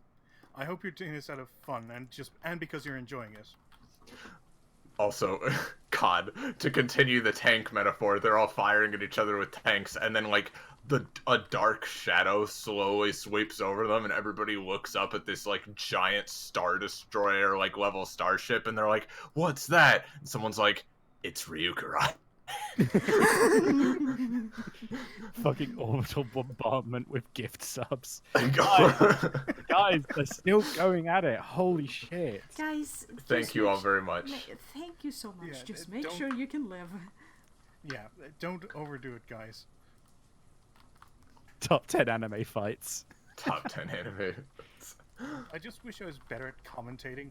I hope you're doing this out of fun and because you're enjoying it. Also, God, to continue the tank metaphor, they're all firing at each other with tanks, and then like a dark shadow slowly sweeps over them, and everybody looks up at this like giant Star Destroyer like level starship, and they're like, "What's that?" And someone's like, "It's Ryukarai." Fucking orbital bombardment with gift subs. Guys, They're still going at it. Holy shit. Guys, thank you all very much. Thank you so much. Yeah, just make sure you can live. Yeah, don't overdo it, guys. Top 10 anime fights. Top 10 anime. I just wish I was better at commentating.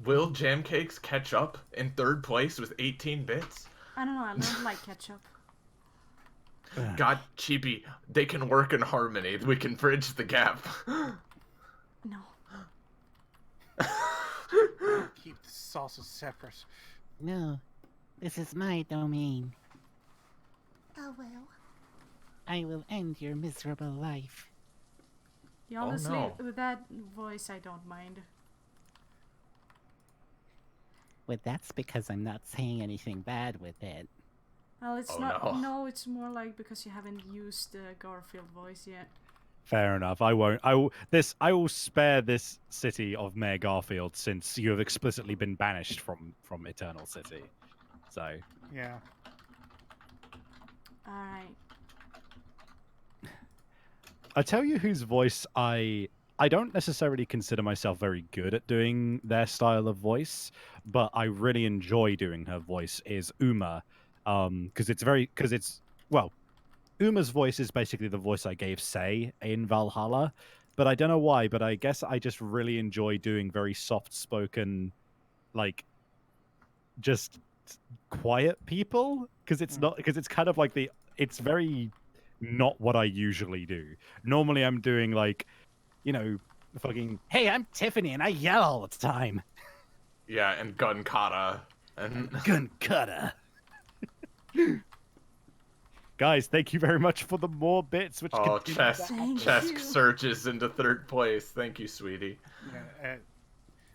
Will Jam Cakes catch up in 3rd place with 18 bits? I don't know, I don't like ketchup. God, Chibi, they can work in harmony. We can bridge the gap. No. Keep the sauces separate. No, this is my domain. Oh well. I will end your miserable life. Yeah, honestly, no. with that voice, I don't mind. Well, that's because I'm not saying anything bad with it. Well, it's Oh, not. no. No, it's more like because you haven't used the Garfield voice yet. Fair enough. I won't. I will spare this city of Mayor Garfield since you have explicitly been banished from Eternal City. So Yeah. Alright. I tell you whose voice I don't necessarily consider myself very good at doing their style of voice, but I really enjoy doing her voice is Uma, because Uma's voice is basically the voice I gave Sei in Valhalla, but I don't know why, but I guess I just really enjoy doing very soft-spoken, like, just quiet people, because it's kind of like it's very not what I usually do. Normally I'm doing like, fucking, hey, I'm Tiffany and I yell all the time. Yeah, and Gun Kata. And Gun cutter. Guys, thank you very much for the more bits. Which oh, continue Thank Chesk you. surges into 3rd place. Thank you, sweetie. Yeah.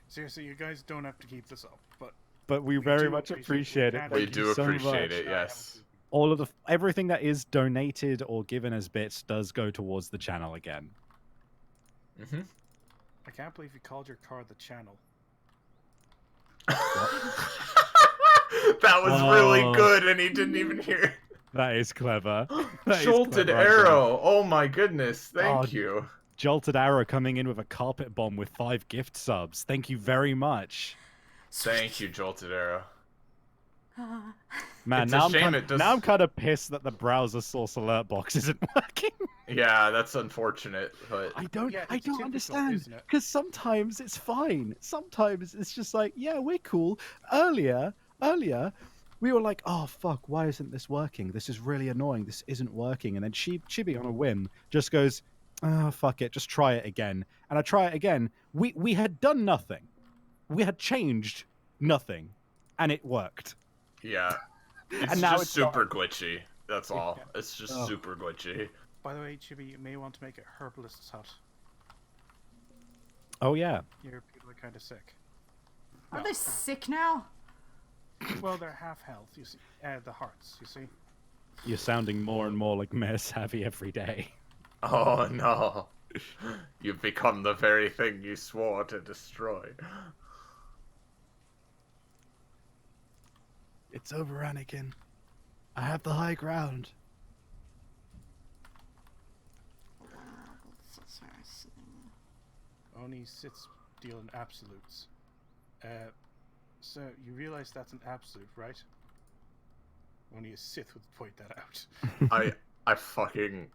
Seriously, you guys don't have to keep this up, but we we very do much appreciate appreciate it. it. Thank We you do so appreciate much. it, yes. All of everything that is donated or given as bits does go towards the channel again. Mm-hmm. I can't believe you called your car the channel. That was really Oh. good, and he didn't even hear. That is clever. That is Jolted clever, I guess. Arrow. Oh my goodness. Thank Oh, you. Jolted Arrow coming in with a carpet bomb with 5 gift subs. Thank you very much. Thank you, Jolted Arrow. Man, It's a now shame it does- now I'm kind of pissed that the browser source alert box isn't working. Yeah, that's unfortunate, but I don't Yeah, I it's don't typical, understand, isn't it? because sometimes it's fine. Sometimes it's just like, yeah, we're cool. Earlier, we were like, oh fuck, why isn't this working? This is really annoying. This isn't working. And then Chibi on a whim just goes, oh fuck it, just try it again. And I try it again. We had done nothing. We had changed nothing, and it worked. yeah. It's And now just it's super glitchy. That's all. It's just Oh. super glitchy. By the way, Chibi, you may want to make a herbalist's hut. Oh yeah. Your people are kind of sick. Are Well, they sick now? Well, they're half health, you see. The hearts, you see. You're sounding more and more like Mayor Savvy every day. Oh no. You've become the very thing you swore to destroy. It's over, Anakin. I have the high ground. Oni sits deal in absolutes. So you realize that's an absolute, right? Only a Sith would point that out. I fucking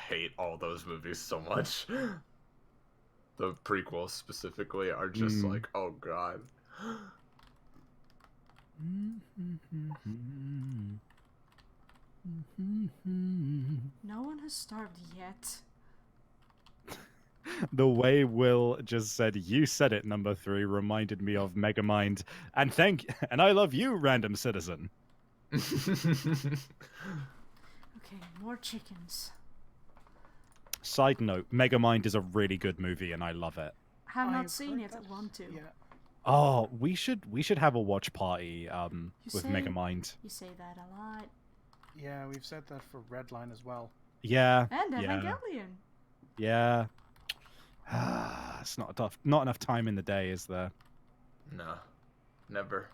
hate all those movies so much. The prequels specifically are just like, oh god. No one has starved yet. The way Will just said, "You said it," number 3, reminded me of Megamind. And I love you, random citizen. Okay, more chickens. Side note, Megamind is a really good movie, and I love it. Have I've not seen heard it. that. Want to? Yeah. Oh, we should have a watch party with say- Megamind. You say that a lot. Yeah, we've said that for Redline as well. Yeah. And yeah. Evangelion. Yeah. It's not enough time in the day, is there? No. Never.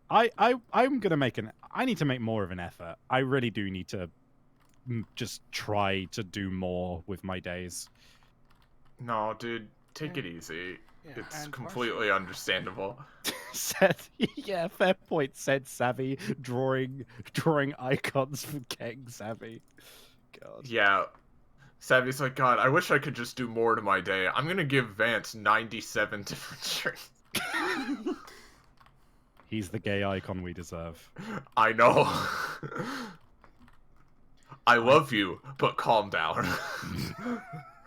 I'm gonna I need to make more of an effort. I really do need to just try to do more with my days. No, dude, take Yeah. it easy. Yeah, It's and completely understandable. Said, yeah, fair point. Said Savvy, drawing icons for getting Savvy. God. Yeah. Savvy's like, God, I wish I could just do more to my day. I'm gonna give Vance 97 different shirts. He's the gay icon we deserve. I know. I love you, but calm down.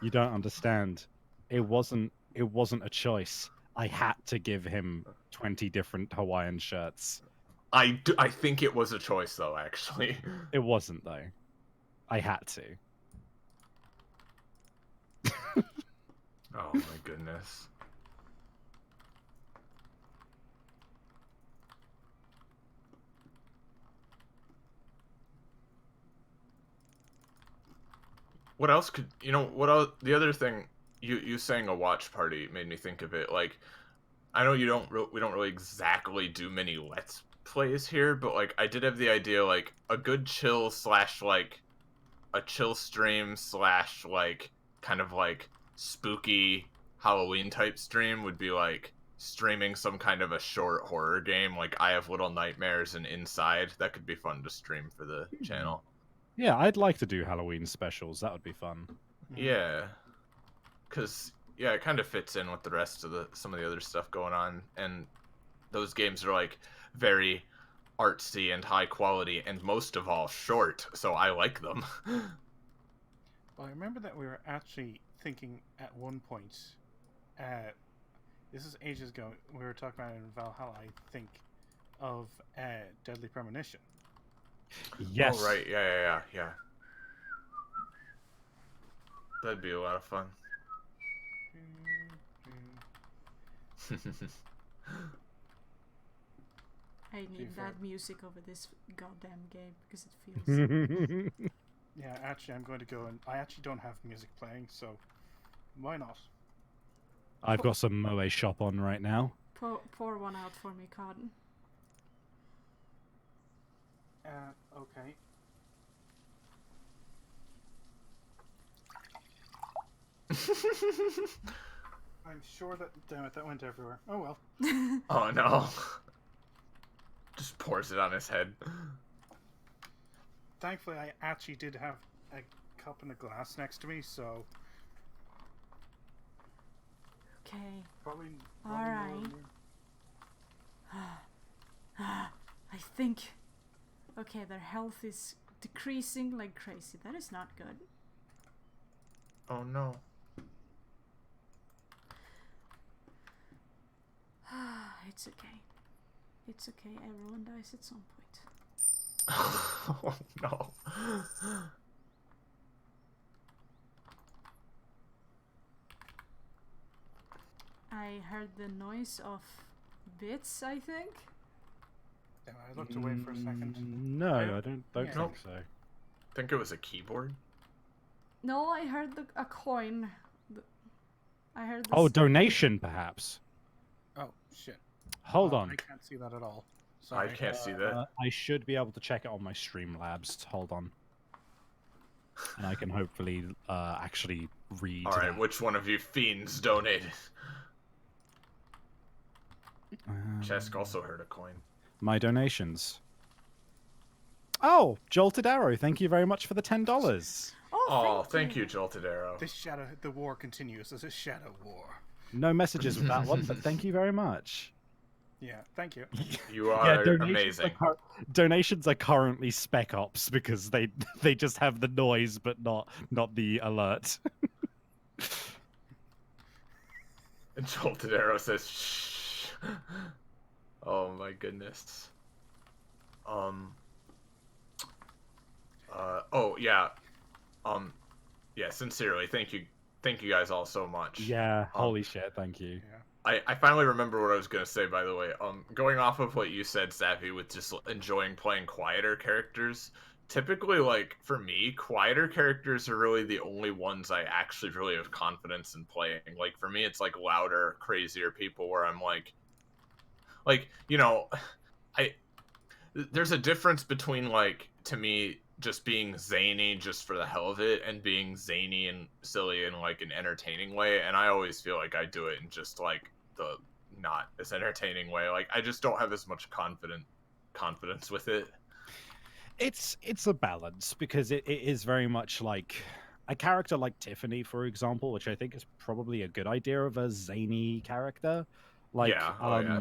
You don't understand. It wasn't a choice. I had to give him 20 different Hawaiian shirts. I think it was a choice, though, actually. It wasn't, though. I had to. Oh my goodness. What else could, what else, the other thing, you saying a watch party made me think of it. Like, I know we don't really exactly do many Let's Plays here, but like, I did have the idea, like, a good chill / like, a chill stream / like, kind of like, spooky Halloween type stream would be like, streaming some kind of a short horror game, like I Have Little Nightmares and Inside. That could be fun to stream for the channel. Yeah, I'd like to do Halloween specials. That would be fun. Yeah, because it kind of fits in with the rest of some of the other stuff going on, and those games are like very artsy and high quality, and most of all short. So I like them. Well, I remember that we were actually thinking at one point, this is ages ago, we were talking about it in Valhalla, I think, of Deadly Premonition. Yes. Oh, right. Yeah. That'd be a lot of fun. I need fair. that music over this goddamn game because it feels. Yeah, actually, I'm going to go and I actually don't have music playing, so why not? I've got some Moe shop on right now. Pour one out for me, Cotton. Okay. I'm sure that, damn it, that went everywhere. Oh well. Oh no. Just pours it on his head. Thankfully, I actually did have a cup and a glass next to me, so Okay. probably Alright. I think. Okay, their health is decreasing like crazy. That is not good. Oh no. It's okay. It's okay. Everyone dies at some point. Oh no. I heard the noise of bits, I think. Yeah, I looked away for a second. No, I don't Yeah. think so. I think it was a keyboard. No, I heard a coin. I heard this. Oh, donation, perhaps. Oh shit! Hold I on. can't see that at all. I Sorry. can't see that. I should be able to check it on my Streamlabs. Hold on. and I can hopefully actually read. All right, that. which one of you fiends donated? Chesk also heard a coin. My donations. Oh, Jolted Arrow, thank you very much for the $10. Oh, thank you, Jolted Arrow. The war continues as a shadow war. No messages with that one, but thank you very much. Yeah, thank you. You are donations amazing. Donations are currently Spec Ops because they just have the noise but not the alert. And Jolted Arrow says, shh. Oh my goodness. Oh yeah. Yeah, sincerely, thank you guys all so much. Yeah, holy shit, thank you. Yeah. I finally remember what I was gonna say, by the way. Going off of what you said, Savvy, with just enjoying playing quieter characters. Typically, like, for me, quieter characters are really the only ones I actually really have confidence in playing. Like, for me, it's like louder, crazier people where I'm like, you know, there's a difference between, like, to me, just being zany just for the hell of it and being zany and silly in, like, an entertaining way. And I always feel like I do it in just, like, the not as entertaining way. Like, I just don't have as much confidence with it. It's a balance because it is very much like a character like Tiffany, for example, which I think is probably a good idea of a zany character. Like, yeah, yeah.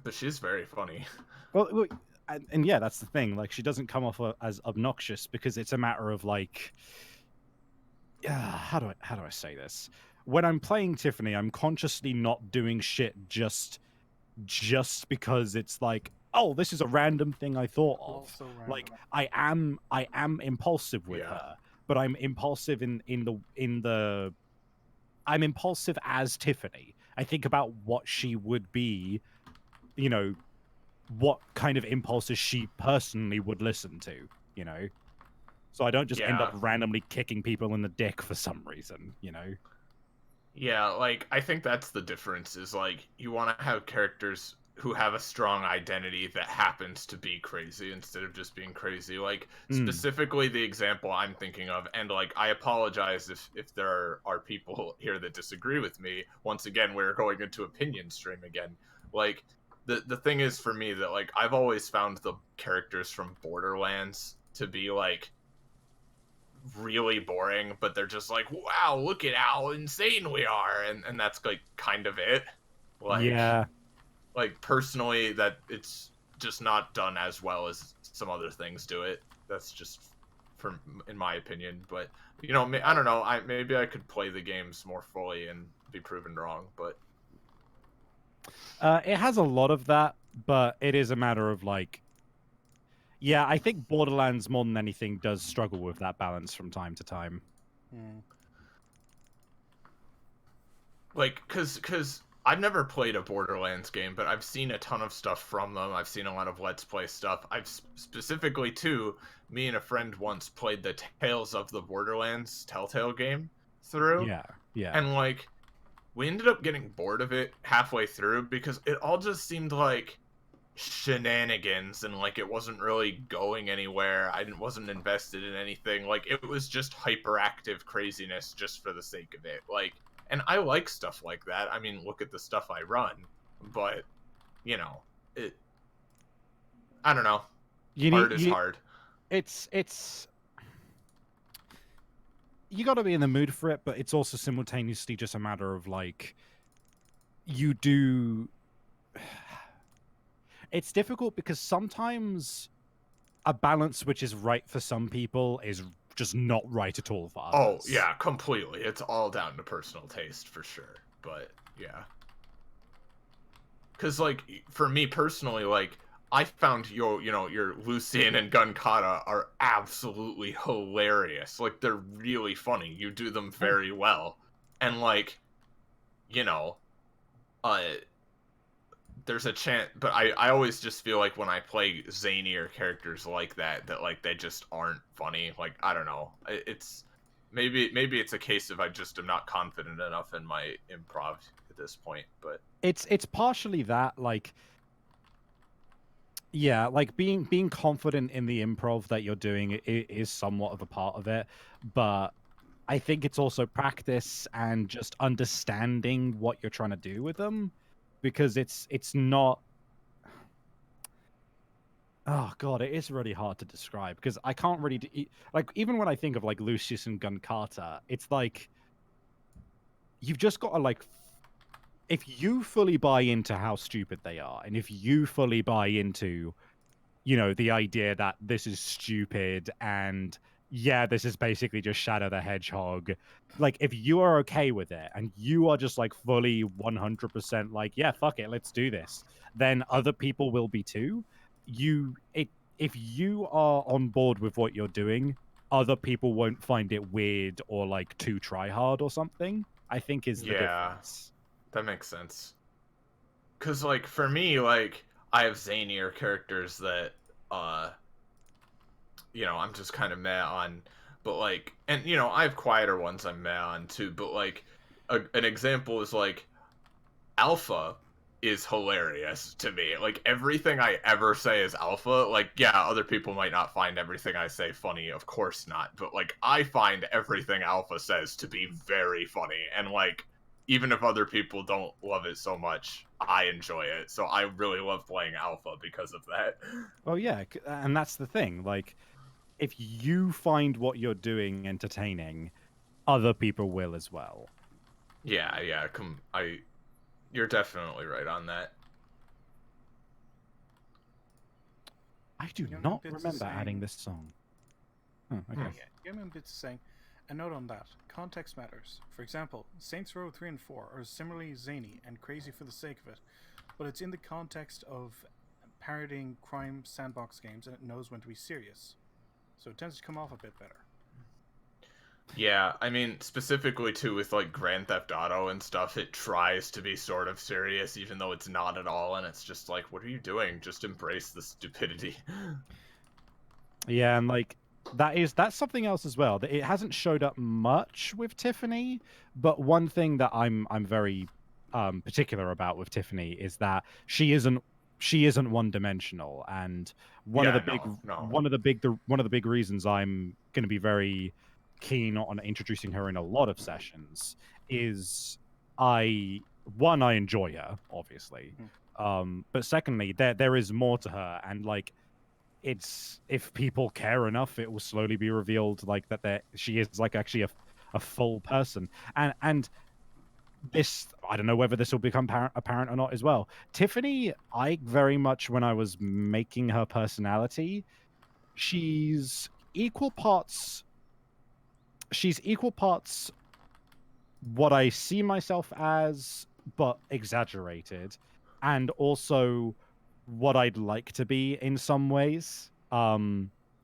But she's very funny. Well, and yeah, that's the thing. Like, she doesn't come off as obnoxious because it's a matter of like, how do I say this? When I'm playing Tiffany, I'm consciously not doing shit just because it's like, oh, this is a random thing I thought of. Also random. Like, I am impulsive with her, but I'm impulsive in the I'm impulsive as Tiffany. I think about what she would be, you know, what kind of impulses she personally would listen to, you know? So I don't just end up randomly kicking people in the dick for some reason, you know? Yeah, like, I think that's the difference, is, like, you want to have characters who have a strong identity that happens to be crazy instead of just being crazy. Like, specifically the example I'm thinking of, and, like, I apologize if there are people here that disagree with me. Once again, we're going into opinion stream again. Like, the thing is for me that, like, I've always found the characters from Borderlands to be, like, really boring, but they're just like, wow, look at how insane we are, and that's, like, kind of it. Like, yeah. Like, personally, that it's just not done as well as some other things do it. That's just in my opinion. But, you know, I don't know, maybe I could play the games more fully and be proven wrong, but it has a lot of that, but it is a matter of, like, yeah, I think Borderlands more than anything does struggle with that balance from time to time. Like, cause I've never played a Borderlands game, but I've seen a ton of stuff from them. I've seen a lot of Let's Play stuff. I've specifically, too, me and a friend once played the Tales of the Borderlands Telltale game through. Yeah. And, like, we ended up getting bored of it halfway through because it all just seemed like shenanigans, and, like, it wasn't really going anywhere. I wasn't invested in anything. Like, it was just hyperactive craziness just for the sake of it. Like, and I like stuff like that. I mean, look at the stuff I run, but, you know, I don't know. Hard is hard. It's you got to be in the mood for it, but it's also simultaneously just a matter of, like, you do. It's difficult because sometimes a balance which is right for some people is just not right at all for others. Oh, yeah, completely. It's all down to personal taste, for sure. But, yeah. Because, like, for me personally, like, I found your Lucian and Gunkata are absolutely hilarious. Like, they're really funny. You do them very well. And, like, you know, there's a chance, but I always just feel like when I play zanier characters like that, like, they just aren't funny. Like, I don't know. It's maybe it's a case of I just am not confident enough in my improv at this point. But it's partially that, like, Yeah, like being confident in the improv that you're doing is somewhat of a part of it, but I think it's also practice and just understanding what you're trying to do with them, because it's not. Oh god, it is really hard to describe because I can't really like even when I think of like Lucius and Gun Carter, it's like you've just got to like if you fully buy into how stupid they are, and if you fully buy into the idea that this is stupid and yeah, this is basically just Shadow the Hedgehog. Like, if you are okay with it and you are just like fully 100% like, yeah, fuck it, let's do this, then other people will be too. If you are on board with what you're doing, other people won't find it weird or like too try hard or something, I think is the Yeah, difference. that makes sense. Cause like for me, like I have zanier characters that uh I'm just kind of meh on, but like, and I have quieter ones I'm meh on too, but like an example is like Alpha is hilarious to me. Like everything I ever say is Alpha. Like yeah, other people might not find everything I say funny, of course not, but like I find everything Alpha says to be very funny, and like even if other people don't love it so much, I enjoy it. So I really love playing Alpha because of that. Oh yeah, and that's the thing. Like, if you find what you're doing entertaining, other people will as well. Yeah, yeah, you're definitely right on that. I do Young not Bits is remember adding saying, this song. Oh, Hmm. okay. yeah, Young Bits is saying, a note on that, context matters. For example, Saints Row 3 and 4 are similarly zany and crazy for the sake of it, but it's in the context of parodying crime sandbox games and it knows when to be serious. So it tends to come off a bit better. Yeah, I mean, specifically too with like Grand Theft Auto and stuff, it tries to be sort of serious, even though it's not at all, and it's just like, what are you doing? Just embrace the stupidity. Yeah, and like that's something else as well. That it hasn't showed up much with Tiffany, but one thing that I'm very particular about with Tiffany is that she isn't one dimensional, and one of the Yeah, big no, no. one of the big reasons I'm going to be very keen on introducing her in a lot of sessions is I enjoy her, obviously, Hmm. but secondly there is more to her, and like it's if people care enough, it will slowly be revealed like that she is like actually a full person. And this, I don't know whether this will become apparent or not as well. Tiffany, I very much, when I was making her personality, she's equal parts she's equal parts what I see myself as, but exaggerated, and also what I'd like to be in some ways.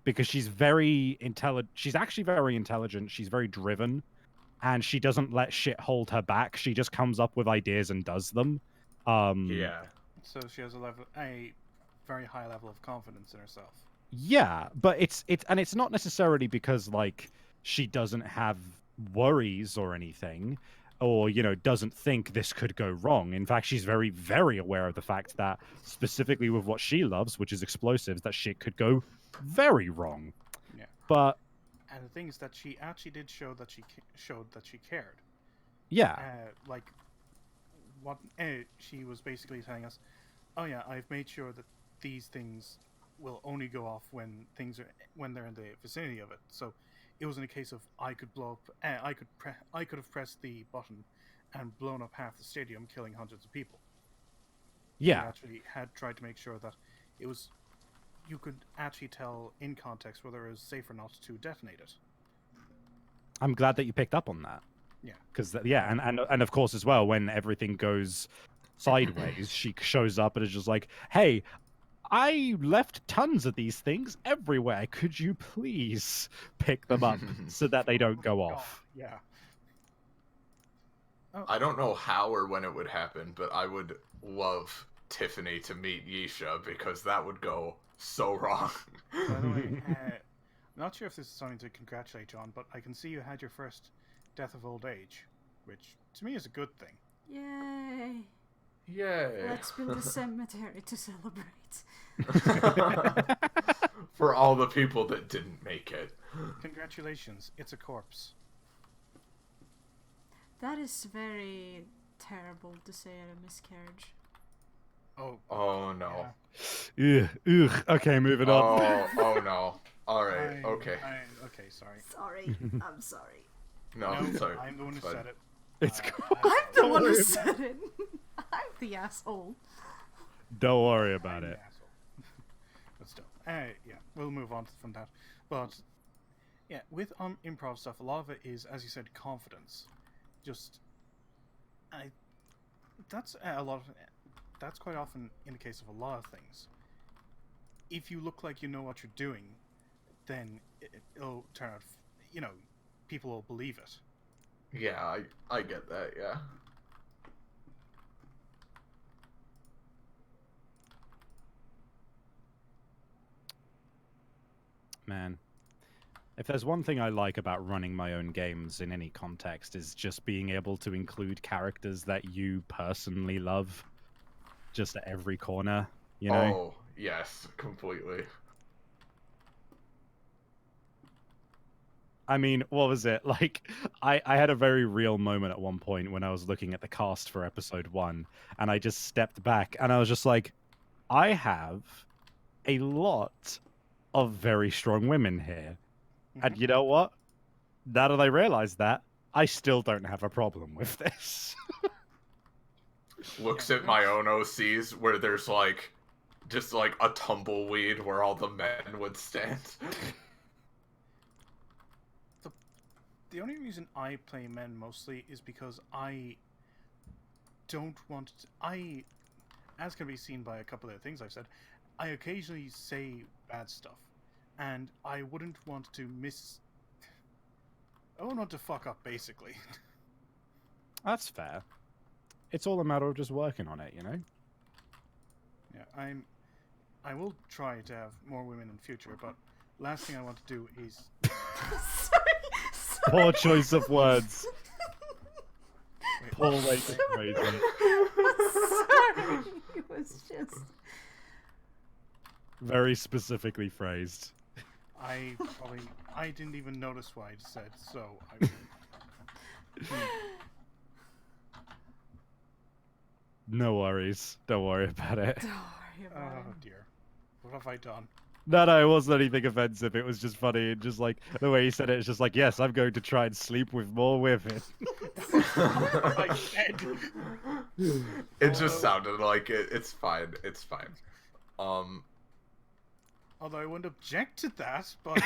Because she's very intelligent. She's actually very intelligent. She's very driven, and she doesn't let shit hold her back. She just comes up with ideas and does them. Um, Yeah. So she has a very high level of confidence in herself. yeah, but it's not necessarily because like she doesn't have worries or anything, or doesn't think this could go wrong. In fact, she's very very aware of the fact that specifically with what she loves, which is explosives, that shit could go very wrong. Yeah. But And the thing is that she actually did show that showed that she cared. yeah, Like what she was basically telling us, oh yeah, I've made sure that these things will only go off when they're in the vicinity of it. So it wasn't a case of I could blow up. I could have pressed the button and blown up half the stadium, killing hundreds of people. She yeah, actually had tried to make sure that it was you could actually tell in context whether it was safe or not to detonate it. I'm glad that you picked up on that. Yeah. Because yeah, and of course as well, when everything goes sideways, she shows up and is just like, hey, I left tons of these things everywhere. Could you please pick them up so that they don't go God, off? yeah. Oh, I don't know how or when it would happen, but I would love Tiffany to meet Yisha because that would go so wrong. by the way, I'm not sure if this is something to congratulate you on, but I can see you had your first death of old age, which to me is a good thing. Yay. Yay! Let's build a cemetery to celebrate. For all the people that didn't make it. Congratulations, it's a corpse. That is very terrible to say at a miscarriage. Oh no. Yeah. Ugh. Okay, moving on. Oh no. Alright, okay. Okay, sorry. Sorry, I'm sorry. No, sorry. I'm the one who It's fine. said it. It's I'm the one who said it. I'm the asshole. Don't worry about I'm the it. asshole. But still, yeah, we'll move on from that. But yeah, with improv stuff, a lot of it is, as you said, confidence. Just, that's a lot of. That's quite often in the case of a lot of things. If you look like you know what you're doing, then it'll turn out, you know, people will believe it. Yeah, I get that, yeah. Man, if there's one thing I like about running my own games in any context is just being able to include characters that you personally love just at every corner, you know? Oh, yes, completely. I mean, what was it? Like, I had a very real moment at one point when I was looking at the cast for episode 1, and I just stepped back and I was just like, I have a lot of very strong women here. And you know what? Now that I realize that, I still don't have a problem with this. Looks at my own OCs where there's like, just like a tumbleweed where all the men would stand. The only reason I play men mostly is because I don't want to, as can be seen by a couple of the things I've said, I occasionally say bad stuff, and I wouldn't want to I wouldn't want to fuck up, basically. That's fair. It's all a matter of just working on it, you know? Yeah, I will try to have more women in future, but last thing I want to do is... Sorry. Poor choice of words. Wait, Poor way to phrase it. Sorry. It was just. Very specifically phrased. I didn't even notice what I'd said, so No worries. Don't worry about it. Don't worry about Oh it. dear. What have I done? No, it wasn't anything offensive. It was just funny. And just like the way he said it, it's just like, yes, I'm going to try and sleep with more women. I said. It just sounded like it. It's fine. It's fine. Although I wouldn't object to that, but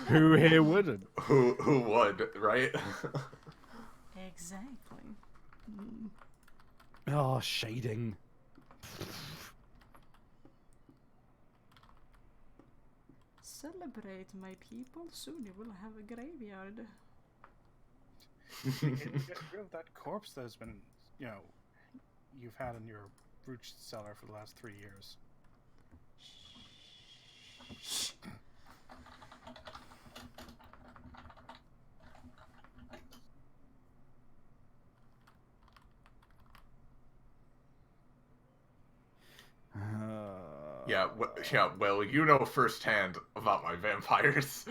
Who here wouldn't? Who would, right? Exactly. Mm. Oh, shading. Celebrate, my people. Soon you will have a graveyard. get rid of that corpse that has been, you know, you've had in your root cellar for the last 3 years. Yeah, well, you know firsthand about my vampires.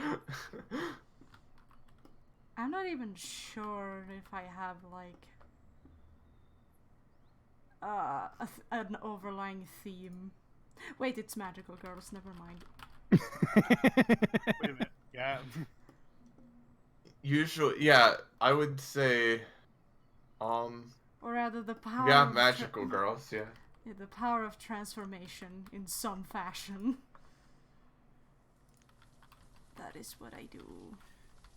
I'm not even sure if I have like an overlying theme. Wait, it's magical girls. Never mind. Wait a minute. Yeah. Usually, yeah, I would say, Or rather, the power. yeah, of magical girls, yeah. Yeah, the power of transformation in some fashion. That is what I do.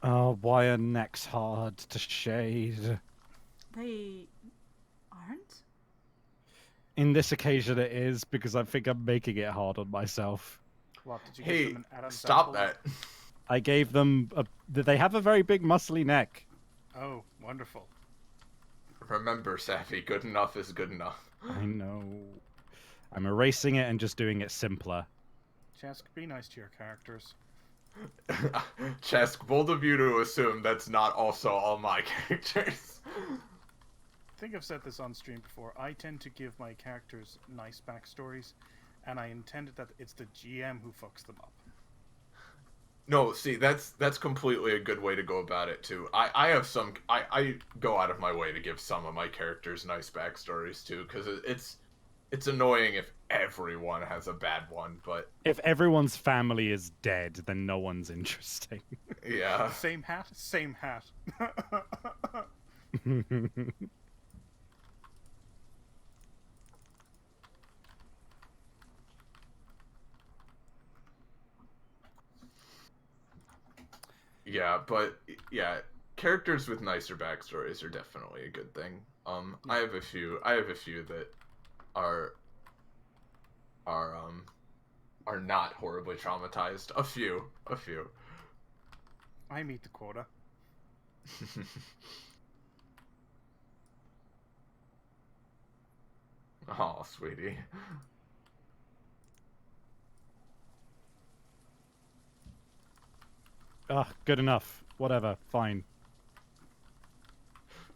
Oh, why are necks hard to shade? They aren't? In this occasion it is, because I think I'm making it hard on myself. What, did you Hey, give them an Adam stop sample? that. I gave them they have a very big muscly neck. Oh, wonderful. Remember, Safi, good enough is good enough. I know. I'm erasing it and just doing it simpler. Chesk, be nice to your characters. Chesk, bold of you to assume that's not also all my characters. think I've said this on stream before. I tend to give my characters nice backstories, and I intended that it's the GM who fucks them up. No, see, that's completely a good way to go about it too. I go out of my way to give some of my characters nice backstories too, because it's annoying if everyone has a bad one, but If everyone's family is dead, then no one's interesting. yeah. Same hat, same hat. Yeah, but yeah, characters with nicer backstories are definitely a good thing. I have a few that are not horribly traumatized. A few. I meet the quota. Oh, sweetie. Ugh, good enough. Whatever, fine.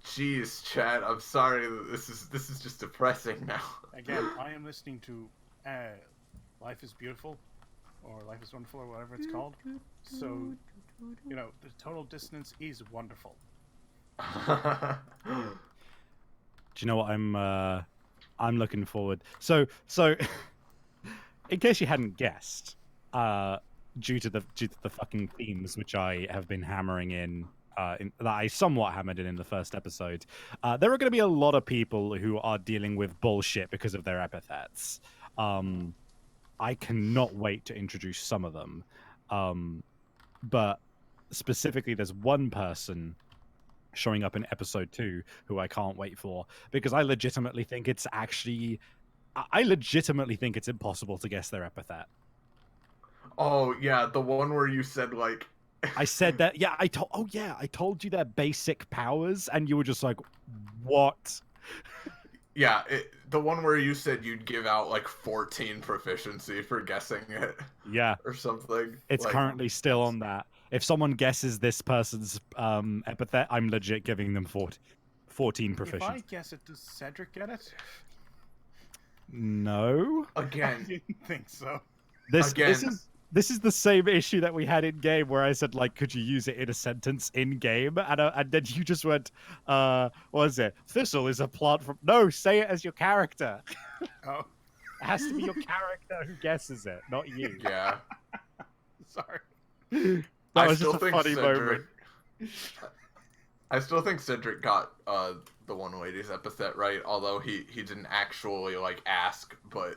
Jeez, Chad, I'm sorry that this is just depressing now. Again, I am listening to Life is Beautiful, or Life is Wonderful, or whatever it's called. So, you know, the total dissonance is wonderful. Do you know what I'm looking forward? So in case you hadn't guessed, due to the fucking themes which I have been hammering that I somewhat hammered in the first episode, there are going to be a lot of people who are dealing with bullshit because of their epithets. I cannot wait to introduce some of them, but specifically, there's one person showing up in episode 2 who I can't wait for, because I legitimately think it's impossible to guess their epithet. Oh yeah, the one where you said like I said that. Yeah, I told you their basic powers, and you were just like, "What?" yeah, the one where you said you'd give out like 14 proficiency for guessing it. Yeah, or something. it's like, currently still on that. If someone guesses this person's epithet, I'm legit giving them 14 proficiency. If I guess it, does Cedric get it? No. I again. didn't think so. This is the same issue that we had in game, where I said, like, could you use it in a sentence in game, and then you just went, what was it? Thistle is a plant from. No, say it as your character. Oh, It has to be your character who guesses it, not you. Yeah. sorry. That was just a funny moment. I still think Cedric got the one lady's epithet right, although he didn't actually like ask, but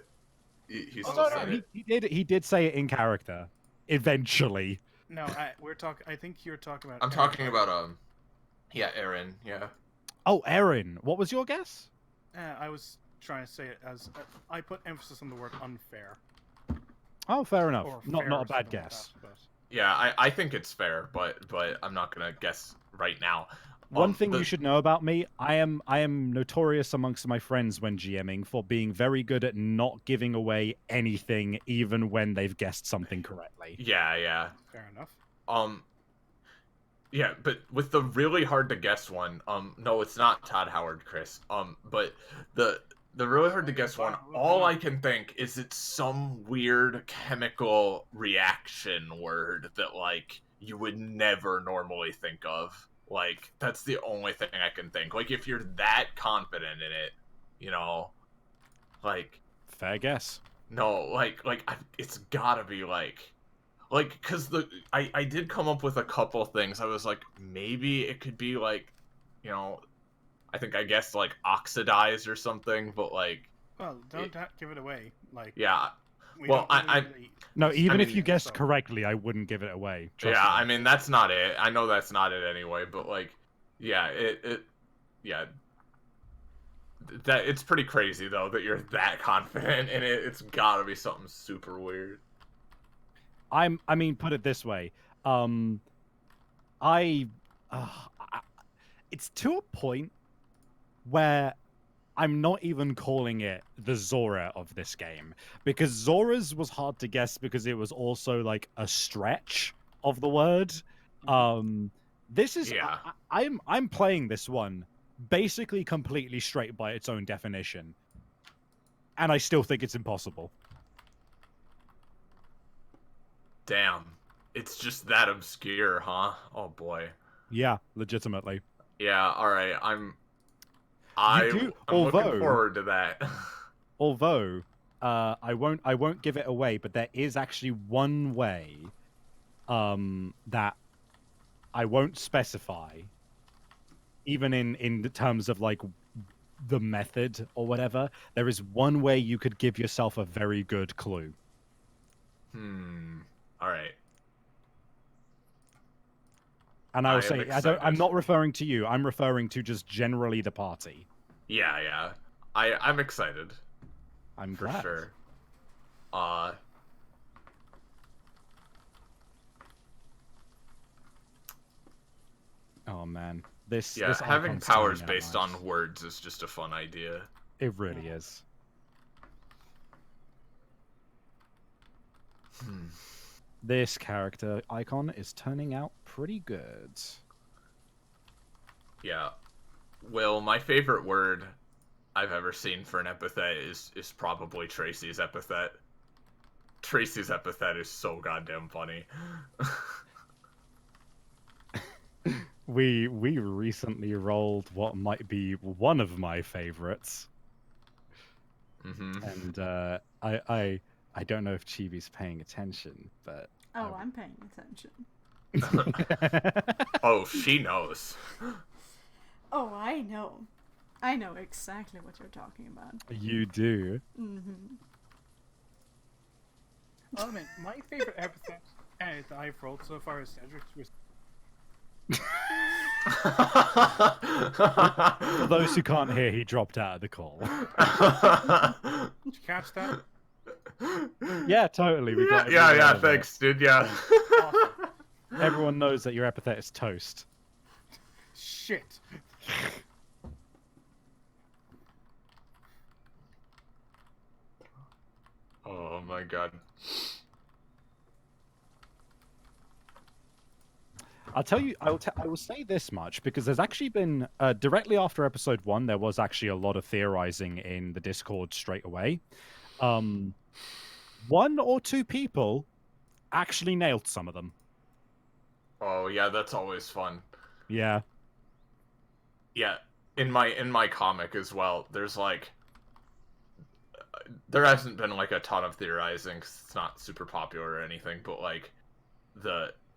he still said it. He did say it in character, eventually. No, I think you're talking about. I'm talking about yeah, Aaron. Yeah. Oh, Aaron, what was your guess? I was trying to say it as I put emphasis on the word unfair. Oh, fair enough. Or Not fair a or bad something like guess. that, but... Yeah, I think it's fair, but I'm not gonna guess right now. One thing you should know about me, I am notorious amongst my friends when GMing for being very good at not giving away anything, even when they've guessed something correctly. Yeah. Fair enough. Yeah, but with the really hard to guess one, no, it's not Todd Howard, Chris. But the really hard to guess one, all I can think is it's some weird chemical reaction word that like you would never normally think of. Like, that's the only thing I can think. Like, if you're that confident in it, you know, like... Fair guess. No, it's gotta be, like, because I did come up with a couple things. I was like, maybe it could be, like, you know, I think I guessed, like, oxidize or something, but, like... Well, don't give it away. Like, yeah. Well, No, even if you guessed correctly, I wouldn't give it away. Yeah, me. I mean, that's not it. I know that's not it anyway, but, like, yeah, yeah. It's pretty crazy, though, that you're that confident in it. It's gotta be something super weird. I mean, put it this way. It's to a point where I'm not even calling it the Zora of this game, because Zora's was hard to guess because it was also like a stretch of the word. This is I'm playing this one basically completely straight by its own definition. And I still think it's impossible. Damn. It's just that obscure, huh? Oh boy. Yeah, legitimately. Yeah, alright. I'm looking forward to that. Although, I won't give it away, but there is actually one way, that I won't specify, even in the terms of like the method or whatever. There is one way you could give yourself a very good clue. Alright. And I will say, I'm not referring to you. I'm referring to just generally the party. Yeah. I'm excited. I'm for glad. sure. Oh man, this having icon's powers turning out based nice. on words is just a fun idea. It really is. This character icon is turning out pretty good. Yeah. Will, my favorite word I've ever seen for an epithet is probably Tracy's epithet. Tracy's epithet is so goddamn funny. We recently rolled what might be one of my favorites. And I don't know if Chibi's paying attention, but I'm paying attention. Oh, she knows. Oh, I know. I know exactly what you're talking about. You do. Oh man, my favorite epithet that I've rolled so far is Cedric's was. For those who can't hear, he dropped out of the call. Did you catch that? Yeah, totally. We got yeah. Thanks, dude. Yeah. Awesome. Everyone knows that your epithet is toast. Shit. Oh my god. I'll tell you. I will say this much because there's actually been directly after episode 1, there was actually a lot of theorizing in the Discord straight away. 1 or 2 people actually nailed some of them. Oh yeah, that's always fun. Yeah. Yeah, in my comic as well, there's like there hasn't been like a ton of theorizing 'cause it's not super popular or anything, but like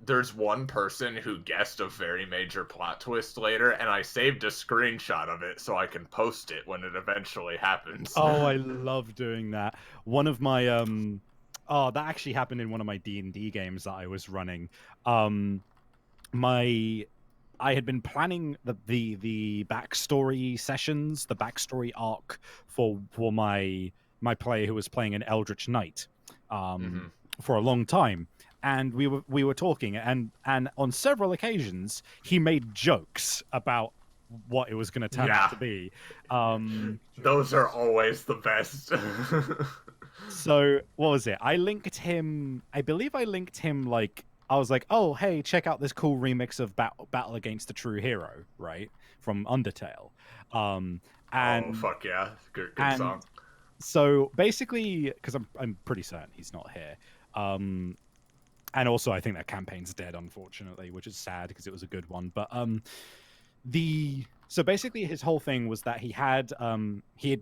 there's one person who guessed a very major plot twist later, and I saved a screenshot of it so I can post it when it eventually happens. Oh, I love doing that. One of my that actually happened in one of my D&D games that I was running. I had been planning the backstory sessions, the backstory arc for my player who was playing an Eldritch Knight for a long time. And we were talking, and on several occasions he made jokes about what it was going to turn out to be. Those are always the best. So what was it? I believe I linked him like, I was like, oh hey, check out this cool remix of Battle Against the True Hero, right, from Undertale. And oh fuck yeah, good song. So basically, because I'm pretty certain he's not here. And also, I think that campaign's dead, unfortunately, which is sad because it was a good one. But so basically, his whole thing was that he had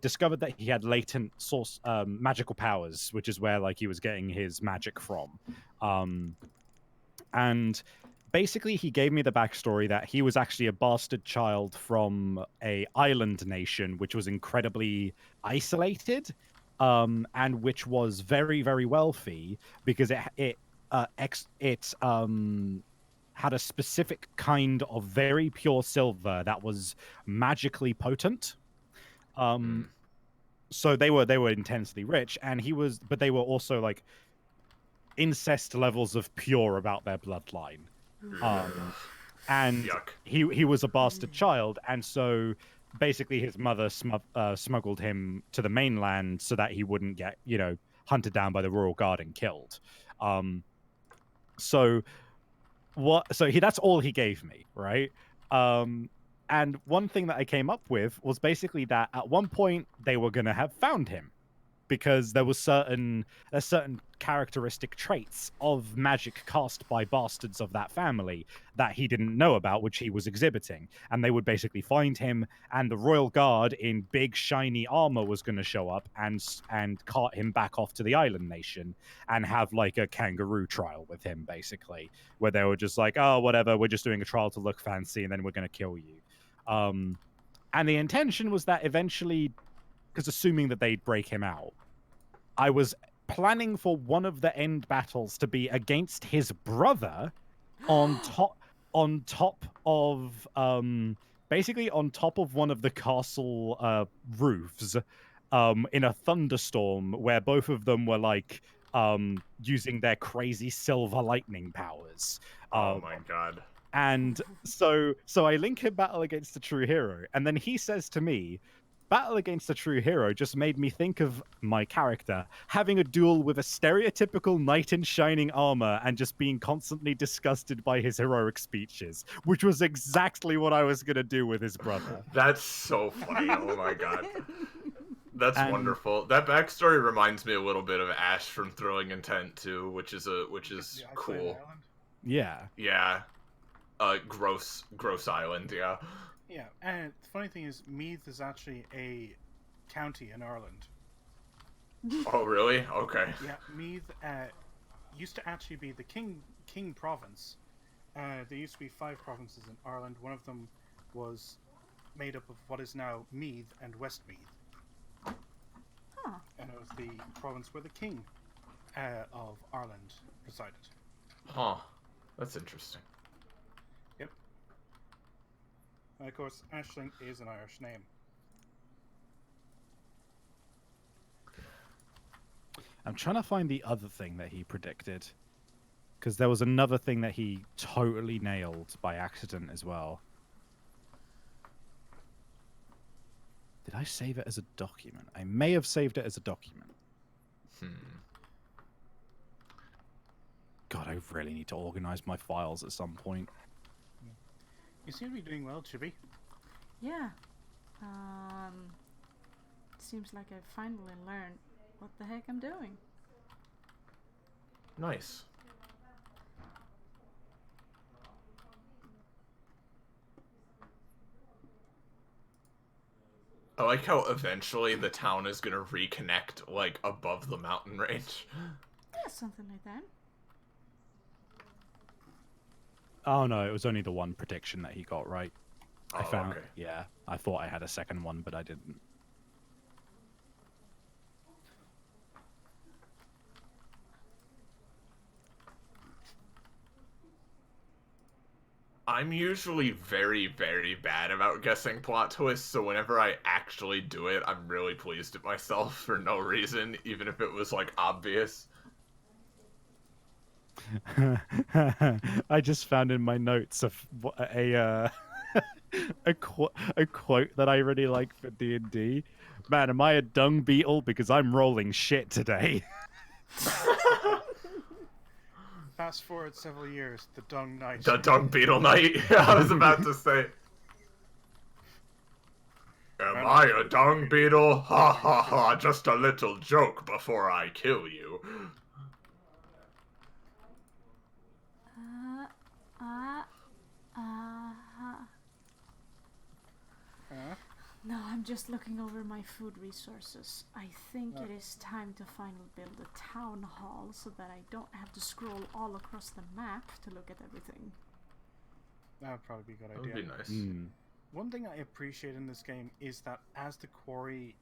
discovered that he had latent source magical powers, which is where like he was getting his magic from. And basically, he gave me the backstory that he was actually a bastard child from a island nation, which was incredibly isolated, and which was very, very wealthy because it had a specific kind of very pure silver that was magically potent. So they were intensely rich, and but they were also like incest levels of pure about their bloodline. And Yuck. he was a bastard child, and so basically his mother smuggled him to the mainland so that he wouldn't get hunted down by the royal guard and killed. So that's all he gave me, right? And one thing that I came up with was basically that at one point they were going to have found him because there was certain characteristic traits of magic cast by bastards of that family that he didn't know about, which he was exhibiting. And they would basically find him, and the royal guard in big shiny armor was going to show up and cart him back off to the island nation and have like a kangaroo trial with him, basically, where they were just like, oh, whatever, we're just doing a trial to look fancy, and then we're going to kill you. And the intention was that eventually, because assuming that they'd break him out, I was planning for one of the end battles to be against his brother on top of basically on top of one of the castle roofs in a thunderstorm where both of them were like using their crazy silver lightning powers. Oh my god. And so I link him battle against the true hero, and then he says to me, battle against a true hero just made me think of my character having a duel with a stereotypical knight in shining armor and just being constantly disgusted by his heroic speeches, which was exactly what I was going to do with his brother. That's so funny. Oh my god. That's wonderful. That backstory reminds me a little bit of Ash from Thrilling Intent too, which is cool. Yeah. Yeah. Gross Island, yeah. Yeah, and the funny thing is, Meath is actually a county in Ireland. Oh, really? Okay. Yeah, Meath used to actually be the King province. There used to be 5 provinces in Ireland. One of them was made up of what is now Meath and Westmeath. Huh. And it was the province where the King of Ireland resided. Huh. That's interesting. Yep. And of course, Aisling is an Irish name. I'm trying to find the other thing that he predicted, because there was another thing that he totally nailed by accident as well. Did I save it as a document? I may have saved it as a document. God, I really need to organize my files at some point. You seem to be doing well, Chibi. Yeah. Seems like I've finally learned what the heck I'm doing. Nice. I like how eventually the town is gonna reconnect, like, above the mountain range. Yeah, something like that. Oh no, it was only the one prediction that he got right. I found, okay. yeah, I thought I had a second one, but I didn't. I'm usually very, very bad about guessing plot twists, so whenever I actually do it, I'm really pleased at myself for no reason, even if it was, like, obvious. I just found in my notes a quote that I really like for D&D. Man, am I a dung beetle? Because I'm rolling shit today. Fast forward several years, the Dung Knight. The Dung Beetle Knight? I was about to say. Am I a dung beetle? Ha ha ha, just a little joke before I kill you. No, I'm just looking over my food resources. I think it is time to finally build a town hall so that I don't have to scroll all across the map to look at everything. That would probably be a good That idea. would be nice. One thing I appreciate in this game is that as the quarry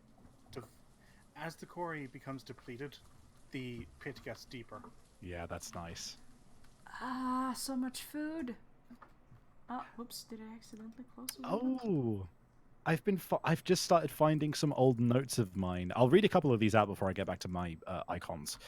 becomes depleted, the pit gets deeper. Yeah, that's nice. Ah, so much food. Oh, whoops! Did I accidentally close the window? Oh, I've just started finding some old notes of mine. I'll read a couple of these out before I get back to my icons.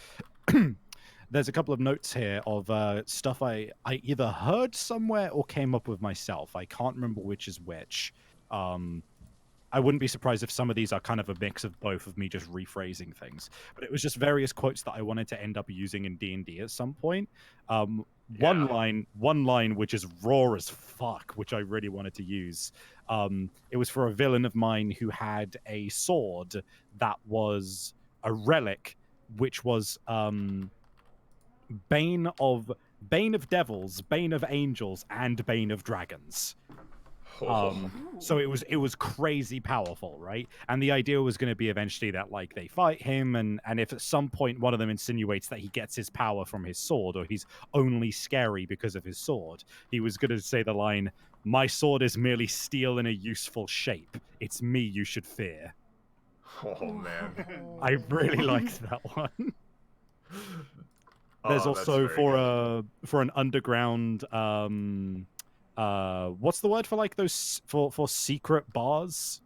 There's a couple of notes here of stuff I either heard somewhere or came up with myself. I can't remember which is which. I wouldn't be surprised if some of these are kind of a mix of both of me just rephrasing things. But it was just various quotes that I wanted to end up using in D&D at some point. one Yeah. line which is raw as fuck, which I really wanted to use. It was for a villain of mine who had a sword that was a relic, which was Bane of devils, Bane of angels, and Bane of dragons. Oh. So it was crazy powerful, right? And the idea was going to be eventually that like they fight him, and if at some point one of them insinuates that he gets his power from his sword, or he's only scary because of his sword, he was going to say the line, "My sword is merely steel in a useful shape. It's me you should fear." Oh man. I really liked that one. There's Oh, that's also very good. for an underground what's the word for like those for secret bars?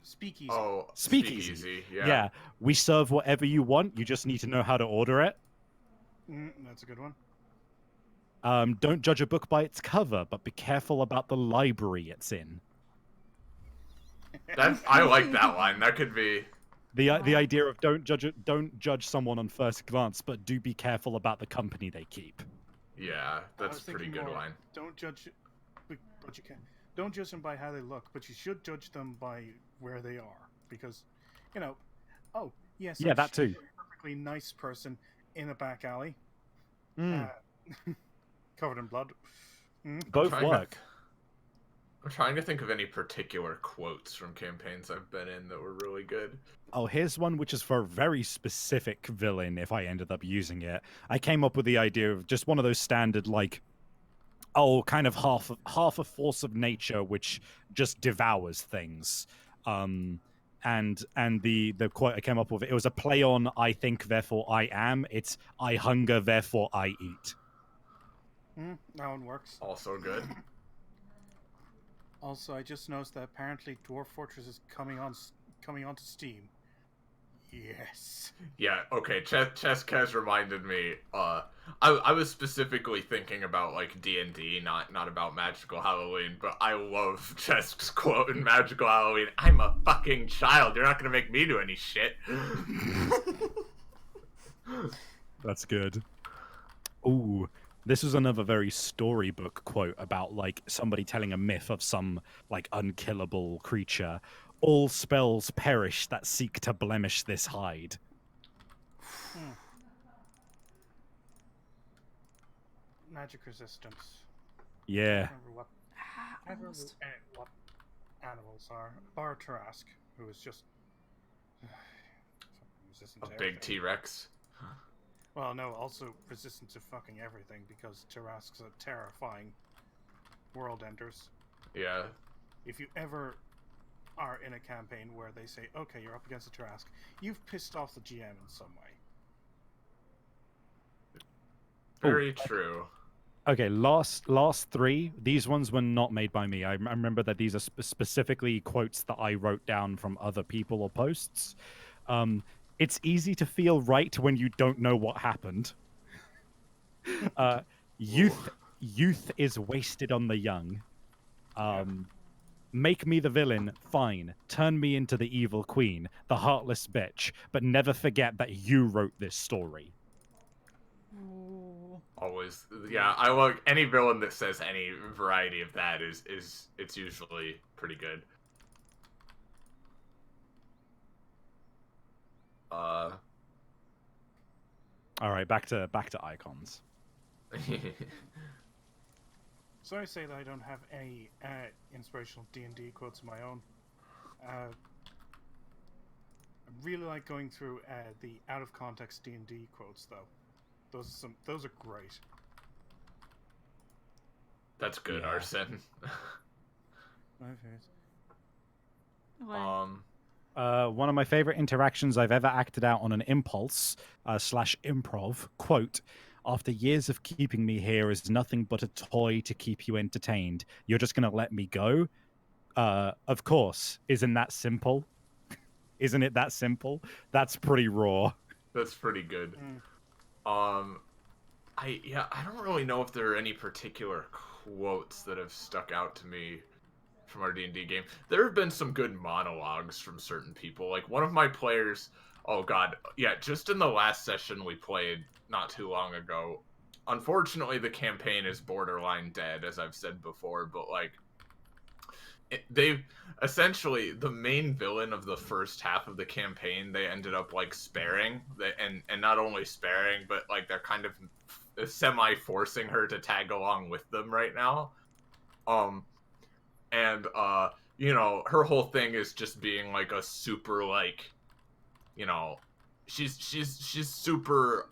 Speakeasy. Oh, Speakeasy. Yeah. We serve whatever you want. You just need to know how to order it. That's a good one. Don't judge a book by its cover, but be careful about the library it's in. I like that line. That could be. The idea of don't judge someone on first glance, but do be careful about the company they keep. Yeah, that's a pretty good more, line. Don't judge, but you can. Don't judge them by how they look, but you should judge them by where they are, because, you know. Oh yes. Yeah, that too. A perfectly nice person in a back alley, covered in blood. Both work. I'm trying to think of any particular quotes from campaigns I've been in that were really good. Oh, here's one which is for a very specific villain if I ended up using it. I came up with the idea of just one of those standard, like, kind of half a force of nature which just devours things. And the quote I came up with, it was a play on "I think, therefore I am." It's "I hunger, therefore I eat." That one works. Also good. Also, I just noticed that apparently Dwarf Fortress is coming onto Steam. Yes. Yeah, okay, Chess reminded me, I was specifically thinking about, like, D&D, not about Magical Halloween, but I love Chess's quote in Magical Halloween, "I'm a fucking child, you're not gonna make me do any shit." That's good. Ooh, this was another very storybook quote about, like, somebody telling a myth of some, like, unkillable creature. "All spells perish that seek to blemish this hide." Magic resistance. Yeah. I don't remember what animals are. Bar Tarask, who is just resistant to A big everything. T-Rex. Well, no, also resistant to fucking everything, because Tarasks are terrifying world enders. Yeah. If you ever are in a campaign where they say, okay, you're up against a Tarask, you've pissed off the GM in some way. Very true. Okay, last three. These ones were not made by me. I remember that these are specifically quotes that I wrote down from other people or posts. It's easy to feel right when you don't know what happened. Youth is wasted on the young. Make me the villain, fine. Turn me into the evil queen, the heartless bitch, but never forget that you wrote this story. Ooh. Always, yeah. I like any villain that says any variety of that is it's usually pretty good. All right, back to icons. Sorry to say that I don't have any inspirational D&D quotes of my own. I really like going through the out-of-context D&D quotes, though. Those are great. That's good, Yeah. Arson. Well, One of my favorite interactions I've ever acted out on an impulse / improv quote: "After years of keeping me here is nothing but a toy to keep you entertained. You're just gonna let me go? Of course. Isn't that simple? Isn't it that simple?" That's pretty raw. That's pretty good. I don't really know if there are any particular quotes that have stuck out to me from our D&D game. There have been some good monologues from certain people. Like one of my players, oh god, yeah, just in the last session we played not too long ago. Unfortunately, the campaign is borderline dead, as I've said before, but like they've essentially the main villain of the first half of the campaign they ended up like sparing, and not only sparing, but like they're kind of semi forcing her to tag along with them right now. And you know, her whole thing is just being like a super like, you know, she's super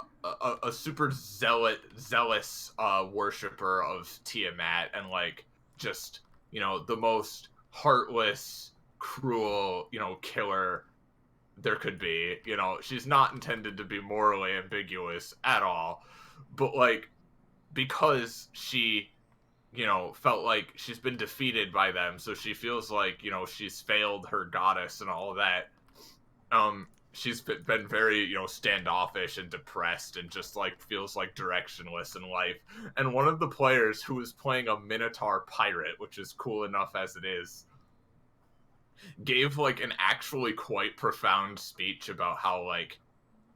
a super zealous worshiper of Tiamat, and like just, you know, the most heartless, cruel, you know, killer there could be. You know, she's not intended to be morally ambiguous at all, but like because she, you know, felt like she's been defeated by them, so she feels like, you know, she's failed her goddess and all of that. She's been very, you know, standoffish and depressed and just like feels like directionless in life. And one of the players who was playing a Minotaur pirate, which is cool enough as it is, gave like an actually quite profound speech about how, like,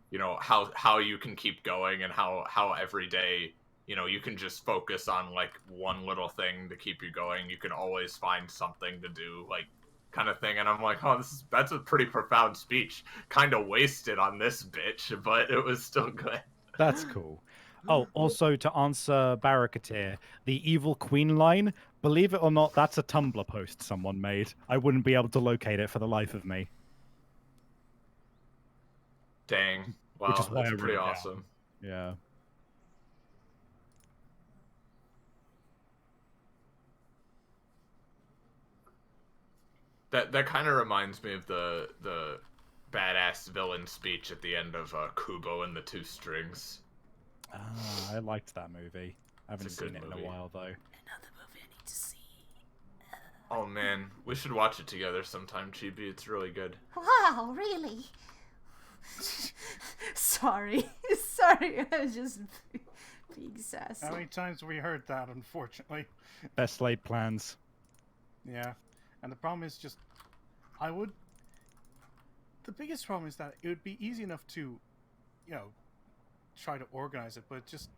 you know, how you can keep going, and how every day, you know, you can just focus on like one little thing to keep you going. You can always find something to do, like, kind of thing. And I'm like, oh, that's a pretty profound speech. Kind of wasted on this bitch, but it was still good. That's cool. Oh, also to answer Barricadier, the evil queen line, believe it or not, that's a Tumblr post someone made. I wouldn't be able to locate it for the life of me. Dang. Wow, Which is why that's I pretty wrote it down. awesome. Yeah. That kind of reminds me of the badass villain speech at the end of Kubo and the Two Strings. Ah, I liked that movie. I haven't It's a seen good it in movie. a while, though. Another movie I need to see. Oh man, we should watch it together sometime, Chibi. It's really good. Wow, really? Sorry. Sorry, I was just being sassy. How many times have we heard that, unfortunately? Best laid plans. Yeah. And the problem is just, the biggest problem is that it would be easy enough to, you know, try to organize it, but it just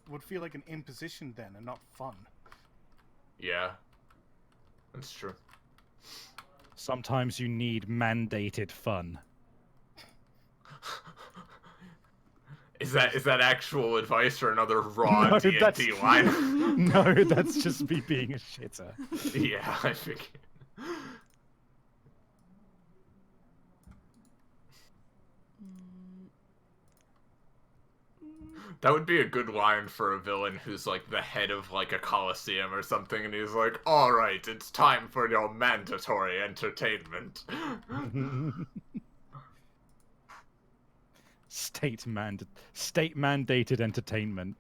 would feel like an imposition then and not fun. Yeah, that's true. Sometimes you need mandated fun. Is that actual advice or another raw D&D that's... line? No, that's just me being a shitter. Yeah, I figured. That would be a good line for a villain who's like the head of like a coliseum or something, and he's like, "All right, it's time for your mandatory entertainment." State mandated entertainment.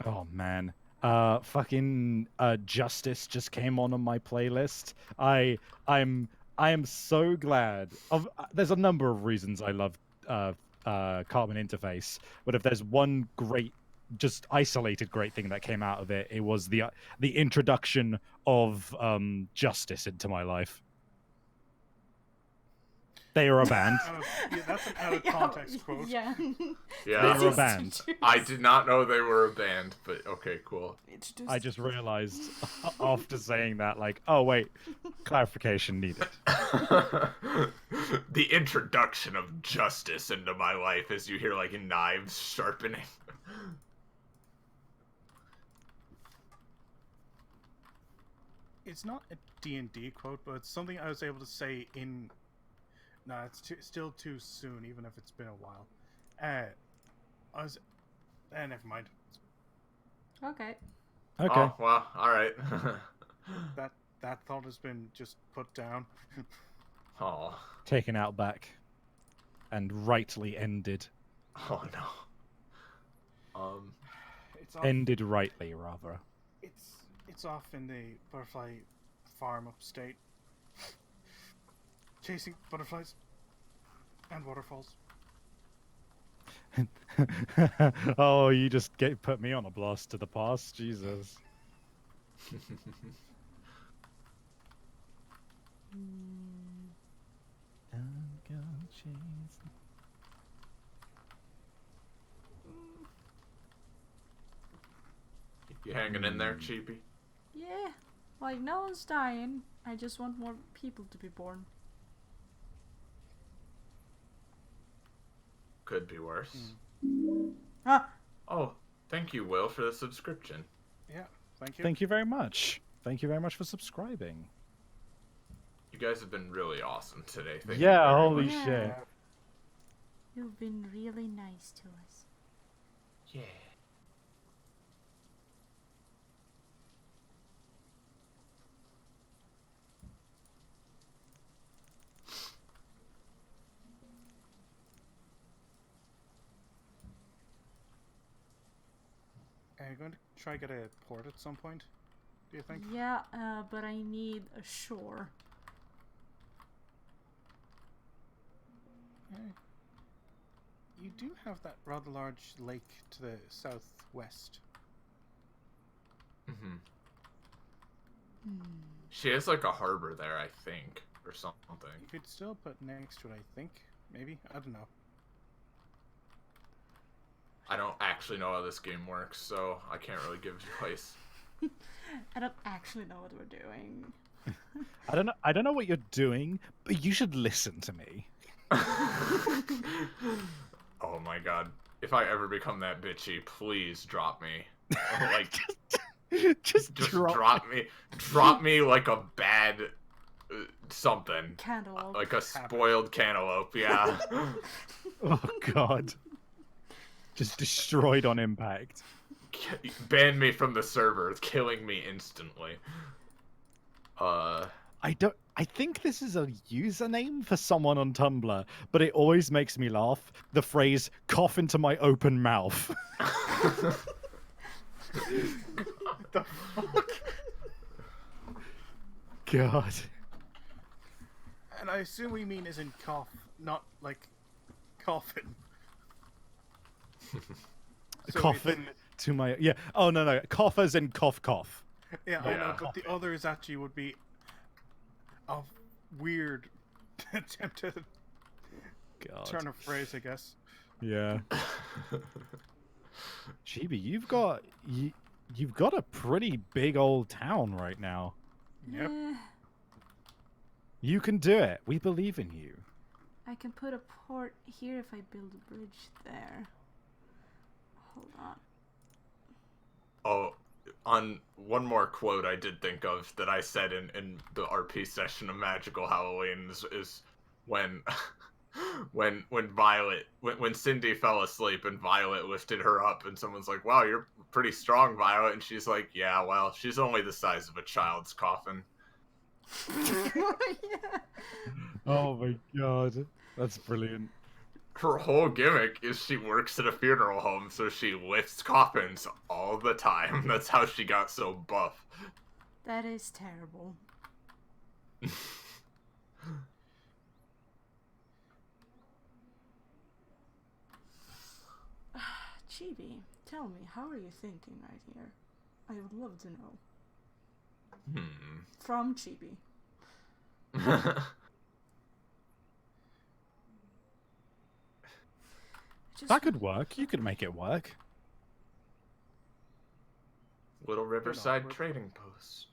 Oh man. Fucking Justice just came on my playlist. I am so glad. There's a number of reasons I love Carbon Interface, but if there's one great, just isolated great thing that came out of it, it was the introduction of Justice into my life. They are a band. Yeah, that's an out of context quote. Yeah. Yeah, They are a band. I did not know they were a band, but okay, cool. I just realized after saying that, like, oh wait, clarification needed. The introduction of Justice into my life as you hear like knives sharpening. It's not a D&D quote, but it's something I was able to say in... No, it's still too soon, even if it's been a while. Never mind. Okay. Okay. Oh, well, alright. That thought has been just put down. Oh. Taken out back. And rightly ended. Oh no. It's off, Ended rightly, rather. it's off in the butterfly farm upstate. Chasing butterflies and waterfalls. Oh, you just put me on a blast to the past, Jesus. You hanging in there, Chibi? Yeah, like no one's dying. I just want more people to be born. Could be worse. Ah, Oh, thank you, Will, for the subscription. Yeah, thank you. Thank you very much. Thank you very much for subscribing. You guys have been really awesome today. Thank Yeah, you very holy much. shit. you've been really nice to us. Yeah. Are you going to try get a port at some point? Do you think? Yeah, but I need a shore. Yeah. You do have that rather large lake to the southwest. Mm-hmm. Hmm. She has like a harbor there, I think, or something. You could still put next to it, I think. Maybe? I don't know. I don't actually know how this game works, so I can't really give advice. I don't actually know what we're doing. I don't know what you're doing, but you should listen to me. Oh my god. If I ever become that bitchy, please drop me. Like, just just drop drop me like a bad something. Cantaloupe. Like a spoiled cantaloupe, yeah. Oh god. Just destroyed on impact. Ban me from the server, killing me instantly. I think this is a username for someone on Tumblr, but it always makes me laugh. The phrase "cough into my open mouth." What the fuck? God. And I assume we mean as in cough, not like coffin. So Coffin to my Oh no, cough as in cough cough. Yeah, I know, Yeah. but the others actually would be a weird attempt to God. turn a phrase, I guess. Yeah. Chibi, you've got a pretty big old town right now. Yep. Eh, You can do it. We believe in you. I can put a port here if I build a bridge there. Hold on. Oh, on one more quote I did think of that I said in the RP session of Magical Halloween is when when Cindy fell asleep and Violet lifted her up and someone's like, "Wow, you're pretty strong, Violet," and she's like, "Yeah, well, she's only the size of a child's coffin." Yeah. Oh my god. That's brilliant. Her whole gimmick is she works at a funeral home, so she lifts coffins all the time. That's how she got so buff. That is terrible. Chibi, tell me, how are you thinking right here? I would love to know. From Chibi. Just That could work. You could make it work. Little Riverside we're- Trading Post.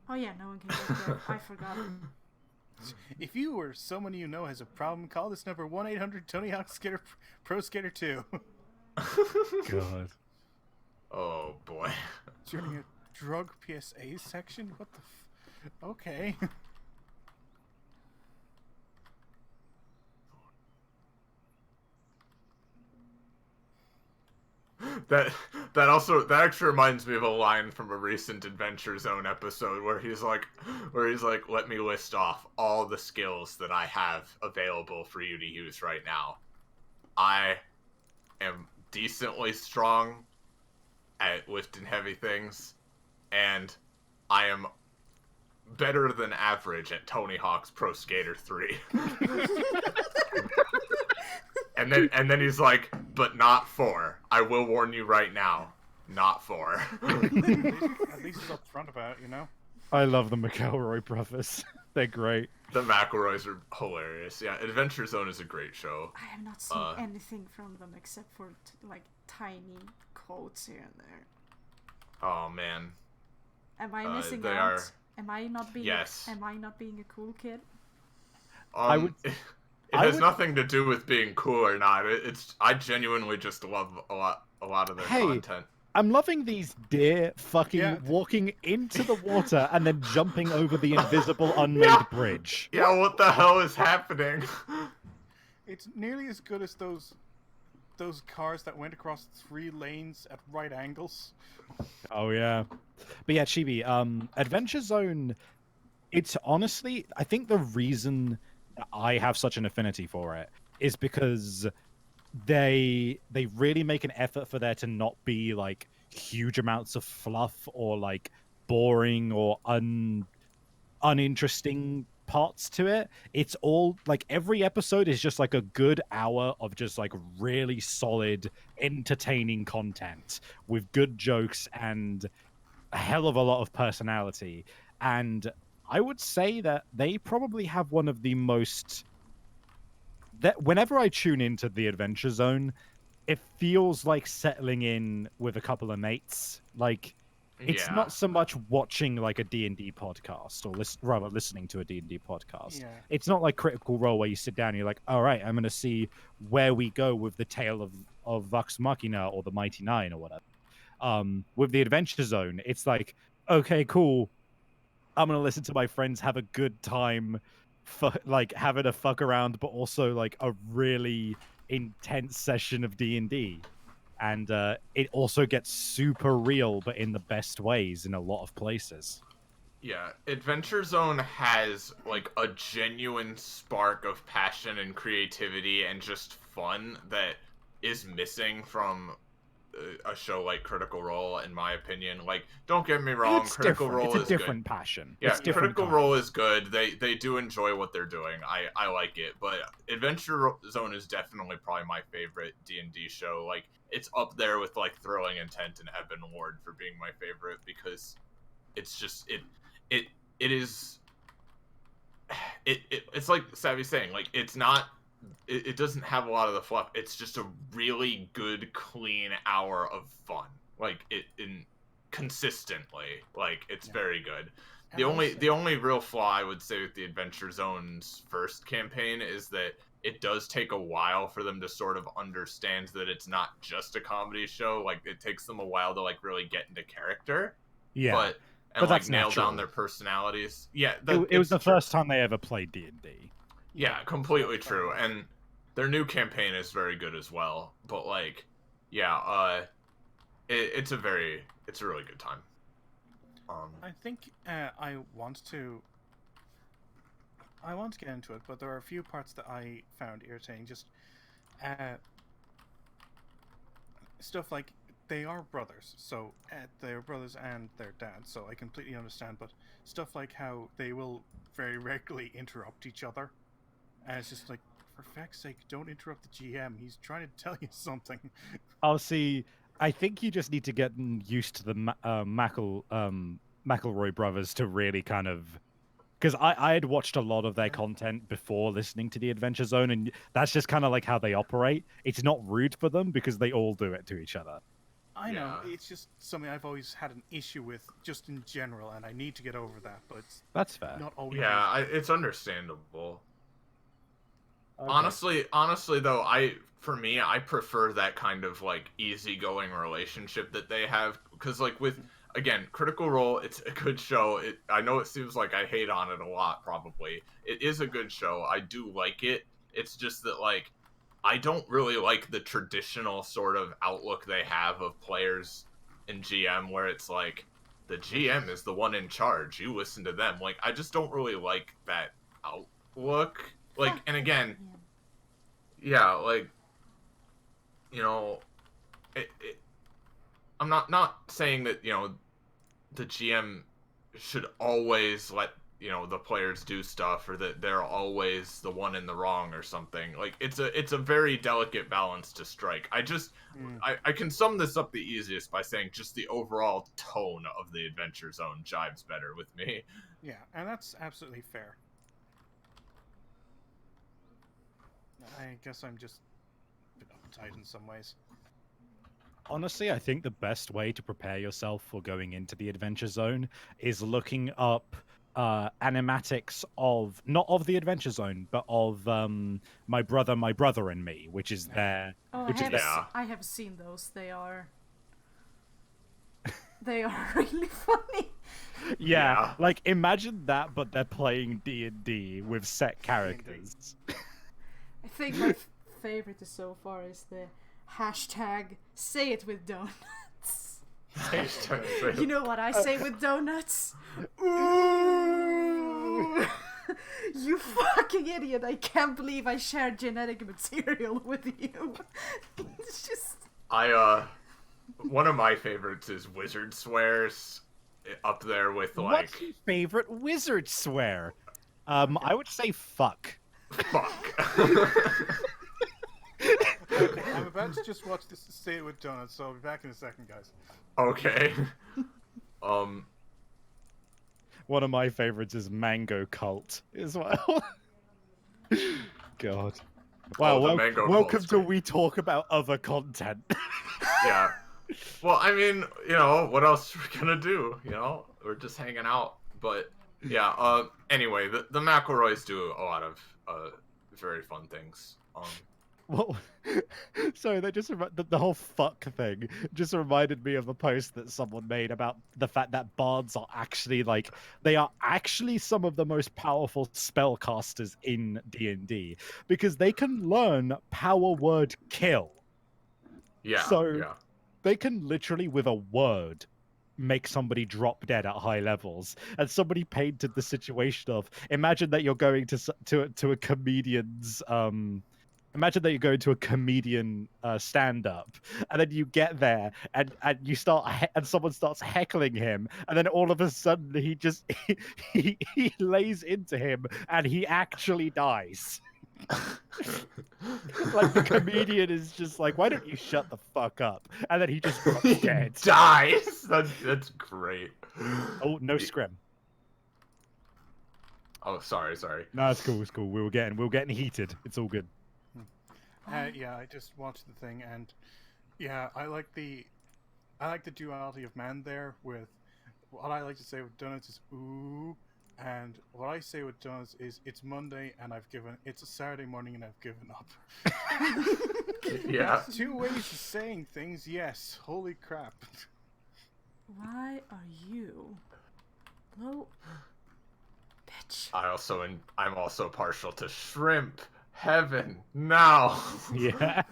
Oh yeah, no one can get there. I forgot. If you or someone you know has a problem, call this number 1-800-TONY-HAWK SKATER Pro Skater 2. God. Oh boy. Joining a drug PSA section? What the okay. That actually reminds me of a line from a recent Adventure Zone episode where he's like, let me list off all the skills that I have available for you to use right now. I am decently strong at lifting heavy things, and I am better than average at Tony Hawk's Pro Skater 3. and then he's like, but not 4. I will warn you right now, not 4. At least he's upfront about it, you know? I love the McElroy brothers. They're great. The McElroys are hilarious. Yeah, Adventure Zone is a great show. I have not seen anything from them except for like tiny quotes here and there. Oh man. Am I missing they out? are- Am I not being? Yes. Am I not being a cool kid? I would- It I has would- nothing to do with being cool or not. It's I genuinely just love a lot of their Hey, content. I'm loving these deer fucking Yeah. walking into the water and then jumping over the invisible unmade Yeah. bridge. Yeah, what the hell is happening? It's nearly as good as those cars that went across 3 lanes at right angles. Oh yeah. But yeah, Chibi, Adventure Zone, it's honestly, I think the reason that I have such an affinity for it is because they really make an effort for there to not be like huge amounts of fluff or like boring or uninteresting parts to it. It's all like every episode is just like a good hour of just like really solid entertaining content with good jokes and a hell of a lot of personality. And I would say that they probably have one of the most that whenever I tune into the Adventure Zone, it feels like settling in with a couple of mates. Like it's Yeah. not so much watching like a D&D podcast or rather listening to a D&D podcast. Yeah. It's not like Critical Role where you sit down and you're like, all right, I'm going to see where we go with the tale of Vox Machina or the Mighty Nine or whatever. With the Adventure Zone, it's like, okay, cool. I'm going to listen to my friends have a good time, like having a fuck around, but also like a really intense session of D&D. And it also gets super real, but in the best ways in a lot of places. Yeah, Adventure Zone has like a genuine spark of passion and creativity and just fun that is missing from a show like Critical Role, in my opinion. Like, don't get me wrong, It's Critical different. Role It's a is different good. passion. Yeah, It's different Critical kind. Role is good. They do enjoy what they're doing. I like it, but Adventure Zone is definitely probably my favorite D&D show. Like, it's up there with like Thrilling Intent and Ebon Ward for being my favorite because it's just it is it's like Savvy's saying, like it's not it doesn't have a lot of the fluff. It's just a really good, clean hour of fun. Like it in consistently. Like it's very good. And The only real flaw I would say with the Adventure Zone's first campaign is that it does take a while for them to sort of understand that it's not just a comedy show. Like it takes them a while to like really get into character. Yeah. But But like that's nail natural. down their personalities. Yeah, It was it's the true. first time they ever played D&D. Yeah, completely true. And their new campaign is very good as well. But like, yeah, it's a really good time. I think I want to get into it, but there are a few parts that I found irritating. Just stuff like they are brothers, so they're brothers and their dad, so I completely understand. But stuff like how they will very regularly interrupt each other, and it's just like, for feck's sake, don't interrupt the GM. He's trying to tell you something. I'll see. I think you just need to get used to the McElroy brothers to really kind of, because I had watched a lot of their content before listening to the Adventure Zone, and that's just kind of like how they operate. It's not rude for them because they all do it to each other. I know, Yeah. it's just something I've always had an issue with, just in general, and I need to get over that, but it's That's fair. not always Yeah, it's understandable. Okay. Honestly though, I prefer that kind of like easygoing relationship that they have, because like with again Critical Role, it's a good show. I know it seems like I hate on it a lot. Probably it is a good show. I do like it. It's just that like I don't really like the traditional sort of outlook they have of players and GM, where it's like the GM is the one in charge. You listen to them. Like I just don't really like that outlook. Like, and again, yeah, like, you know, I'm not saying that the GM should always let the players do stuff, or that they're always the one in the wrong or something. Like it's a very delicate balance to strike. I can sum this up the easiest by saying just the overall tone of the Adventure Zone jives better with me. Yeah, and that's absolutely fair. I guess I'm just a bit uptight in some ways. Honestly, I think the best way to prepare yourself for going into the Adventure Zone is looking up animatics of, not of the Adventure Zone, but of My Brother and Me, which is there. Oh, Which I have seen those. They are really funny. Yeah, like imagine that, but they're playing D&D with set characters. I think my favorite so far is the hashtag say it with donuts. You know what I say with donuts? Ooh! You fucking idiot! I can't believe I shared genetic material with you. It's just... One of my favorites is wizard swears, up there with like... What's your favorite wizard swear? I would say fuck. Fuck. Okay, I'm about to just watch this Say It With Donuts, so I'll be back in a second, guys. Okay. One of my favorites is Mango Cult as well. God. Wow, welcome to We Talk About Other Content. Yeah. Well, I mean, what else are we gonna do? We're just hanging out. But yeah. Anyway, the McElroys do a lot of very fun things. Well, sorry, that just the whole fuck thing just reminded me of a post that someone made about the fact that bards are actually they are actually some of the most powerful spellcasters in D&D because they can learn power word kill. Yeah. So yeah. they can literally with a word make somebody drop dead at high levels. And somebody painted the situation of imagine that you're going to a comedian's imagine that you go to a comedian stand-up, and then you get there, and you start, and someone starts heckling him, and then all of a sudden he just he lays into him, and he actually dies. Like the comedian is just like, why don't you shut the fuck up? And then he just drops dead. Dies. That's great. Oh, no scrim. Oh, sorry. No, it's cool. It's cool. We were getting heated. It's all good. Yeah, I just watched the thing, and yeah, I like the duality of man there. With what I like to say with donuts is ooh, and what I say with donuts is it's Monday and it's a Saturday morning and I've given up. Yeah. There's two ways of saying things. Yes, holy crap. Why are you low, bitch? I'm also partial to shrimp. Heaven, now. Yeah.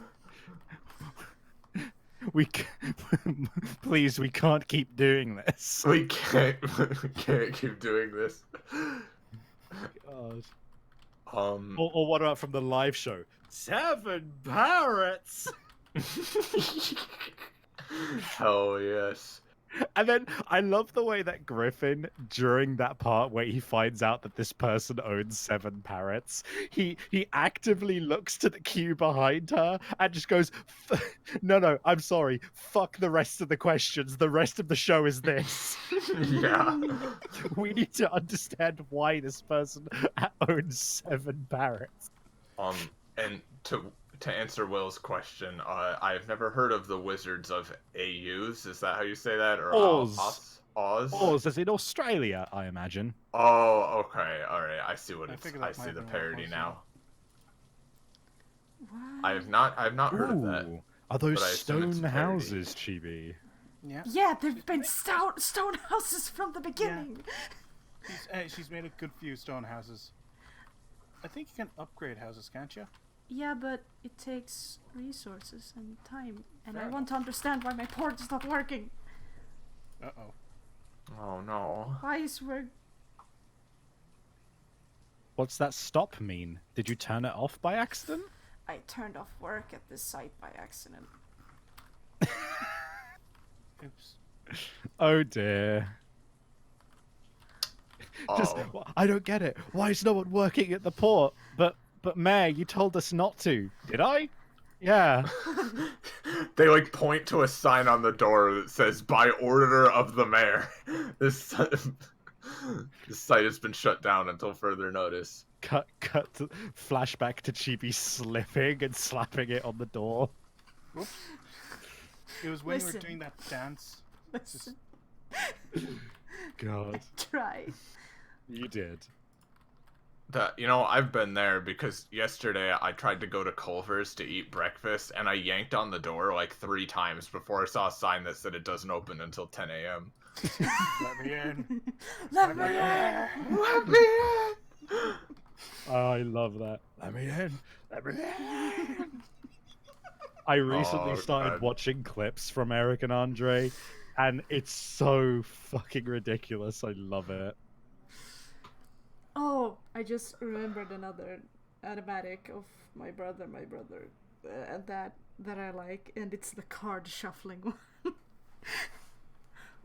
Please, we can't keep doing this. We can't keep doing this. God. Or Or what about from the live show? 7 parrots. Hell yes. And then I love the way that Griffin, during that part where he finds out that this person owns 7 parrots, he actively looks to the queue behind her and just goes, no, I'm sorry, fuck the rest of the questions. The rest of the show is this. Yeah. We need to understand why this person owns 7 parrots. And to answer Will's question, I've never heard of the Wizards of AUs. Is that how you say that? Or Oz. Oz? Oz, as in Australia, I imagine. Oh, okay. All right. I see I see the parody now. What? I've not heard of that. Ooh, are those but I assume it's stone a parody. houses, Chibi? Yeah. Yeah, they've been stone houses from the beginning. She's made a good few stone houses. I think you can upgrade houses, can't you? Yeah, but it takes resources and time, and Fair I want to understand why my port is not working. Uh-oh. Oh no. Why is work? What's that stop mean? Did you turn it off by accident? I turned off work at this site by accident. Oops. Oh dear. Just, Oh. I don't get it. Why is no one working at the port? But Mayor, you told us not to. Did I? Yeah. They like point to a sign on the door that says "By order of the mayor." This this site has been shut down until further notice. Cut to, flashback to Chibi slipping and slapping it on the door. Whoops. It was when you were Listen. doing that dance. Listen, God, try. you did. I've been there because yesterday I tried to go to Culver's to eat breakfast and I yanked on the door like 3 times before I saw a sign that said it doesn't open until 10 a.m. Let me in. Let me in. Let me in! Oh, I love that. Let me in. Let me in. I recently Oh, started God. watching clips from Eric and Andre, and it's so fucking ridiculous. I love it. Oh, I just remembered another animatic of my brother, that I like, and it's the card shuffling one.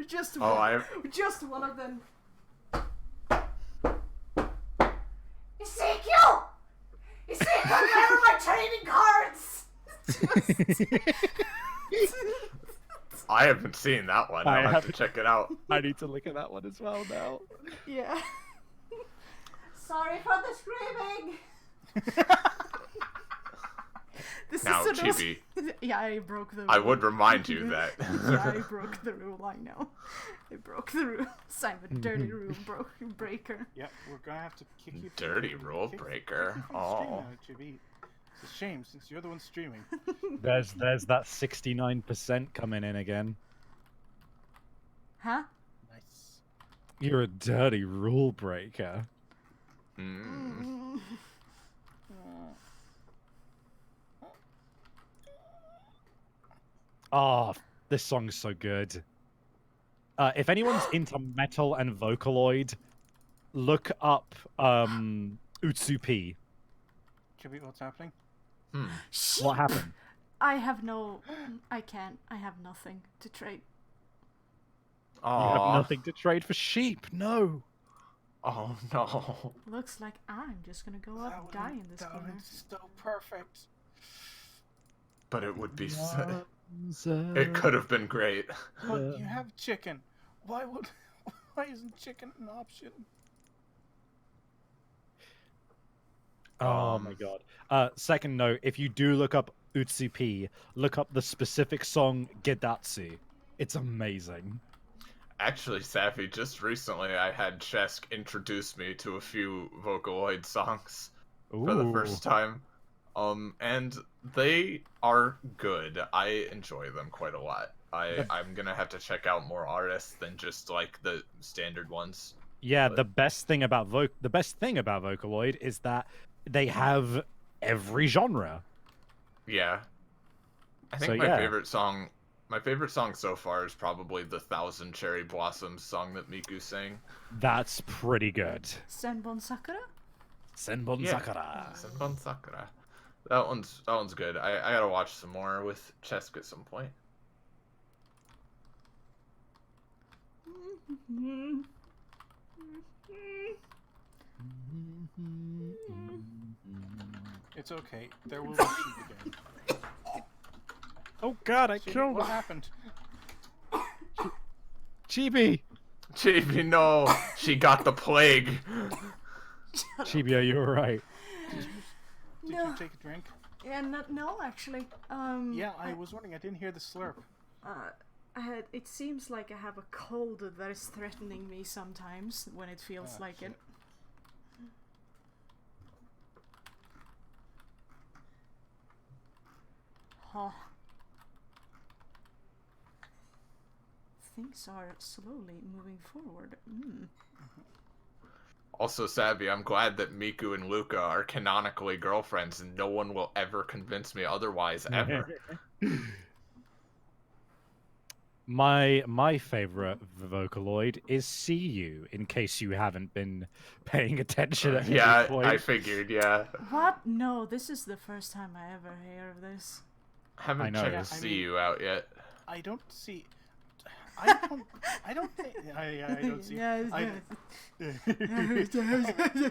Just one of them. Ezekiel! Ezekiel, where are my trading cards? I haven't seen that one. I'll have to check it out. I need to look at that one as well now. Yeah. Sorry for the screaming. This Now, is Chibi, Yeah, I broke the rule. I would remind you that. Yeah, I broke the rule, I know. I broke the rules. I'm a dirty rule breaker. Yep, we're gonna have to kick you. Dirty rule breaker. Oh. Chibi. It's a shame since you're the one streaming. There's that 69% coming in again. Huh? Nice. You're a dirty rule breaker. Mm. Oh, this song's so good. If anyone's into metal and Vocaloid, look up Utsupi. Chibi, what's happening? What happened? I have nothing to trade. You have nothing to trade for sheep. No. Oh no. Looks like I'm just gonna go up and die in this That corner. would so perfect. But it would be. It could have been great. But you have chicken. Why isn't chicken an option? Oh my god. Second note, if you do look up Utsupi, look up the specific song Gedatsu. It's amazing. Actually, Safi, just recently I had Chesk introduce me to a few Vocaloid songs for the first time. And they are good. I enjoy them quite a lot. I'm gonna have to check out more artists than just like the standard ones. Yeah, But- the best thing about Vocaloid is that they have every genre. Yeah. I think So, my yeah. favorite song so far is probably the 1,000 Cherry Blossoms song that Miku sang. That's pretty good. Senbon Sakura? Senbon Yeah. Sakura. Senbon Sakura. That one's good. I gotta watch some more with Chesk at some point. It's okay. There will be sheep again. Oh god, I Chibi, killed what happened? Chibi! Chibi, no! She got the plague! Chibi, are you alright? Did No. you take a drink? Yeah, no, actually. Yeah, I was wondering. I didn't hear the slurp. It seems like I have a cold that is threatening me sometimes when it feels Ah, like shit. it. Huh. Things are slowly moving forward. Also, Sabi, I'm glad that Miku and Luca are canonically girlfriends, and no one will ever convince me otherwise, ever. My favorite Vocaloid is See You, in case you haven't been paying attention at any Yeah, point. I figured, yeah. What? No, this is the first time I ever hear of this. Haven't I know. checked Yeah, I See mean- You out yet. I don't see. I don't think. I don't see. Yes, I,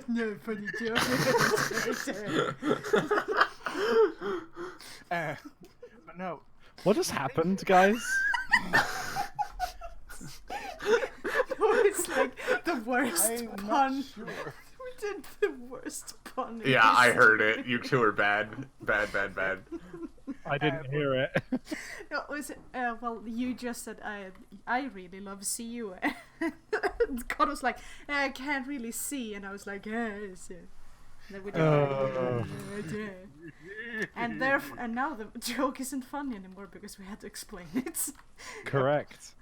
no funny joke. but no. What has happened, guys? It's like the worst I'm pun. not sure. We did the worst pun. in Yeah, I history. heard it. You two are bad. Bad. I didn't hear it. No, was it, well, you just said I really love see you. God was like, I can't really see, and I was like, yes. And then we did and now the joke isn't funny anymore because we had to explain it. Correct.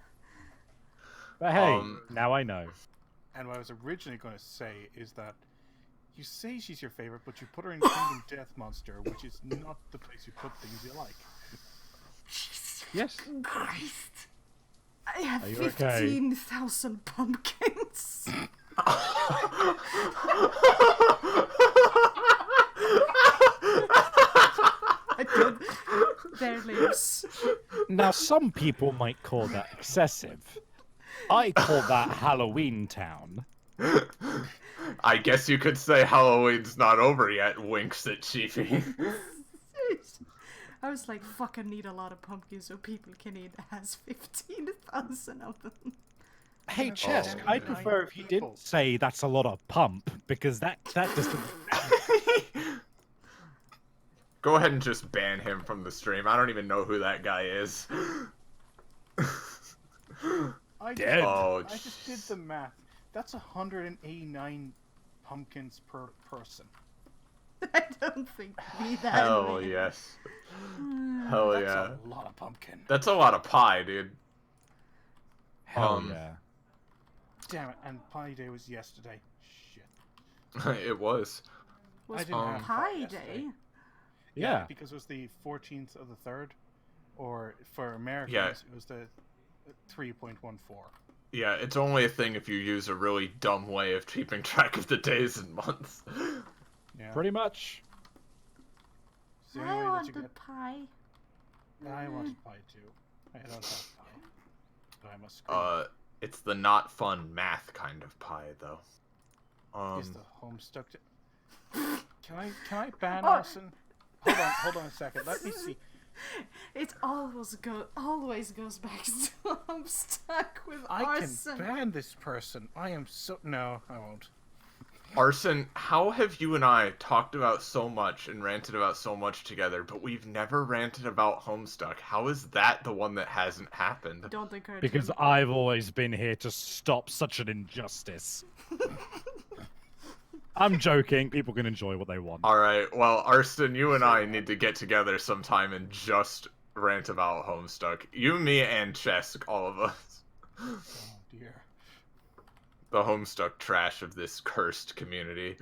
But hey, Um, now I know. And what I was originally going to say is that you say she's your favorite, but you put her in Kingdom Death Monster, which is not the place you put things you like. Yes. Christ. I have Are you okay? 15,000 pumpkins. I don't. Their lives. Now, some people might call that excessive. I call that Halloween Town. I guess you could say Halloween's not over yet. Winks at Chibi. I was like, fuck, I need a lot of pumpkins so people can eat as 15,000 of them. Hey, Chesk, Oh, I'd yeah. prefer if you didn't say that's a lot of pump, because that doesn't... Go ahead and just ban him from the stream. I don't even know who that guy is. Dead. Oh, I just did the math. That's 189 pumpkins per person. I don't think we that hell many. yes. Hell That's yeah. a lot of pumpkin. That's a lot of pie, dude. Hell yeah. Damn it, and Pie Day was yesterday. Shit. It was. Was I didn't have Pie yesterday. Day? Yeah. Because it was the 14th of the 3rd, or for Americans, Yeah. it was the 3.14. Yeah, it's only a thing if you use a really dumb way of keeping track of the days and months. Yeah. Pretty much. It's the I only way that you wanted get... pie. I wanted pie too. I don't have pie. But I must scream. It's the not fun math kind of pie, though. Is the Homestuck... Can I ban Oh. Arson? Hold on a second. Let me see. It always goes back to I'm stuck with I arson. can ban this person. I am so... No, I won't. Arson, how have you and I talked about so much and ranted about so much together, but we've never ranted about Homestuck? How is that the one that hasn't happened? Don't encourage Because him. I've always been here to stop such an injustice. I'm joking. People can enjoy what they want. Alright, well, Arson, you and I need to get together sometime and just rant about Homestuck. You, me, and Chesk, all of us. Oh dear. The Homestuck trash of this cursed community.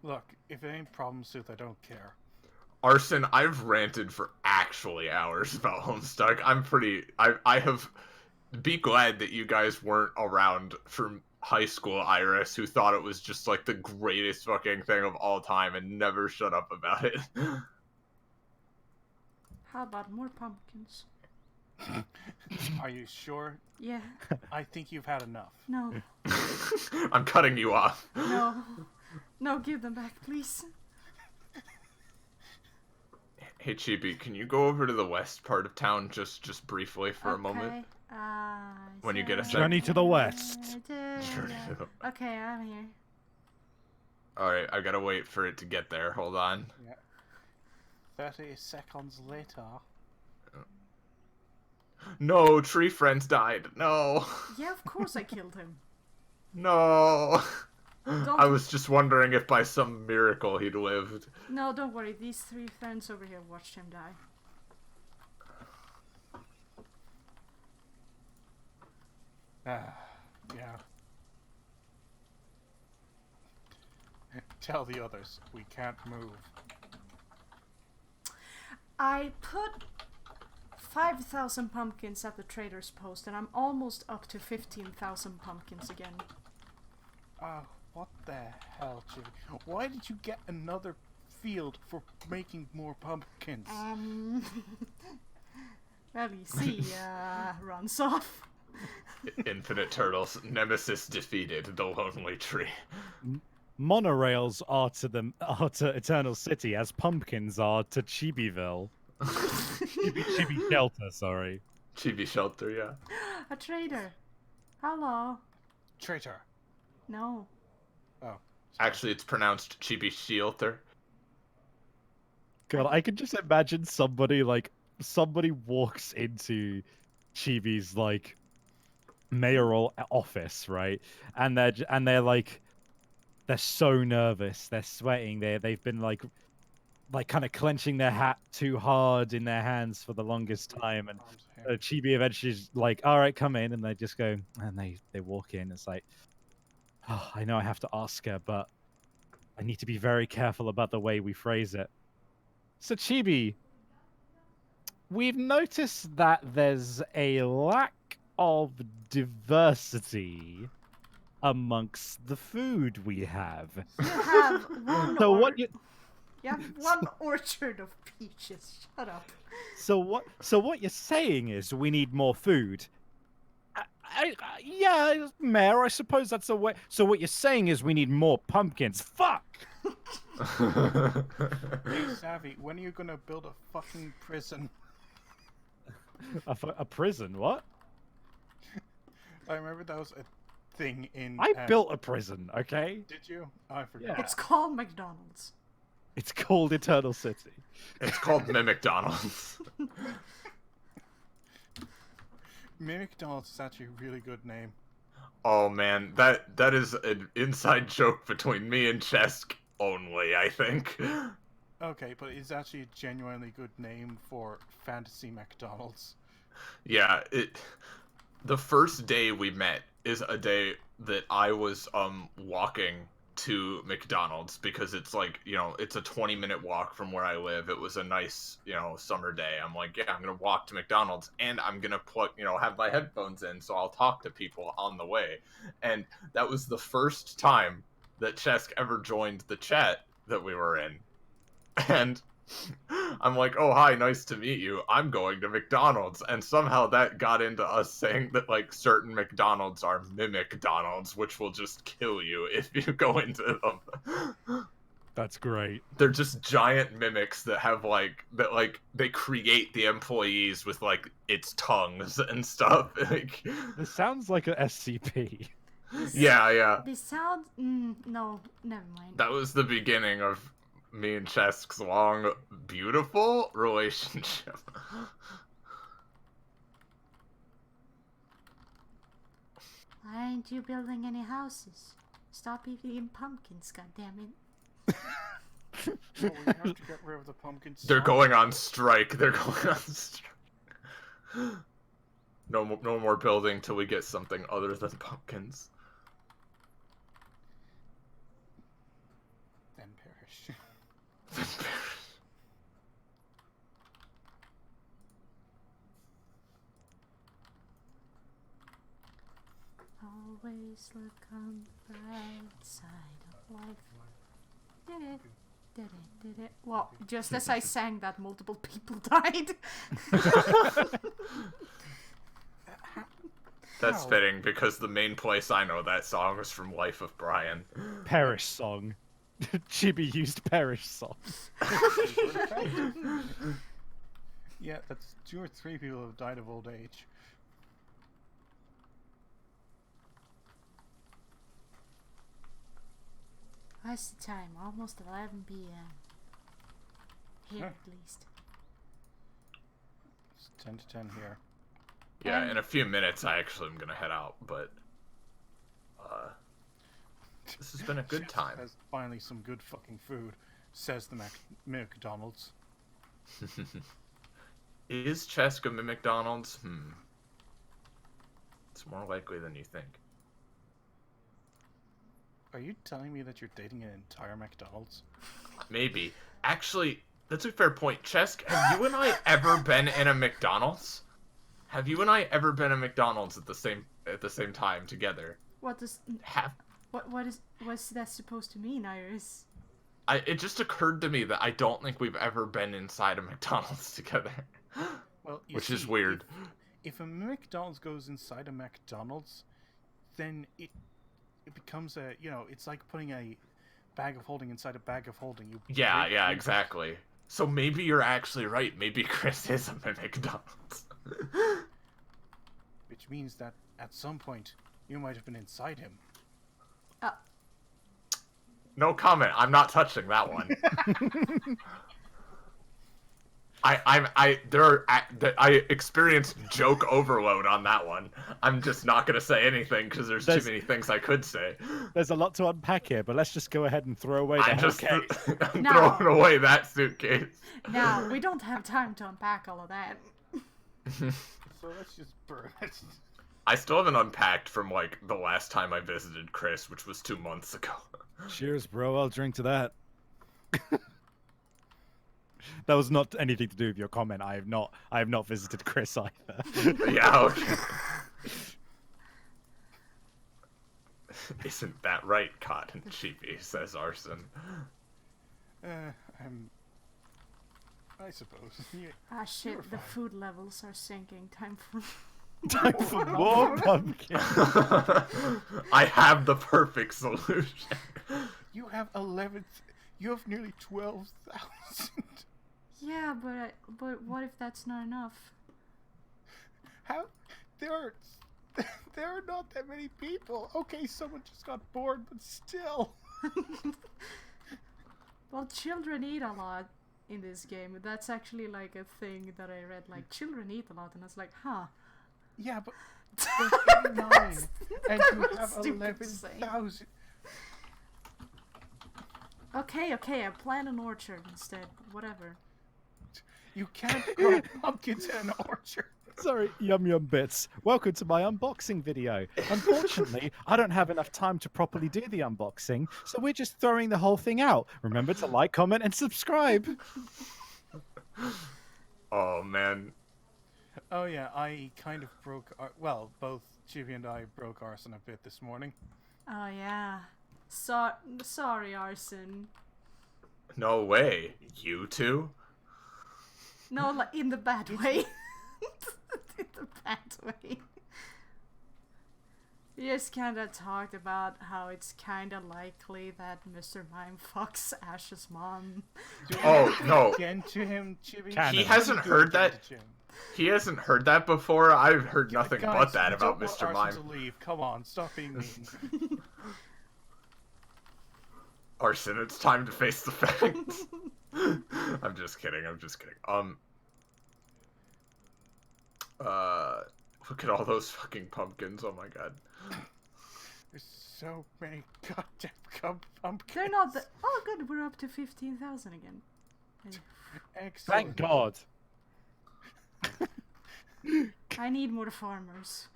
Look, if it ain't problem suit, I don't care. Arson, I've ranted for actually hours about Homestuck. I have... Be glad that you guys weren't around from high school, Iris, who thought it was just, like, the greatest fucking thing of all time and never shut up about it. How about more pumpkins? Are you sure? Yeah. I think you've had enough. No. I'm cutting you off. No. No, give them back, please. Hey, Chibi, can you go over to the west part of town just briefly for a moment? When you get a sec. Journey to the west. Okay, I'm here. Alright, I gotta wait for it to get there. Hold on. 30 seconds later. No, tree friends died. No. Yeah, of course I killed him. No. Don't- I was just wondering if by some miracle he'd lived. No, don't worry. These three friends over here watched him die. Yeah. Tell the others, we can't move. I put 5,000 pumpkins at the trader's post, and I'm almost up to 15,000 pumpkins again. What the hell, Chibi? Why did you get another field for making more pumpkins? Well, you see, runs off. Infinite Turtles, Nemesis defeated, the lonely tree. Monorails are to Eternal City as pumpkins are to Chibiville. Chibi Shelter, sorry. Chibi Shelter, yeah. A traitor. Hello. Traitor. No. Oh. Actually, it's pronounced Chibi Shelter. God, I can just imagine somebody walks into Chibi's like mayoral office, right? And they're like, they're so nervous, they're sweating, they've been like kind of clenching their hat too hard in their hands for the longest time, and Chibi eventually is like, all right, come in, and they just go, and they walk in. It's like, oh, I know I have to ask her, but I need to be very careful about the way we phrase it. So Chibi, we've noticed that there's a lack of diversity amongst the food we have. You have one. So what you? You have one orchard of peaches. Shut up. So what you're saying is we need more food. Yeah, Mayor, I suppose that's a way. So what you're saying is we need more pumpkins. Fuck! Hey, Savvy, when are you gonna build a fucking prison? A prison? What? I remember that was a thing in... I built a prison, okay? Did you? I forgot. Yeah. It's called McDonald's. It's called Eternal City. It's called McDonald's. McDonald's is actually a really good name. Oh man, that is an inside joke between me and Chesk only, I think. Okay, but it's actually a genuinely good name for fantasy McDonald's. Yeah, the first day we met is a day that I was walking to McDonald's because it's like, you know, it's a 20-minute walk from where I live. It was a nice, you know, summer day. I'm like, yeah, I'm gonna walk to McDonald's and I'm gonna have my headphones in so I'll talk to people on the way. And that was the first time that Chesk ever joined the chat that we were in. And I'm like, oh, hi, nice to meet you. I'm going to McDonald's. And somehow that got into us saying that, like, certain McDonald's are McDonald's, which will just kill you if you go into them. That's great. They're just giant mimics that have, they create the employees with, like, its tongues and stuff. Like, This sounds like a SCP. yeah. This sounds... no, never mind. That was the beginning of me and Chesk's long, beautiful relationship. Aren't you building any houses? Stop eating pumpkins, goddammit. Oh, we have to get rid of the pumpkins. They're going on strike. No more building till we get something other than pumpkins. Then perish. Always look on the bright side of life. Did it. Well, just as I sang that, multiple people died. That's fitting because the main place I know that song is from Life of Brian. Perish song. Chibi used Perish song. Yeah, that's 2 or 3 people have died of old age. What's the time? Almost 11 p.m. Here, at least. It's 10 to 10 here. Yeah, in a few minutes I actually am gonna head out, but this has been a good time. Has finally some good fucking food, says the McDonald's. Is Cheska McDonald's? It's more likely than you think. Are you telling me that you're dating an entire McDonald's? Maybe. Actually, that's a fair point. Chesk, have you and I ever been in a McDonald's? Have you and I ever been in McDonald's at the same time together? What does what's that supposed to mean, Iris? It just occurred to me that I don't think we've ever been inside a McDonald's together. Well, which is weird. if a McDonald's goes inside a McDonald's, then it becomes a, it's like putting a bag of holding inside a bag of holding. Yeah, exactly. So maybe you're actually right. Maybe Chris is a McDonald's. Which means that at some point you might have been inside him. No comment. I'm not touching that one. I experienced joke overload on that one. I'm just not gonna say anything because there's too many things I could say. There's a lot to unpack here, but let's just go ahead and throw away I'm that. throwing away that suitcase. No, we don't have time to unpack all of that. So let's just burn it. I still haven't unpacked from like the last time I visited Chris, which was 2 months ago. Cheers, bro. I'll drink to that. That was not anything to do with your comment. I have not visited Chris either. Yeah, okay. Isn't that right, Cotton Chibi, says Arson. I suppose. Yeah. Ah shit, the food levels are sinking. Time for more pumpkin. I have the perfect solution. You have you have nearly 12,000. Yeah, but what if that's not enough? How? There are not that many people. Okay, someone just got bored, but still. Well, children eat a lot in this game. That's actually like a thing that I read. Like, children eat a lot, and I was like, huh. Yeah, but there's 89, and you have 11,000. Okay, I plant an orchard instead. Whatever. You can't grow pumpkins in an orchard. Sorry, yum bits. Welcome to my unboxing video. Unfortunately, I don't have enough time to properly do the unboxing, so we're just throwing the whole thing out. Remember to like, comment, and subscribe. Oh, man. Oh yeah, I kind of broke. Well, both Chibi and I broke Arson a bit this morning. Oh yeah. Sorry, Arson. No way. You two? No, like in the bad way. In the bad way. We just kind of talked about how it's kind of likely that Mr. Mime fucks Ash's mom. Oh, no. Again to him, Chibi? Canon. He hasn't heard that. He hasn't heard that before. I've heard nothing Guys, but that you about don't Mr. want Mime. Arson to leave. Come on, stop being mean. Arson, it's time to face the facts. I'm just kidding. Look at all those fucking pumpkins. Oh my god. There's so many goddamn pumpkins. They're not the. Oh, good. We're up to 15,000 again. Excellent. Thank God. I need more farmers.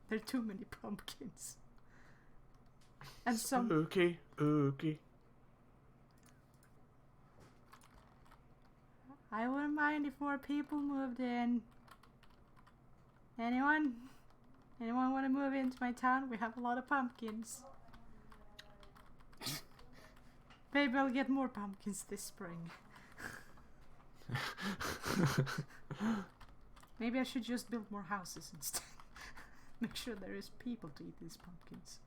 There are too many pumpkins. And some. Ookie. I wouldn't mind if more people moved in. Anyone? Anyone want to move into my town? We have a lot of pumpkins. Maybe I'll get more pumpkins this spring. Maybe I should just build more houses instead. Make sure there is people to eat these pumpkins.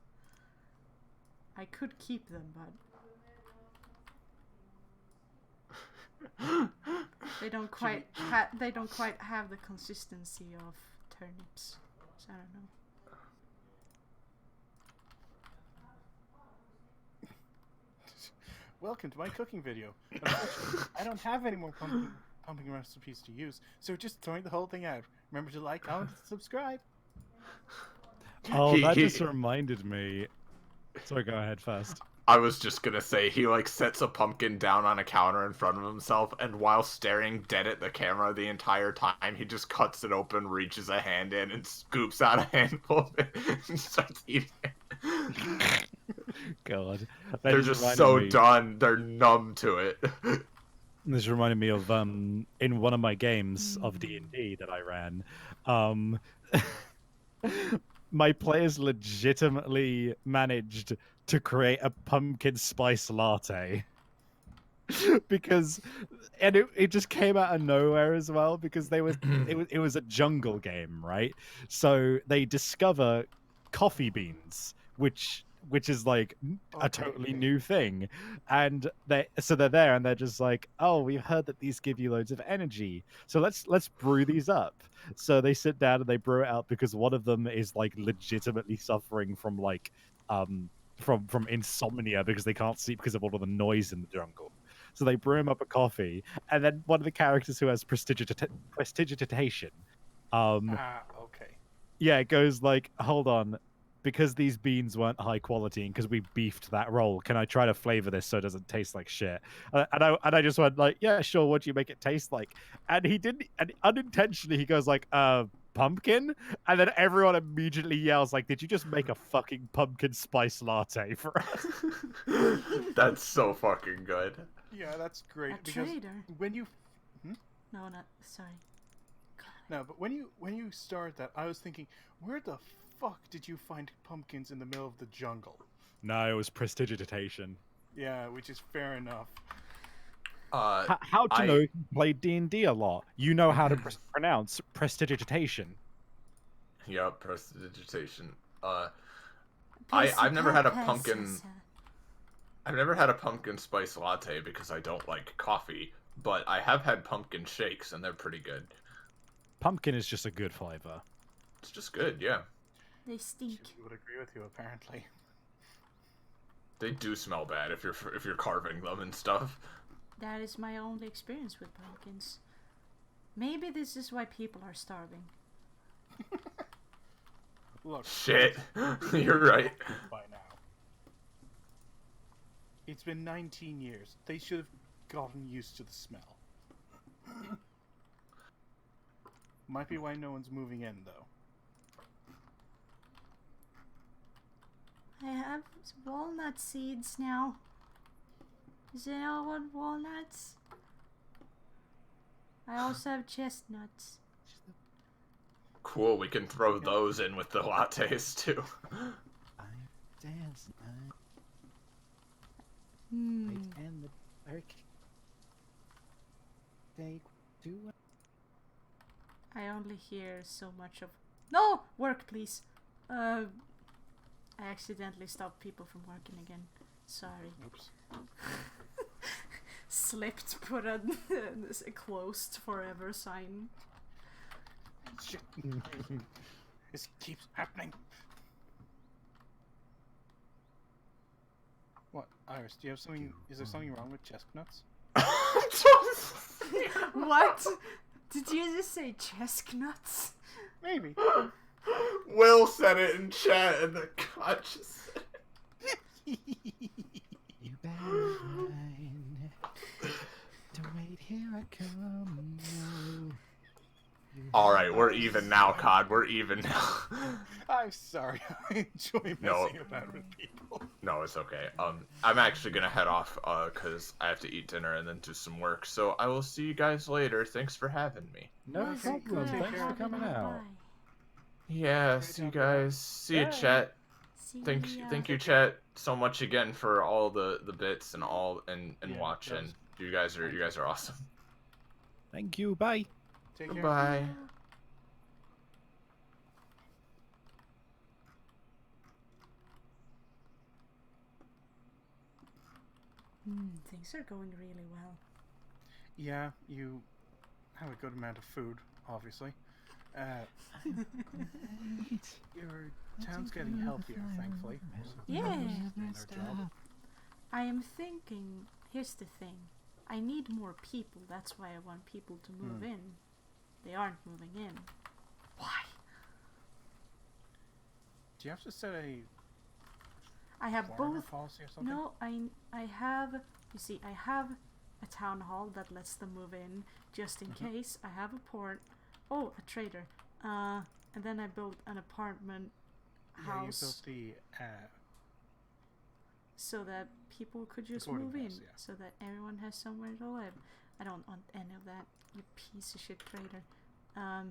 I could keep them, but they don't quite have the consistency of turnips. So I don't know. Welcome to my cooking video. I don't have any more pumpkin recipes to use, so just throwing the whole thing out. Remember to like, comment, and subscribe. Oh, that just reminded me. Sorry, go ahead first. I was just gonna say, he like sets a pumpkin down on a counter in front of himself, and while staring dead at the camera the entire time, he just cuts it open, reaches a hand in, and scoops out a handful of it, and starts eating it. God. They're just so done, they're numb to it. This reminded me of, in one of my games of D&D that I ran, my players legitimately managed to create a pumpkin spice latte. because and it just came out of nowhere as well because it was a jungle game, right? So they discover coffee beans, which is like a totally new thing, and they're there and they're just like, oh, we've heard that these give you loads of energy, so let's brew these up. So they sit down and they brew it out because one of them is like legitimately suffering from like from insomnia because they can't sleep because of all of the noise in the jungle. So they brew him up a coffee, and then one of the characters who has prestidigitation, Okay. yeah, it goes like, hold on, because these beans weren't high quality and because we beefed that roll, can I try to flavor this so it doesn't taste like shit? And I just went like, yeah, sure. What do you make it taste like? And he didn't, and unintentionally he goes like, pumpkin, and then everyone immediately yells like, did you just make a fucking pumpkin spice latte for us? That's so fucking good. Yeah, that's great. A because traitor. when you No, not sorry. no, but when you started that, I was thinking, where the fuck did you find pumpkins in the middle of the jungle? No, it was prestidigitation. Yeah, which is fair enough. How to know if you played D&D a lot? You know how to pronounce prestidigitation. Yep, prestidigitation. I've never had a pumpkin. I've never had a pumpkin spice latte because I don't like coffee, but I have had pumpkin shakes and they're pretty good. Pumpkin is just a good flavor. It's just good, yeah. They stink. Chibi would agree with you, apparently. They do smell bad if you're carving them and stuff. That is my only experience with pumpkins. Maybe this is why people are starving. Look, Shit, you're right. by now. It's been 19 years. They should have gotten used to the smell. Might be why no one's moving in, though. I have walnut seeds now. Does anyone want walnuts? I also have chestnuts. Cool, we can throw those in with the lattes too. I dance. Hmm. And the barricade. They do. I only hear so much of. No! Work, please. I accidentally stopped people from working again. Sorry. Oops. Slipped, put a closed forever sign. Shit. This keeps happening. What, Iris? Do you have something? Is there something wrong with chestnuts? What? Did you just say chestnuts? Maybe. Will said it in chat and the God just said it. You better run. Don't wait, here I come. Alright, we're even now, COD. We're even now. I'm sorry. I enjoy messing about with people. No, it's okay. I'm actually gonna head off, cause I have to eat dinner and then do some work. So I will see you guys later. Thanks for having me. No Was problem. good Thanks for having coming you out. by. Yeah, see you guys. See you, Chet. See Thank ya. you, Chet, so much again for all the bits and all and Yeah, watching. that was- You guys are awesome. Thank you. Bye. Take care. Goodbye. Things are going really well. Yeah, you have a good amount of food, obviously. Your town's getting healthier, thankfully. Yeah. Doing their job. I am thinking, here's the thing. I need more people. That's why I want people to move in. They aren't moving in. Why? Do you have to set a I have foreigner both. policy or something? No, I have. You see, I have a town hall that lets them move in just in case. I have a port. Oh, a trader. And then I built an apartment Yeah, you house built the so that people could just boarding move in, house, yeah. so that everyone has somewhere to live. I don't want any of that, you piece of shit trader. how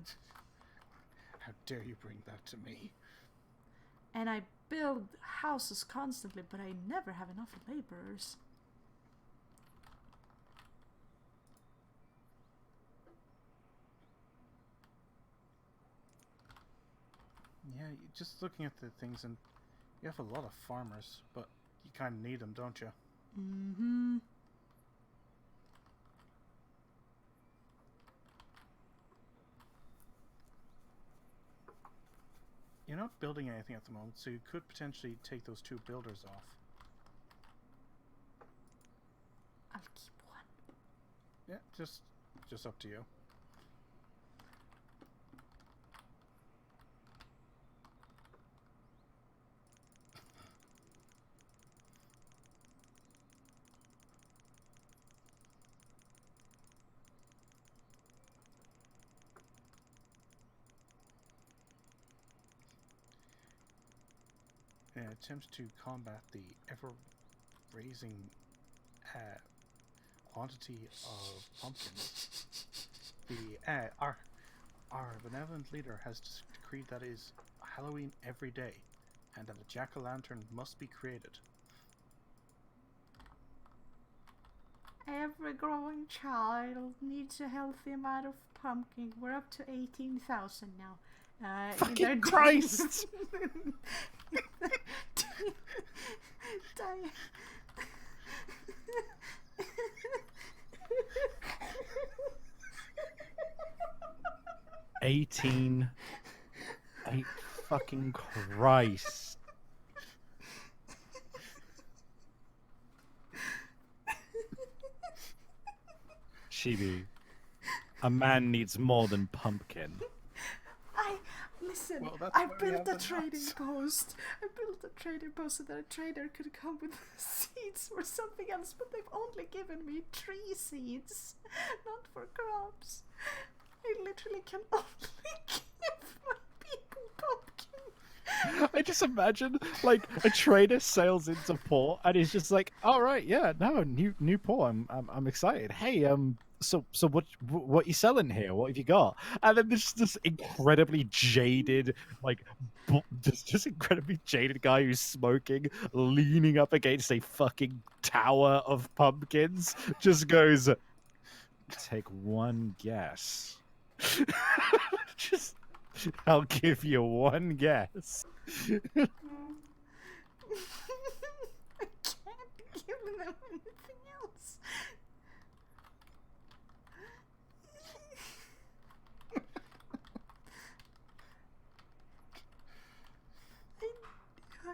dare you bring that to me? And I build houses constantly, but I never have enough laborers. Yeah, just looking at the things, and you have a lot of farmers, but you kind of need them, don't you? Mm-hmm. You're not building anything at the moment, so you could potentially take those 2 builders off. I'll keep one. Yeah, just up to you. In an attempt to combat the ever-raising quantity of pumpkins, our benevolent leader has decreed that it is Halloween every day, and that a jack-o'-lantern must be created. Every growing child needs a healthy amount of pumpkin. We're up to 18,000 now. Fucking Christ! Di- 18. Fucking Christ. Chibi, a man needs more than pumpkin. Listen, Well, that's I why we built have a the trading nuts. post. I built a trading post so that a trader could come with seeds for something else, but they've only given me 3 seeds, not for crops. I literally can only give my people pumpkin. I just imagine, like, a trader sails into port and he's just like, "All right, yeah, no, new port. I'm excited. Hey, so what you selling here? What have you got?" And then there's this incredibly jaded, like, just incredibly jaded guy who's smoking, leaning up against a fucking tower of pumpkins, just goes, "Take one guess." Just, I'll give you one guess. I can't give them anything else.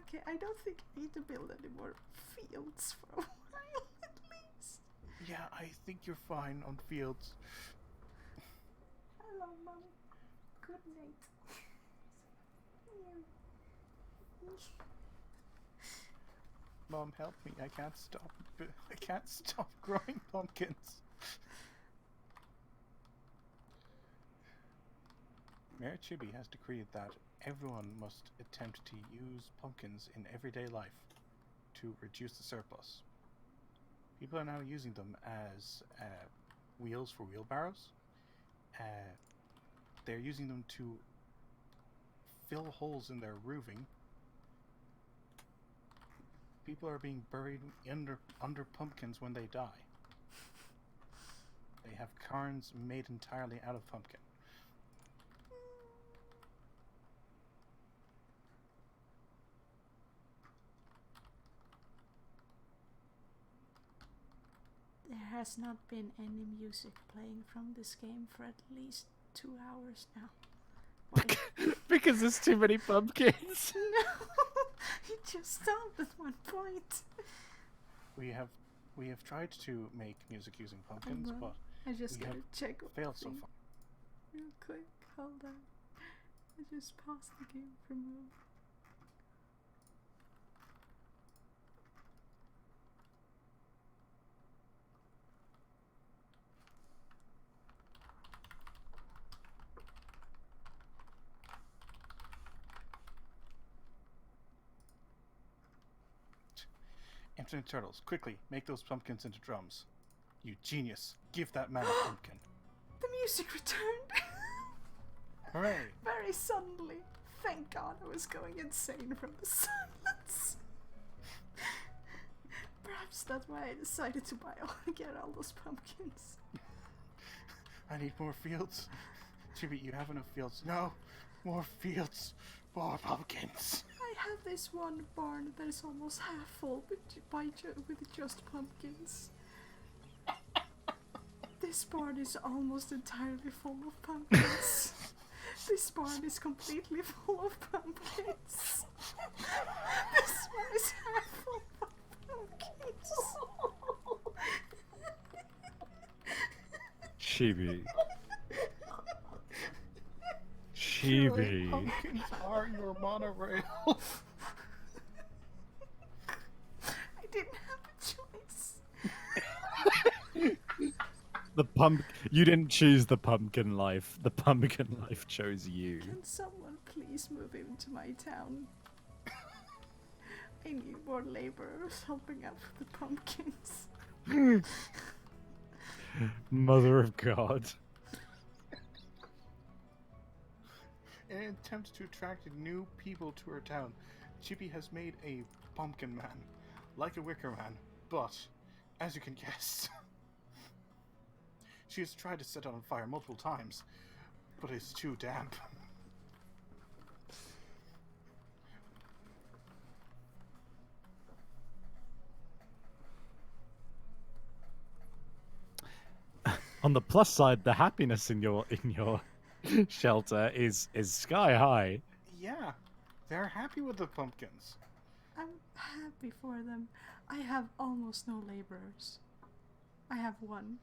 Okay, I don't think I need to build any more fields for a while, at least. Yeah, I think you're fine on fields. Hello, Mom. Good night. Mom, help me! I can't stop. I can't stop growing pumpkins. Mayor Chibi has decreed that everyone must attempt to use pumpkins in everyday life to reduce the surplus. People are now using them as wheels for wheelbarrows. They're using them to fill holes in their roofing. People are being buried under pumpkins when they die. They have cairns made entirely out of pumpkin. There has not been any music playing from this game for at least 2 hours now. Why? Because there's too many pumpkins. No, it just stopped at one point. We have tried to make music using pumpkins, Hold on. but I just we gotta have check failed so thing far. real quick. Hold on. I just paused the game for a moment. Infinite Turtles, quickly, make those pumpkins into drums. You genius. Give that man a pumpkin. The music returned. Hooray! Very suddenly. Thank God I was going insane from the silence. Perhaps that's why I decided to get all those pumpkins. I need more fields. Chibi, you have enough fields. No! More fields! More pumpkins. I have this one barn that is almost half full with just pumpkins. This barn is almost entirely full of pumpkins. This barn is completely full of pumpkins. This one is half full of pumpkins. Chibi. Surely Chibi. pumpkins are your monorail. I didn't have a choice. You didn't choose the pumpkin life. The pumpkin life chose you. Can someone please move into my town? I need more laborers helping out with the pumpkins. Mother of God. In an attempt to attract new people to her town, Chibi has made a pumpkin man, like a wicker man, but, as you can guess, she has tried to set it on fire multiple times, but it's too damp. On the plus side, the happiness in your shelter is sky high. Yeah, they're happy with the pumpkins. I'm happy for them. I have almost no laborers. I have one.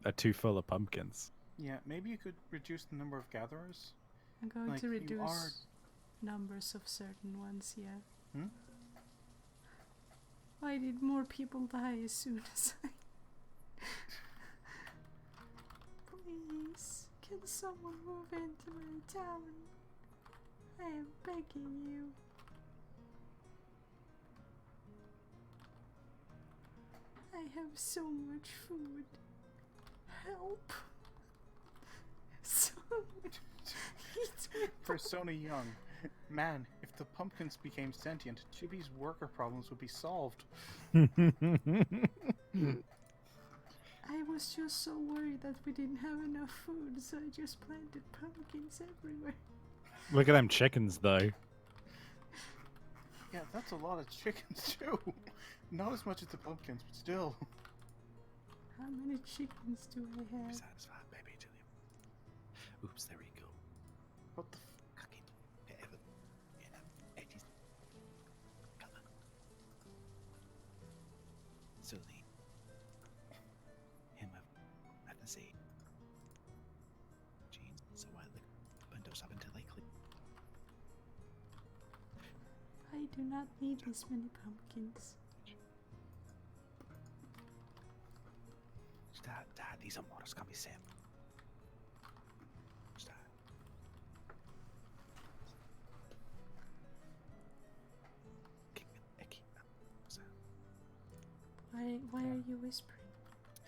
Are too full of pumpkins. Yeah, maybe you could reduce the number of gatherers. I'm going Like, to you reduce are- numbers of certain ones, yeah. Hmm? I did more people die as soon as I... Please, can someone move into my town? I am begging you. I have so much food. Help. So much. Eat me. Persona Young. Man, if the pumpkins became sentient, Chibi's worker problems would be solved. I was just so worried that we didn't have enough food, so I just planted pumpkins everywhere. Look at them chickens, though. Yeah, that's a lot of chickens too. Not as much as the pumpkins, but still. How many chickens do I have? Satisfied, baby, Julian. Oops, there we go. What the I do not need this many pumpkins. These are more scummy Sam. Why are you whispering?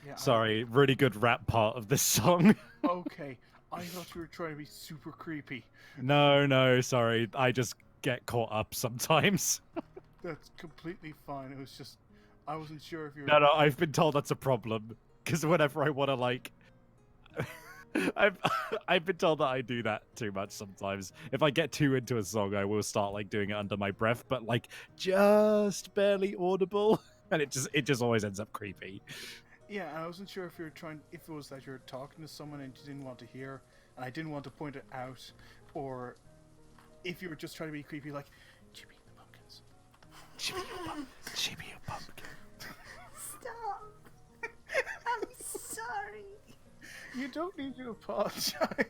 Yeah, Sorry, really good rap part of this song. Okay, I thought you were trying to be super creepy. No, sorry. I just get caught up sometimes. That's completely fine. It was just, I wasn't sure if you were... No, I've been told that's a problem. Because whenever I want to, like... I've been told that I do that too much sometimes. If I get too into a song, I will start, like, doing it under my breath, but, like, just barely audible. And it just always ends up creepy. Yeah, and I wasn't sure if you were trying, if it was that you were talking to someone and you didn't want to hear, and I didn't want to point it out, or if you were just trying to be creepy, like, Chibi the pumpkins. Chibi, you pumpkin. Stop! I'm sorry. You don't need to apologize.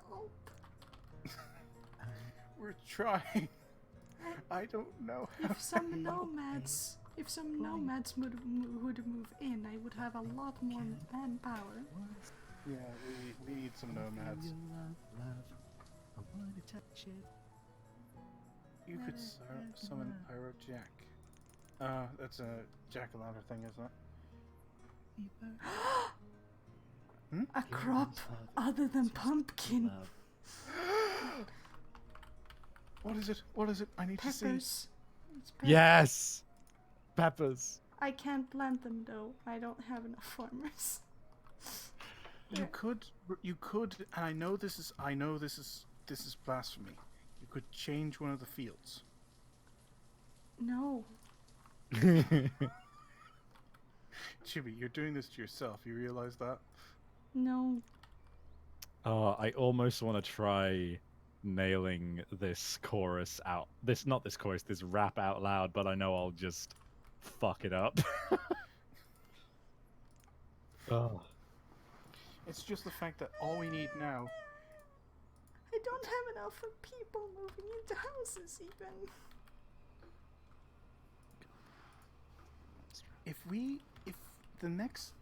Help. We're trying. I don't know how If some nomads would move in, I would have a lot more manpower. Yeah, we need some nomads. You could summon Pyro Jack. That's a jack-o'-lantern thing, isn't it? A crop other than pumpkin. What is it? What is it? I need to see. Peppers. It's Yes! Peppers. I can't plant them though. I don't have enough farmers. You could, and I know this is blasphemy. You could change one of the fields. No. Chibi, you're doing this to yourself. You realize that? No. Oh, I almost want to try nailing this chorus out. This rap out loud, but I know I'll just fuck it up. Oh. It's just the fact that all we need now. I don't have enough for people moving into houses even.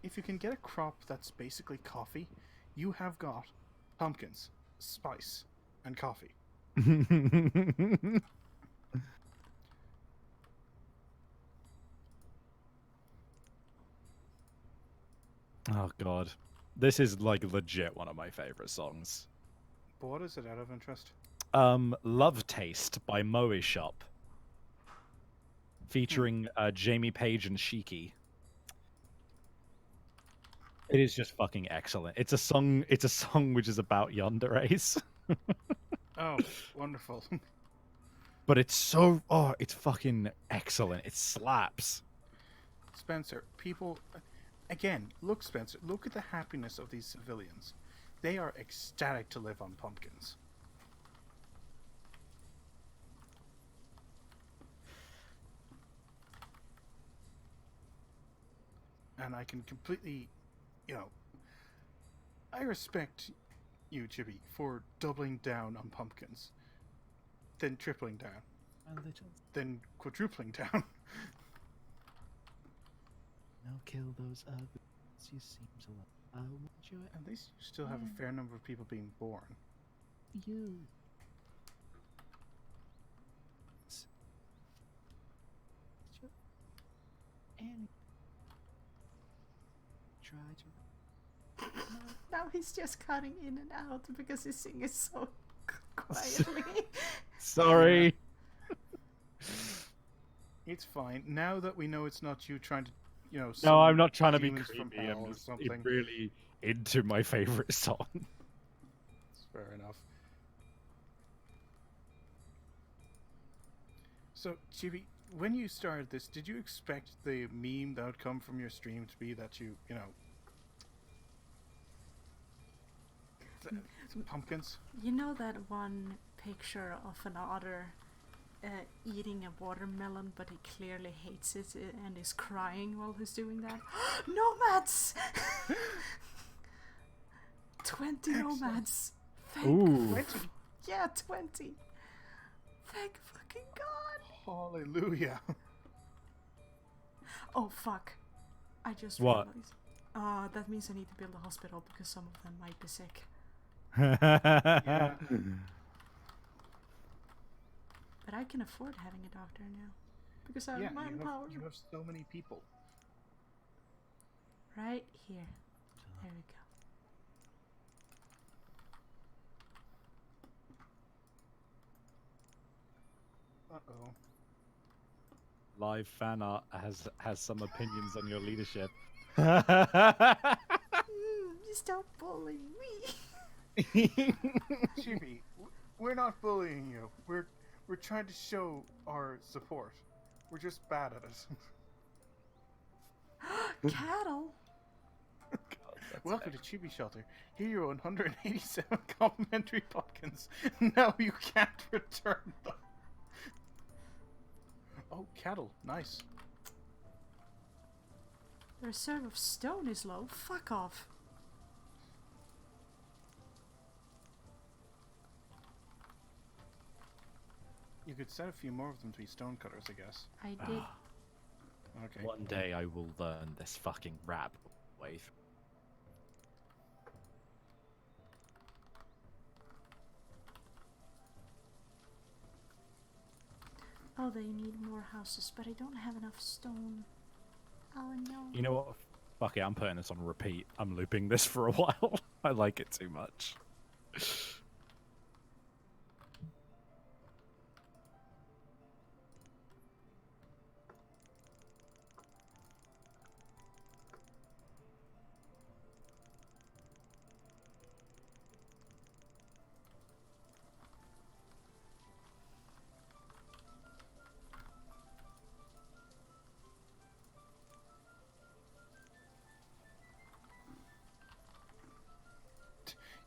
If you can get a crop that's basically coffee, you have got pumpkins, spice, and coffee. Oh god. This is like legit one of my favorite songs. But what is it out of interest? Love Taste by Moe Shop. Featuring Jamie Page and Shiki. It is just fucking excellent. It's a song which is about yandere. Oh, wonderful. But it's fucking excellent. It slaps. Spencer, people, again, look, Spencer, look at the happiness of these civilians. They are ecstatic to live on pumpkins. And I can completely, I respect you, Chibi, for doubling down on pumpkins, then tripling down, then quadrupling down. Now kill those others. You seem to love. I want you. At least you still have a fair number of people being born. You. And try to. Now he's just cutting in and out because he sings so quietly. Sorry. It's fine. Now that we know it's not you trying to, No, I'm not trying to be demons from creepy. hell I'm or just something. really into my favorite song. It's fair enough. So, Chibi, when you started this, did you expect the meme that would come from your stream to be that pumpkins? You know that one picture of an otter eating a watermelon, but he clearly hates it and is crying while he's doing that? Nomads! 20 nomads! Ooh. 20. Yeah, 20! Thank fucking god! Hallelujah. Oh fuck. I just What? realized. That means I need to build a hospital because some of them might be sick. Yeah. But I can afford having a doctor now. Because I have Yeah, manpower. you have so many people. Right here. There we go. Uh-oh. Live fan art has some opinions on your leadership. Stop bullying me. Chibi, we're not bullying you. We're trying to show our support. We're just bad at it. Cattle. Welcome to Chibi Shelter. Here you are 187 complimentary pumpkins. Now you can't return them. Oh, cattle. Nice. The reserve of stone is low. Fuck off. You could set a few more of them to be stonecutters, I guess. I did. Okay. One day I will learn this fucking rap way. Oh, they need more houses, but I don't have enough stone. Oh no. You know what? Fuck it, I'm putting this on repeat. I'm looping this for a while. I like it too much.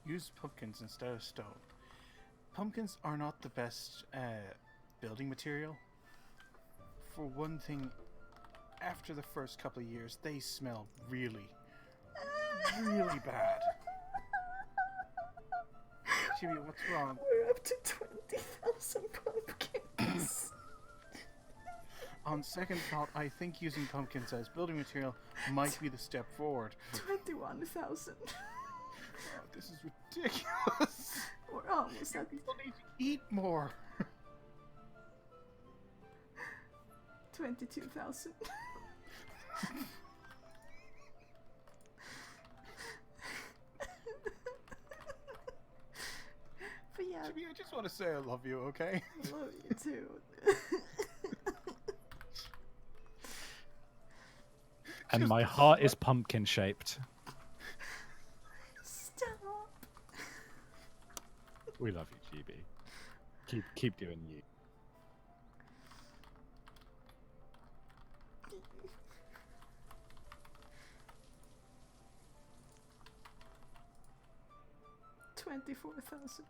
use pumpkins instead of stone. Pumpkins are not the best building material. For one thing, after the first couple of years, they smell really, really bad. Chibi, what's wrong? We're up to 20,000 pumpkins. On second thought, I think using pumpkins as building material might be the step forward. 21,000. Oh, this is ridiculous. We're almost at People need to eat more. 22,000. But yeah, Chibi, I just want to say I love you, okay? I love you too. And my heart is pumpkin shaped. Stop. We love you, GB. Keep doing you. $24,000.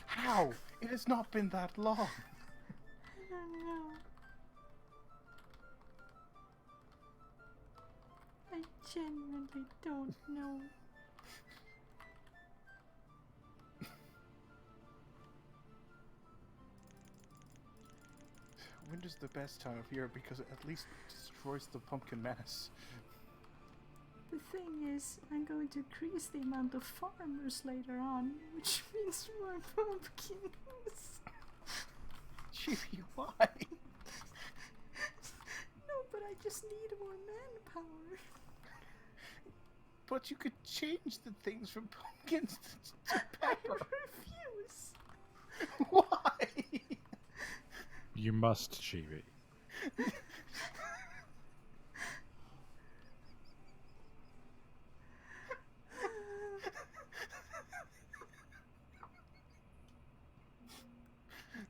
How? It has not been that long. I don't know. I genuinely don't know. Winter's the best time of year because it at least destroys the pumpkin menace. The thing is, I'm going to increase the amount of farmers later on, which means more pumpkins. Chibi, why? No, but I just need more manpower. But you could change the things from pumpkins to I pepper. refuse. Why? You must, Chibi.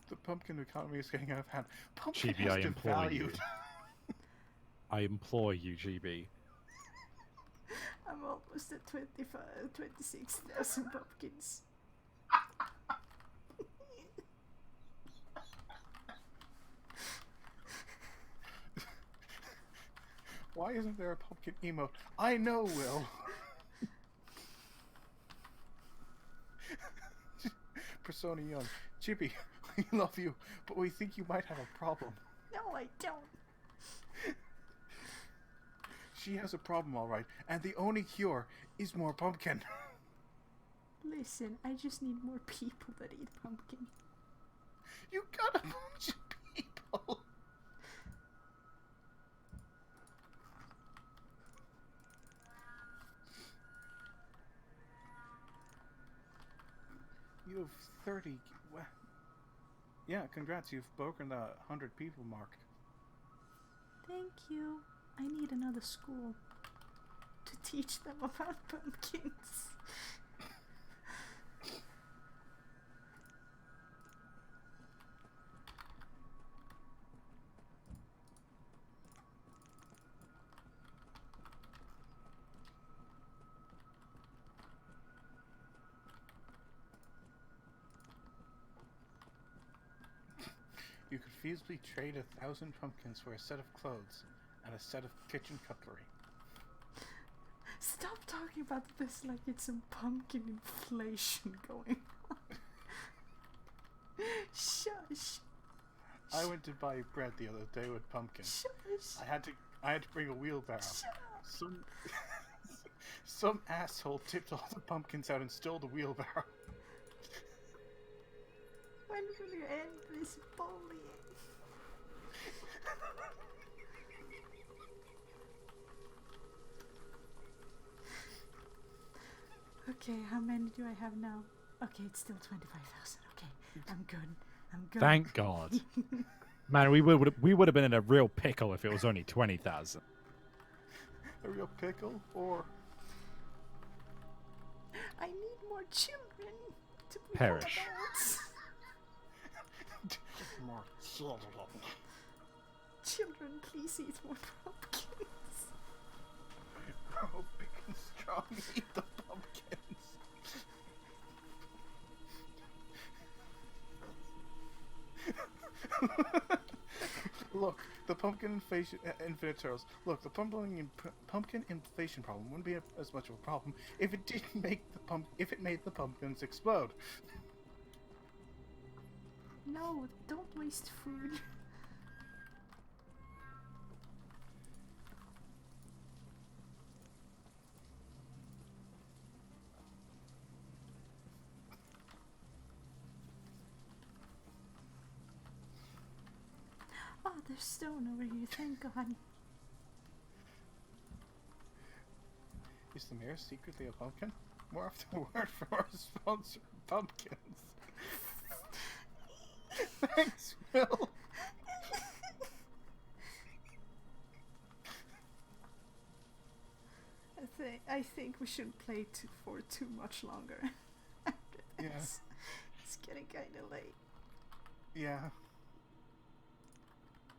The pumpkin economy is getting out of hand. Pumpkin Chibi, has I been implore valued. you. I implore you, GB. I'm almost at 26,000 pumpkins. Why isn't there a pumpkin emote? I know, Will. Persona Young. Chibi, we love you, but we think you might have a problem. No, I don't. She has a problem, alright, and the only cure is more pumpkin. Listen, I just need more people that eat pumpkin. You got a bunch of people. You have 30. Yeah, congrats, you've broken the 100 people mark. Thank you. I need another school to teach them about pumpkins. You could feasibly trade 1,000 pumpkins for a set of clothes and a set of kitchen cutlery. Stop talking about this like it's some pumpkin inflation going on. Shush. I went to buy bread the other day with pumpkin. Shush. I had to bring a wheelbarrow. Shut up. Some asshole tipped all the pumpkins out and stole the wheelbarrow. When will you end this bullying? Okay, how many do I have now? Okay, it's still 25,000. Okay, I'm good. I'm good. Thank God. Man, we would have been in a real pickle if it was only 20,000. A real pickle, or I need more children to become Perish. adults. more children. Children, please eat more pumpkins. Oh, big and strong, eat the pumpkins. Look, the pumpkin inflation, infinite turtles. Look, the pumpkin inflation problem wouldn't be as much of a problem if it didn't make if it made the pumpkins explode. No, don't waste food. Oh, there's stone over here, thank God. Is the mayor secretly a pumpkin? More often word from our sponsor, pumpkins. Thanks, Will. I think we shouldn't play for too much longer. After this. Yeah. It's getting kind of late. Yeah.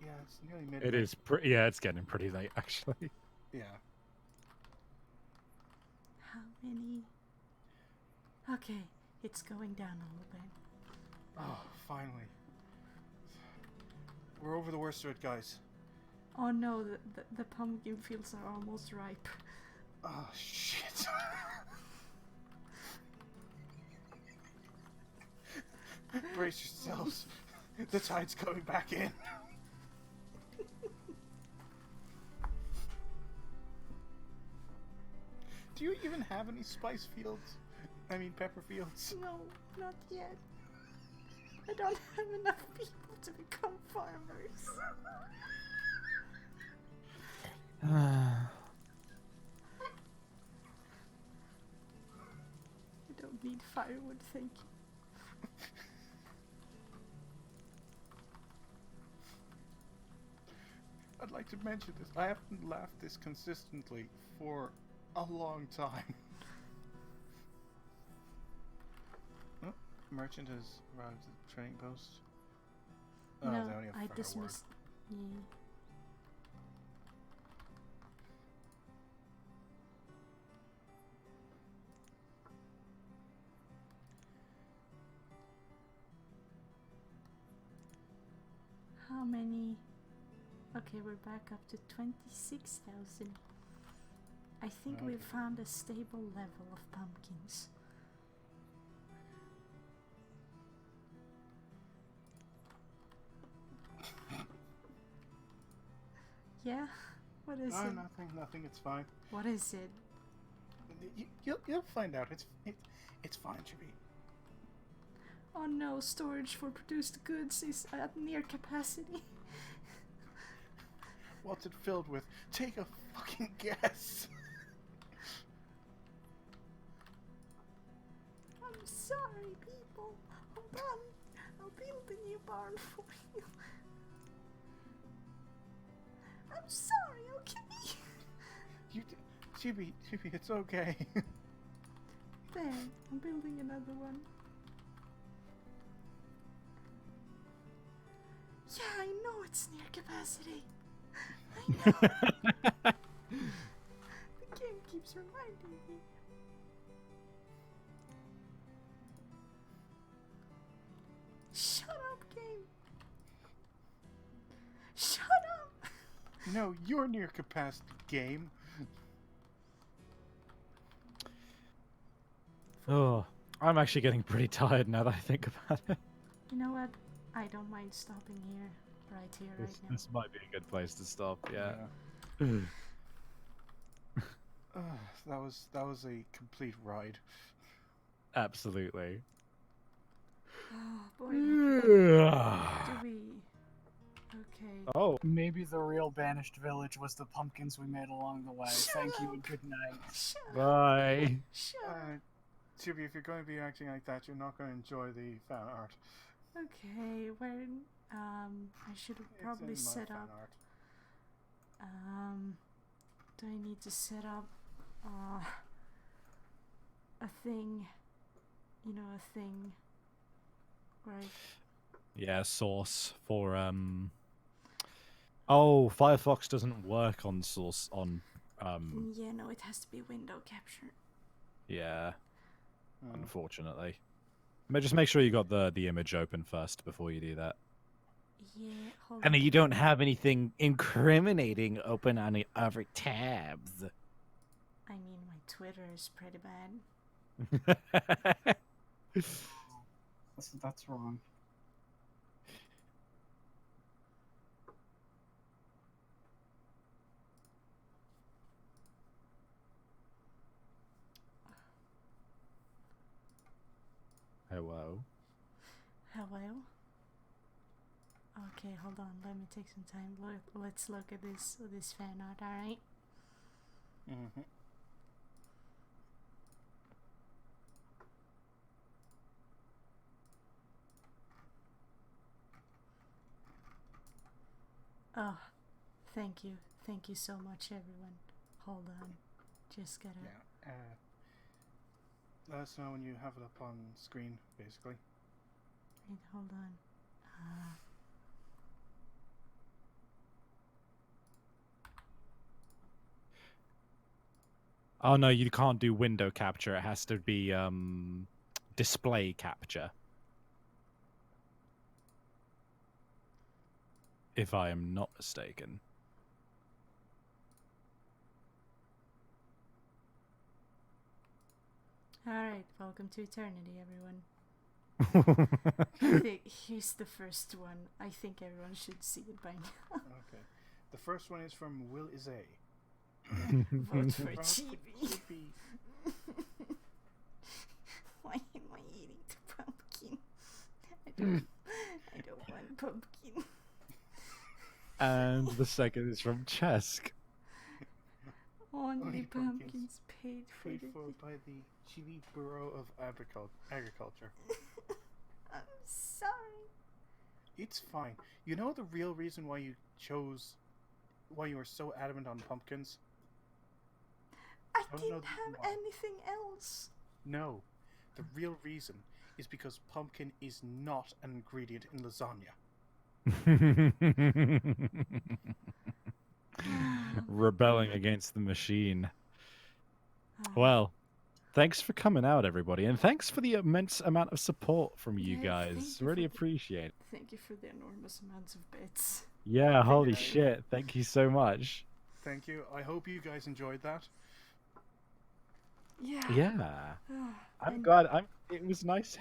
Yeah, it's nearly midnight. It is yeah, it's getting pretty late actually. Yeah. How many? Okay, it's going down a little bit. Oh, finally. We're over the worst of it, guys. Oh no, the pumpkin fields are almost ripe. Oh, shit. Brace yourselves. The tide's coming back in. Do you even have any spice fields? I mean, pepper fields? No, not yet. I don't have enough people to become farmers. I don't need firewood, thank you. I'd like to mention this. I haven't laughed this consistently for a long time. Oh, merchant has arrived at the trading post. Oh, No, they only have I firework. dismissed. Yeah. How many? Okay, we're back up to 26,000. I think Okay. we've found a stable level of pumpkins. Yeah? What is Oh, it? nothing. It's fine. What is it? You'll find out. It's fine, Chibi. Oh no, storage for produced goods is at near capacity. What's it filled with? Take a fucking guess. I'm sorry, people. Hold on. I'll build a new barn for you. I'm sorry, okay? Chibi, it's okay. There, I'm building another one. Yeah, I know it's near capacity. I know. The game keeps reminding me. Shut up, game. Shut up. No, you're near capacity, game. Oh, I'm actually getting pretty tired now that I think about it. You know what? I don't mind stopping here, right here, right now. This might be a good place to stop. Yeah. That was a complete ride. Absolutely. Oh boy. Do we? Okay. Oh. Maybe the real banished village was the pumpkins we made along the way. Shut Thank you up. and good night. Shut up. Bye. Shut up. Chibi, if you're going to be acting like that, you're not going to enjoy the fan art. Okay, where? I should have probably it's in my set fan up. Art. Do I need to set up a thing? You know, a thing. Right. Yeah, source for Oh, Firefox doesn't work on source on Yeah, no, it has to be window capture. Yeah. Unfortunately. But just make sure you got the image open first before you do that. Yeah, hold And on. you don't have anything incriminating open on the other tabs. I mean, my Twitter is pretty bad. That's wrong. Hello. Hello? Okay, hold on. Let me take some time. Let's look at this fan art, alright? Mm-hmm. Oh, thank you. Thank you so much, everyone. Hold on. Just gotta... Yeah. Let us know when you have it up on screen, basically. Wait, hold on. Oh no, you can't do window capture. It has to be display capture. If I am not mistaken. Alright, welcome to eternity, everyone. Here's the first one. I think everyone should see it by now. Okay. The first one is from Will Is A. Vote for Vote for Chibi. Chibi. Why am I eating the pumpkin? I don't want pumpkin. And the second is from Chesk. Only Only pumpkins paid for Paid the... for by the Chibi Bureau of Agriculture. I'm sorry. It's fine. You know the real reason why you were so adamant on pumpkins? I don't know didn't the have why. anything else. No. The real reason is because pumpkin is not an ingredient in lasagna. Rebelling against the machine. Well, thanks for coming out, everybody, and thanks for the immense amount of support from you Yeah, guys. thank you Really for appreciate it. Thank you for the enormous amounts of bits. Yeah, holy guys. shit. Thank you so much. Thank you. I hope you guys enjoyed that. Yeah. Yeah. I'm And- glad. It was nice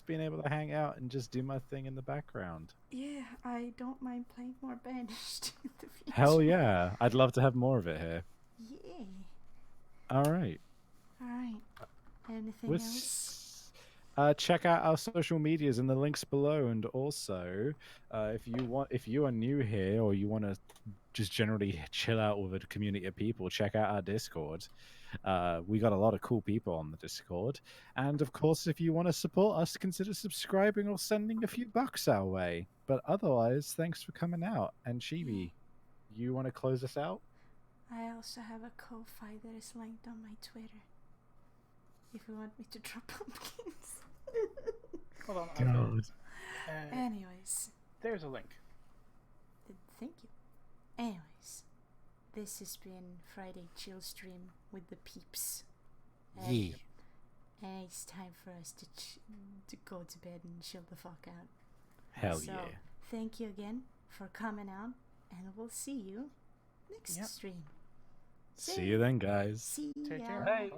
being able to hang out and just do my thing in the background. Yeah, I don't mind playing more Banished in the future. Hell yeah. I'd love to have more of it here. Yeah. All right. Alright. Anything Let's else? check out our social medias in the links below, and also if you are new here or you want to just generally chill out with a community of people, check out our Discord. We got a lot of cool people on the Discord, and of course, if you want to support us, consider subscribing or sending a few bucks our way. But otherwise, thanks for coming out. And Chibi, you want to close us out? I also have a Ko-Fi that is linked on my Twitter. If you want me to drop pumpkins. Hold on. God. Anyways. There's a link. Thank you. Anyways. This has been Friday Chill Stream with the peeps. Yeah. And it's time for us to go to bed and chill the fuck out. Hell So, yeah. thank you again for coming out, and we'll see you next Yep. stream. See you then, guys. See Take ya. care. Bye.